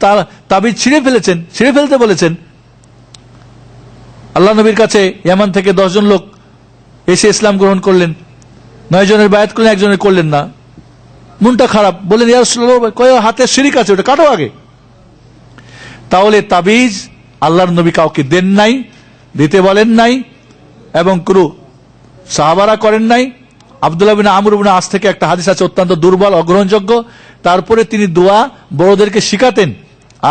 তাবিজ ছিঁড়ে ফেলতে বলেছেন। আল্লাহ নবীর কাছে ইয়ামান থেকে 10 জন লোক এসে ইসলাম গ্রহণ করলেন, 9 জনের বায়াত করলেন, একজনের করলেন না। মনটা খারাপ, বললেন ইয়া রাসূলুল্লাহ কয় হাতে শিরিক আছে, ওটা কাটো আগে। তাহলে তাবিজ আল্লাহর নবী কাউকে দেন নাই, দিতে বলেন নাই, এবং কোনো সাহাবারা করেন নাই। আব্দুল্লাহ বিন আমর বিন আস থেকে একটা হাদিস আছে অত্যন্ত দুর্বল, অগ্রহণযোগ্য। তারপরে তিনি দোয়া বড়দেরকে শিখাতেন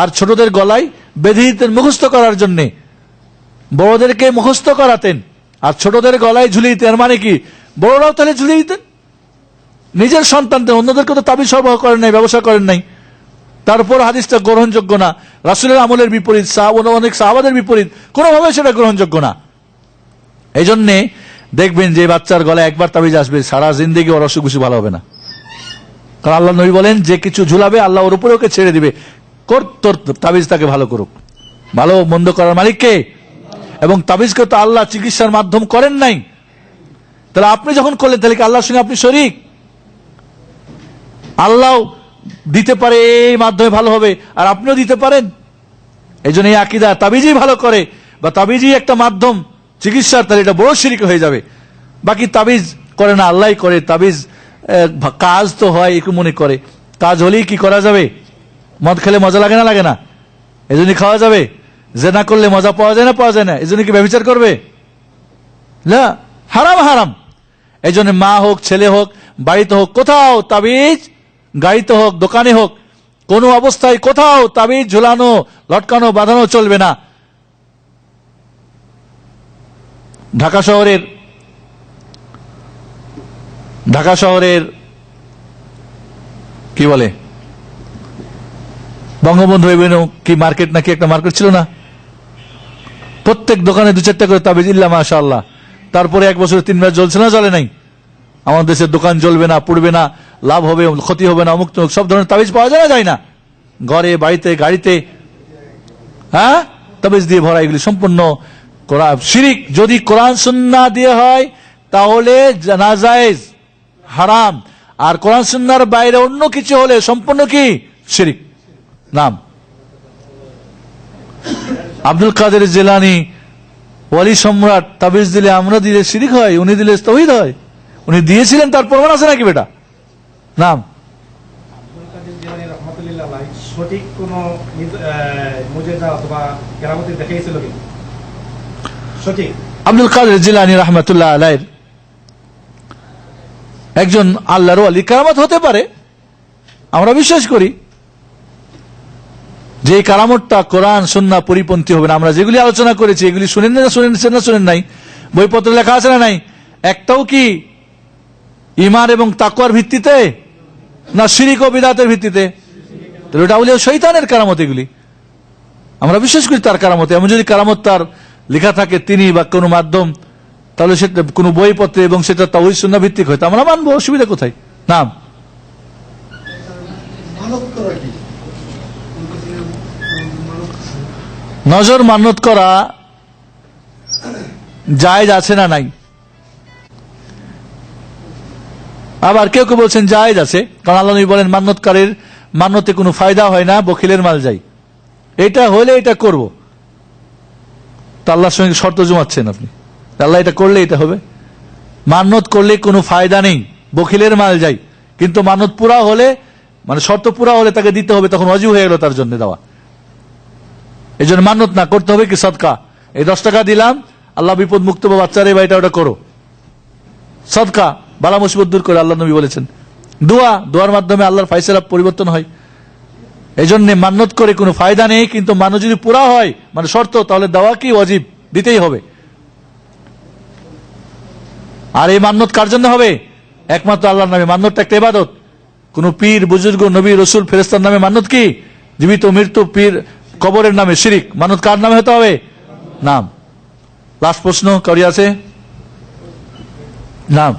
আর ছোটদের গলায় বেঁধে দিতেন মুখস্থ করার জন্য। বড়দেরকে মুখস্থ করাতেন আর ছোটদের গলায় ঝুলিয়ে দিতেন। মানে কি, বড়রাও তাহলে ঝুলিয়ে দিতেন নিজের সন্তানদের, অন্যদেরকে তো তাবিজ সরবরাহ করেন নাই, ব্যবসা করেন নাই। তারপর হাদিসটা গ্রহণযোগ্য না, রাসূলের আমলের বিপরীত, অনেক সাহাবাদের বিপরীত, কোনোভাবে সেটা গ্রহণযোগ্য না। এই জন্যে দেখবেন যে বাচ্চার গলায় একবার তাবিজ আসবে, সারা জিন্দেগি ওর অসুখ বিসুখ ভালো হবে না। কারণ আল্লাহ নবী বলেন যে কিছু ঝুলাবে আল্লাহ ওর উপরে ওকে ছেড়ে দিবে, তোর তাবিজ তাকে ভালো করুক। ভালো মন্দ করার মালিক কে? এবং তাবিজকে তো আল্লাহ চিকিৎসার মাধ্যম করেন নাই। তাহলে আপনি যখন করলেন তাহলে কি আল্লাহর সঙ্গে আপনি শরীক? আল্লাহ দিতে পারে এই মাধ্যমে ভালো হবে, আর আপনিও দিতে পারেন। এই জন্য এই আকীদা তাবিজই ভালো করে বা তাবিজই একটা মাধ্যম চিকিৎসার, তাহলে এটা বড় শিরক হয়ে যাবে। বাকি তাবিজ করে না, আল্লাহই করে। তাবিজ কাজ তো হয় একটু মনে করে, কাজ হলেই কি করা যাবে? মদ খেলে মজা লাগে না? লাগে না? এজন্য খাওয়া যাবে? জেনা করলে মজা পাওয়া যায় না? পাওয়া যায় না? এজন্য কি ব্যভিচার করবে? না, হারাম হারাম। এই জন্য মা হোক, ছেলে হোক, বাড়িতে হোক, কোথাও তাবিজ, গাড়িতে হোক, দোকানে হোক, কোনো অবস্থায় কোথাও তাবিজ ঝুলানো, লটকানো, বাঁধানো চলবে না। ঢাকা শহরের কি বলে বঙ্গবন্ধু এভিনিউ কি মার্কেট, নাকি একটা মার্কেট ছিল না? প্রত্যেক দোকানে 2-4টা করে তাবিজ, ইল্লা মাশাআল্লাহ। তারপরে 1 বছরে 3 বার জ্বলছে না জ্বলে নাই? আমাদের দেশের দোকান জ্বলবে না, পুড়বে না, লাভ হবে, ক্ষতি হবে না, অমুক তমুক সব ধরনের তাবিজ পাওয়া যায় না? যায় না? ঘরে, বাড়িতে, গাড়িতে, হ্যাঁ, তাবিজ দিয়ে ভরা। এগুলি সম্পূর্ণ শিরিক। যদি কোরআন সুন্নাহ দিয়ে হয় তাহলে নাজায়েজ, হারাম। আর কোরআন সুন্নাহর বাইরে অন্য কিছু হলে সম্পূর্ণ কি? শিরিক। নাম আব্দুল কাদের জিলানী ওয়ালি সম্রাট, তাবিজ দিলে আমরা দিলে শিরিক হয়, উনি দিলে তাওহীদ হয়। উনি দিয়েছিলেন, তার প্রমাণ আছে নাকি বেটা? নাম আব্দুল কাদের জিলানী রাহমাতুল্লাহ আলাইহি সঠিক কোন মুজিজা অথবা কেরামতি দেখিয়েছিল কি? সঠিক আব্দুল কাদের জিলানী রাহমাতুল্লাহ আলাইহি একজন আল্লাহর ওয়ালি, কেরামত হতে পারে, আমরা বিশ্বাস করি যে এই কারামতটা কোরআন সুন্নাহ পরিপন্থী হবে না। আমরা যেগুলি আলোচনা করেছি এগুলি শুনেন না, শুনেন নাই? বইপত্র লেখা আছে না নাই? একটাও কি ঈমান এবং তাকওয়ার ভিত্তিতে, না শিরক ও বিদআতের ভিত্তিতে? তাহলে এটা আউলিয়া শয়তানের কারামত। এগুলি আমরা বিশ্বাস করি তার কারামত। এমন যদি কারামত তার লেখা থাকে তিনি বা কোনো মাধ্যম, তাহলে সেটা কোনো বইপত্রে এবং সেটা তাওহীদ সুন্নাহ ভিত্তিক হয়, আমরা মানবো, অসুবিধা কোথায়? নাম নজর মান্যত করা জায়েজ আছে না নাই? আবার কেউ কেউ বলছেন জায়েজ আছে, কারণ আল্লাহ নবী বলেন মান্যতকারীর মান্যতে কোনো ফায়দা হয় না, বখিলের মাল যায়। এটা হলে এটা করব, তো আল্লাহর সঙ্গে শর্ত জমাচ্ছেন আপনি, আল্লাহ এটা করলে এটা হবে। মান্যত করলে কোনো ফায়দা নেই, বখিলের মাল যায়। কিন্তু মান্যত পুরা হলে, মানে শর্ত পুরা হলে তাকে দিতে হবে, তখন ওয়াজিব হয়ে গেল তার জন্য দেওয়া। এই জন্য মান্যত না করতে হবে কি সদকা। এই 10 টাকা দিলাম, আল্লাহ বিপদ মুক্ত বা বাচ্চারে বা এটা ওটা করো, সদকা বালা মুসিবত দূর করে, আল্লাহ নবী বলেছেন। দোয়ার মাধ্যমে আল্লাহর ফায়সালা পরিবর্তন হয়। এই জন্য মান্যত করে কোনো ফায়দা নেই। কিন্তু মান্য যদি পুরা হয়, মানে শর্ত, তাহলে দেওয়া কি ওয়াজিব, দিতেই হবে। আর এই মান্যত কার জন্য হবে? একমাত্র আল্লাহর নামে। মান্যতটা একটা ইবাদত। কোন পীর, বুজুর্গ, নবী, রসুল, ফেরেশতার নামে মান্যত কি? জীবিত, মৃত্যু, পীর, কবরের নামে শিরিক। মান্যত কার নামে হতে হবে? নাম। লাস্ট প্রশ্ন কারি আছে? নাম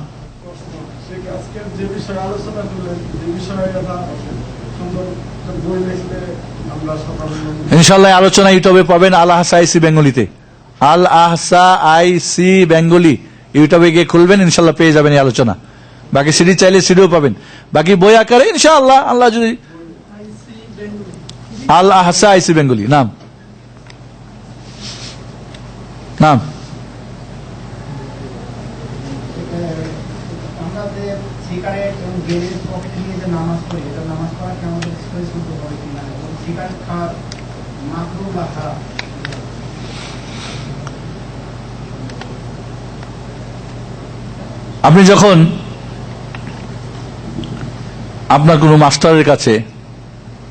আজকের যে বিষয়ে আলোচনা করলেন, যে বিষয়ে একটা সুন্দর একটা বই লিখলে আমরা সকলে ইনশাল্লাহ আলোচনা ইউটিউবে পাবেন, আল আহসা আইসি বেঙ্গলিতে, আল আহসা আইসি বেঙ্গলি ইউটিউবে গিয়ে খুলবেন, ইনশাল্লাহ পেয়ে যাবেন এই আলোচনা। বাকি সিডি চাইলে সিডিও পাবেন, বাকি বই আকারে ইনশাআল্লাহ, আল্লাহ যদি। আল আহসা আইসি বেঙ্গলি নাম নাম আমরা যে সিগারেট এবং গেরের পকেট নিয়ে যে নামাজ পড়ি, এটা নামাজ পড়া কি আমাদের শরীর শুদ্ধ করে কিনা, এবং সিগারেট খাওয়া মাকরুহ বা হারাম? আপনি যখন আপনার কোনো মাস্টারের কাছে,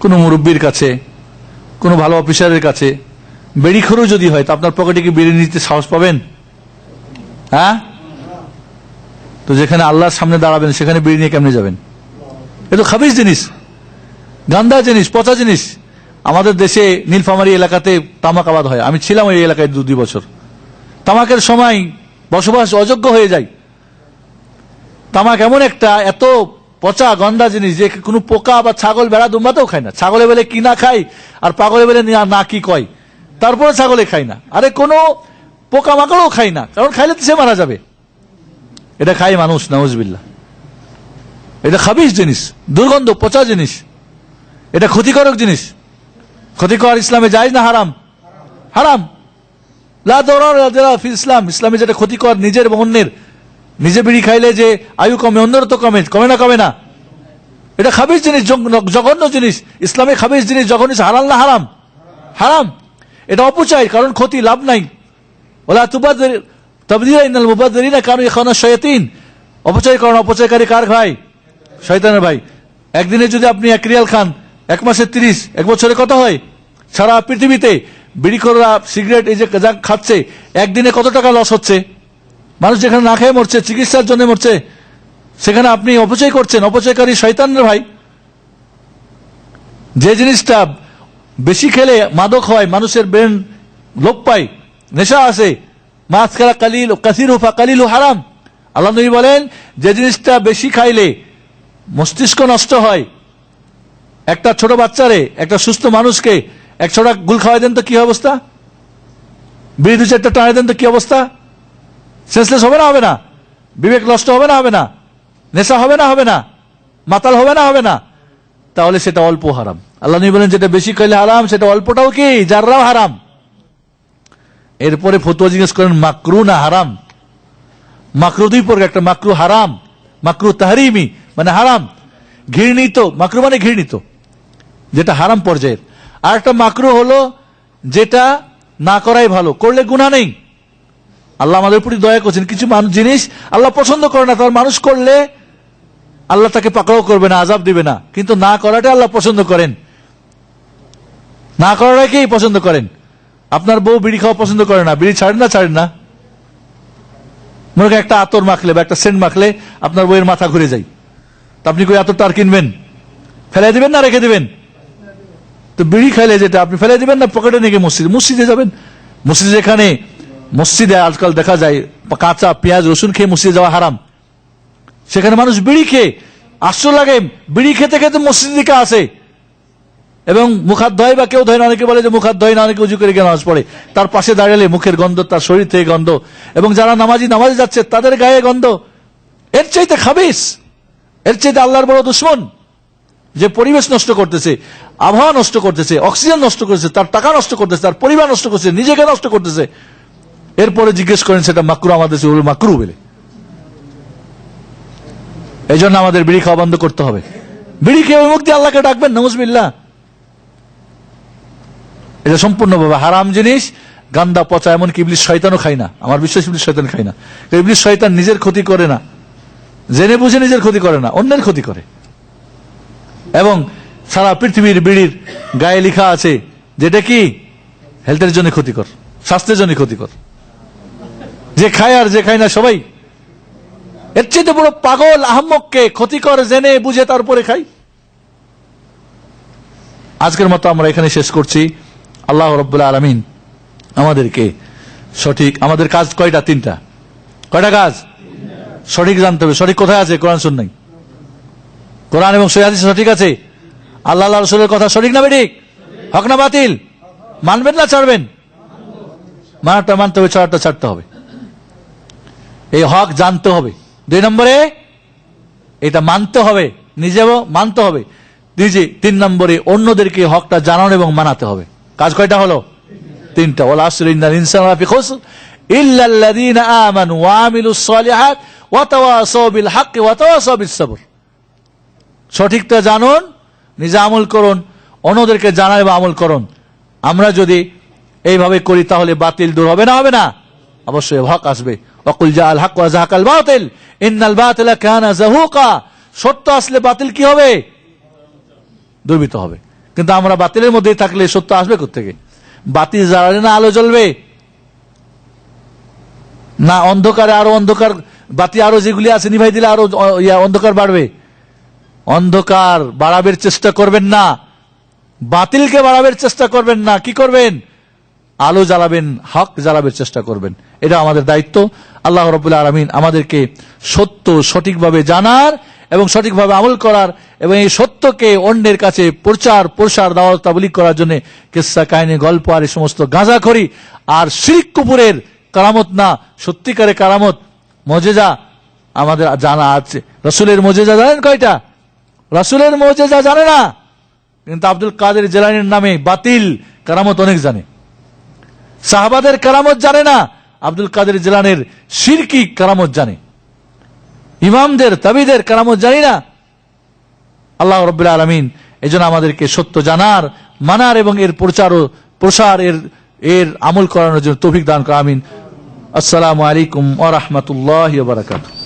কোনো মুরব্বীর কাছে, কোনো ভালো অফিসারের কাছে বেড়িখোরও যদি হয়, তো আপনার পকেটে কি বেরিয়ে নিতে সাহস পাবেন? হ্যাঁ, তো যেখানে আল্লাহর সামনে দাঁড়াবেন সেখানে বেরিয়ে নিয়ে কেমনে যাবেন? এ তো খাবিজ জিনিস, গান্দা জিনিস, পচা জিনিস। আমাদের দেশে নীলফামারী এলাকাতে তামাক আবাদ হয়, আমি ছিলাম ওই এলাকায় 2 বছর। তামাকের সময় বসবাস অযোগ্য হয়ে যায়। তামাক এমন একটা এত পচা গন্ধা জিনিস যে কোনো পোকা বা ছাগল বেড়া দুম্বাতেও খায় না। ছাগলে বেলে কি না খায়, আর পাগলে বেলে না কি কয়, তারপরে ছাগলে খায় না। আরে কোনো পোকা মাকড়ও খায় না, কারণ খাইলে তো সে মারা যাবে। এটা খায় মানুষ, নাউজুবিল্লাহ। এটা খাবিজ জিনিস, দুর্গন্ধ, পচা জিনিস, এটা ক্ষতিকারক জিনিস। ক্ষতিকর ইসলামে জায়েজ না হারাম? হারাম। লা দরার ওয়া দিরার ফিল ইসলাম। ইসলামে যেটা ক্ষতিকর নিজের এবং অন্যের। নিজে বিড়ি খাইলে যে আয়ু কমে, অন্যের তো কমে, কমে না? কমে না। এটা খাবিজ জিনিস, জঘন্য জিনিস। ইসলামে খাবিজ জিনিস, জঘন্য জিনিস। হালাল না হারাম? হারাম। এটা অপচয়, কারণ ক্ষতি, লাভ নাই। ওলা তুবাদদির তাবদীলা ইন্নাল মুবাদদিরিনা কানু ইখওয়ানাশ শায়াতিন। অপচয় করেন, অপচয়কারী কার ভাই? শয়তানের ভাই। একদিনে যদি আপনি 1 রিয়াল খান, 1 মাসে 30, 1 বছরে কত হয়? সারা পৃথিবীতে বিড়িখোররা সিগারেট এই যে যা খাচ্ছে, একদিনে কত টাকা লস হচ্ছে? মানুষ যেখানে না খেয়ে মরছে, চিকিৎসার জন্য মরছে, সেখানে আপনি অপচয় করছেন। অপচয়কারী শয়তানের ভাই। যে জিনিসটা বেশি খেলে মাদক হয়, মানুষের ব্রেন লোপ পায়, নেশা আসে, মাছ খেলা কালিল কাসিরু ফাকালিলু হারাম। আল্লাহ নবী বলেন, যে জিনিসটা বেশি খাইলে মস্তিষ্ক নষ্ট হয়। একটা ছোট বাচ্চারে, একটা সুস্থ মানুষকে 1 ছোটা গুল খাওয়াই দেন তো কি অবস্থা? বিড়ি 2-4টা টানাই দেন তো কি অবস্থা? সেন্সলেস হবে না? হবে না? বিবেক নষ্ট হবে না? হবে না? নেশা হবে না? হবে না? মাতাল হবে না? হবে না? তাহলে সেটা অল্প হারাম। আল্লাহ নবী বলেন, যেটা বেশি খাইলে হারাম, সেটা অল্পটাও কি যাররাও হারাম। এরপরে ফতোয়া জিজ্ঞেস করেন, মাকরু না হারাম? মাকরু 2 প্রকার, একটা মাকরু হারাম, মাকরু তাহরিমি মানে হারাম, ঘৃণিত। মাকরু মানে ঘৃণিত, যেটা হারাম পর্যায়ের। আর একটা মাকরু হলো যেটা না করাই ভালো, করলে গুনাহ নেই। আল্লাহ আমাদের প্রতি দয়া করছেন। কিছু মানুষ জিনিস আল্লাহ পছন্দ করে না, তার মানুষ করলে আল্লাহ তাকে পাকড়াও করবে না, আযাব দিবে না, কিন্তু না করাটা আল্লাহ পছন্দ করেন। না করাটাকেই পছন্দ করেন। আপনার বউ বিড়ি খাওয়া পছন্দ করে না, বিড়ি ছাড়েন না? ছাড়েন না? মনে করেন একটা আতর মাখলে বা একটা সেন্ট মাখলে আপনার বউয়ের মাথা ঘুরে যায়, তা আপনি কই আতরটা আর কিনবেন? ফেলাই দিবেন না রেখে দিবেন? তো বিড়ি খাইলে যেটা আপনি ফেলাই দিবেন না, পকেটে নিয়ে মসজিদে যাবেন। মসজিদে, যেখানে মসজিদে আজকাল দেখা যায় কাঁচা পেঁয়াজ রসুন খেয়ে মসজিদে যাওয়া হারাম, সেখানে মানুষ বিড়ি খেয়ে, আশ্চর্য লাগে, বিড়ি খেতে খেতে মসজিদ দিকে আসে এবং মুখাত ধয় বা কেউ ধয় না, অনেকে বলে যে মুখাত ধয় না, অনেকে উজু করে গিয়ে নামাজ পড়ে। তার পাশে দাঁড়ালে মুখের গন্ধ, তার শরীর থেকে গন্ধ, এবং যারা নামাজে যাচ্ছে তাদের গায়ে গন্ধ। এর চাইতে খাবিস, এর চাইতে আল্লাহর বড় দুশমন, যে পরিবেশ নষ্ট করতেছে, আবহাওয়া নষ্ট করতেছে, অক্সিজেন নষ্ট করতেছে, তার টাকা নষ্ট করতেছে, তার পরিবার নষ্ট করতেছে, নিজেকে নষ্ট করতেছে। এরপরে জিজ্ঞেস করেন সেটা মাকরু, আমাদের মাকরু বলে। এই জন্য আমাদের বিড়ি খাওয়া বন্ধ করতে হবে। বিড়ি খেয়ে মুক্তি আল্লাহকে ডাকবেন, নাউজুবিল্লাহ। এটা সম্পূর্ণভাবে হারাম জিনিস, গান্দা, পচা। এমনকি ইবলিস শয়তানও খায় না। আমার বিশ্বাস ইবলিস শয়তান খায় না। ইবলিস শয়তান নিজের ক্ষতি করে না, জেনে বুঝে নিজের ক্ষতি করে না, অন্যের ক্ষতি করে। এবং সারা পৃথিবীর বিড়ির গায়ে লেখা আছে যেটা কি হেলথের জন্য ক্ষতিকর, স্বাস্থ্যের জন্য ক্ষতিকর। যে খায় আর যে খায় না সবাই। এর চেয়ে বড় পাগল আহম্মককে ক্ষতিকর জেনে বুঝে তারপরে খাই। আজকের মতো আমরা এখানে শেষ করছি। আল্লাহ রাব্বুল আলামিন আমাদেরকে সঠিক, আমাদের কাজ কয়টা? 3টা। কয়টা কাজ? সঠিক জানতে হবে। সঠিক কোথায় আছে? কোরআন সুন্নাহ। কোরআন এবং সহিহ হাদিস সঠিক আছে? আল্লাহ আল্লাহ রাসূলের কথা সঠিক না বেঠিক? হক না বাতিল? মানবেন না ছাড়বেন? মানতে হবে, ছাড়তে হবে। এই হক জানতে হবে। 2 নম্বরে এটা মানতে হবে, নিজেও মানতে হবে নিজে। 3 নম্বরে অন্যদেরকে হকটা জানানো এবং মানাতে হবে। কাজ কয়টা হলো? 3টা। ওয়াল আসরি ইন্নাল ইনসানা লাফি খুসর ইল্লাল্লাযীনা আমানু ওয়া আমিলুস সালিহাত ওয়া তাওয়াসাউ বিল হাক্কি ওয়া তাওয়াসাউ বিস সবর। সঠিকটা জানুন, নিজে আমল করুন, অন্যদেরকে জানান এবং আমল করুন। আমরা যদি এইভাবে করি তাহলে বাতিল দূর হবে না? হবে না? অবশ্যই হক আসবে। ওয়াকুল জাআল হক ওয়া যাহাকাল বাতিল ইন্নাল বাতিলা কানা যাহুকা। সত্য আসলে বাতিল কি হবে? দুর্বৃত্ত হবে। কিন্তু আমরা বাতিলের মধ্যেই থাকলে সত্য আসবে কোত্থেকে? বাতিল জ্বালালে না আলো জ্বলবে? না অন্ধকারে আরো অন্ধকার, বাতি আরো যেগুলি আছে নিভাই দিলে আরো অন্ধকার বাড়বে? অন্ধকার বাড়াবের চেষ্টা করবেন না, বাতিলকে বাড়াবের চেষ্টা করবেন না। কি করবেন? আলো জ্বালাবেন, হক জ্বালাবের চেষ্টা করবেন। এটা আমাদের দায়িত্ব। আল্লাহ রাব্বুল আলামিন আমাদেরকে সত্য সঠিকভাবে জানার এবং সঠিকভাবে আমল করার এবং এই সত্যকে অন্যের কাছে প্রসার দাওয়াত তাবলীগ করার জন্য কিসসা কাহিনী, গল্প আর এই সমস্ত গাঁজাখড়ি আর শিরক কুফরের কারামত না, সত্যিকারের কারামত মুজিজা আমাদের জানা আছে। রাসূলের মুজিজা জানেন কয়টা? রাসূলের মুজিজা জানে না, কিন্তু আব্দুল কাদের জিলানীর নামে বাতিল কারামত অনেক জানে। সাহাবাদের কারামত জানে না, আব্দুল কাদের জিলানীর শিরকি কারামত জানে। ইমামদের তাবিদের কারামত জানি না। আল্লাহ রাব্বুল আলামিন এজন্য আমাদেরকে সত্য জানার, মানার এবং এর প্রসার এর আমল করানোর জন্য তৌফিক দান করুন। আমিন। আসসালামু আলাইকুম ওয়া রাহমাতুল্লাহি ওয়া বারাকাতুহু।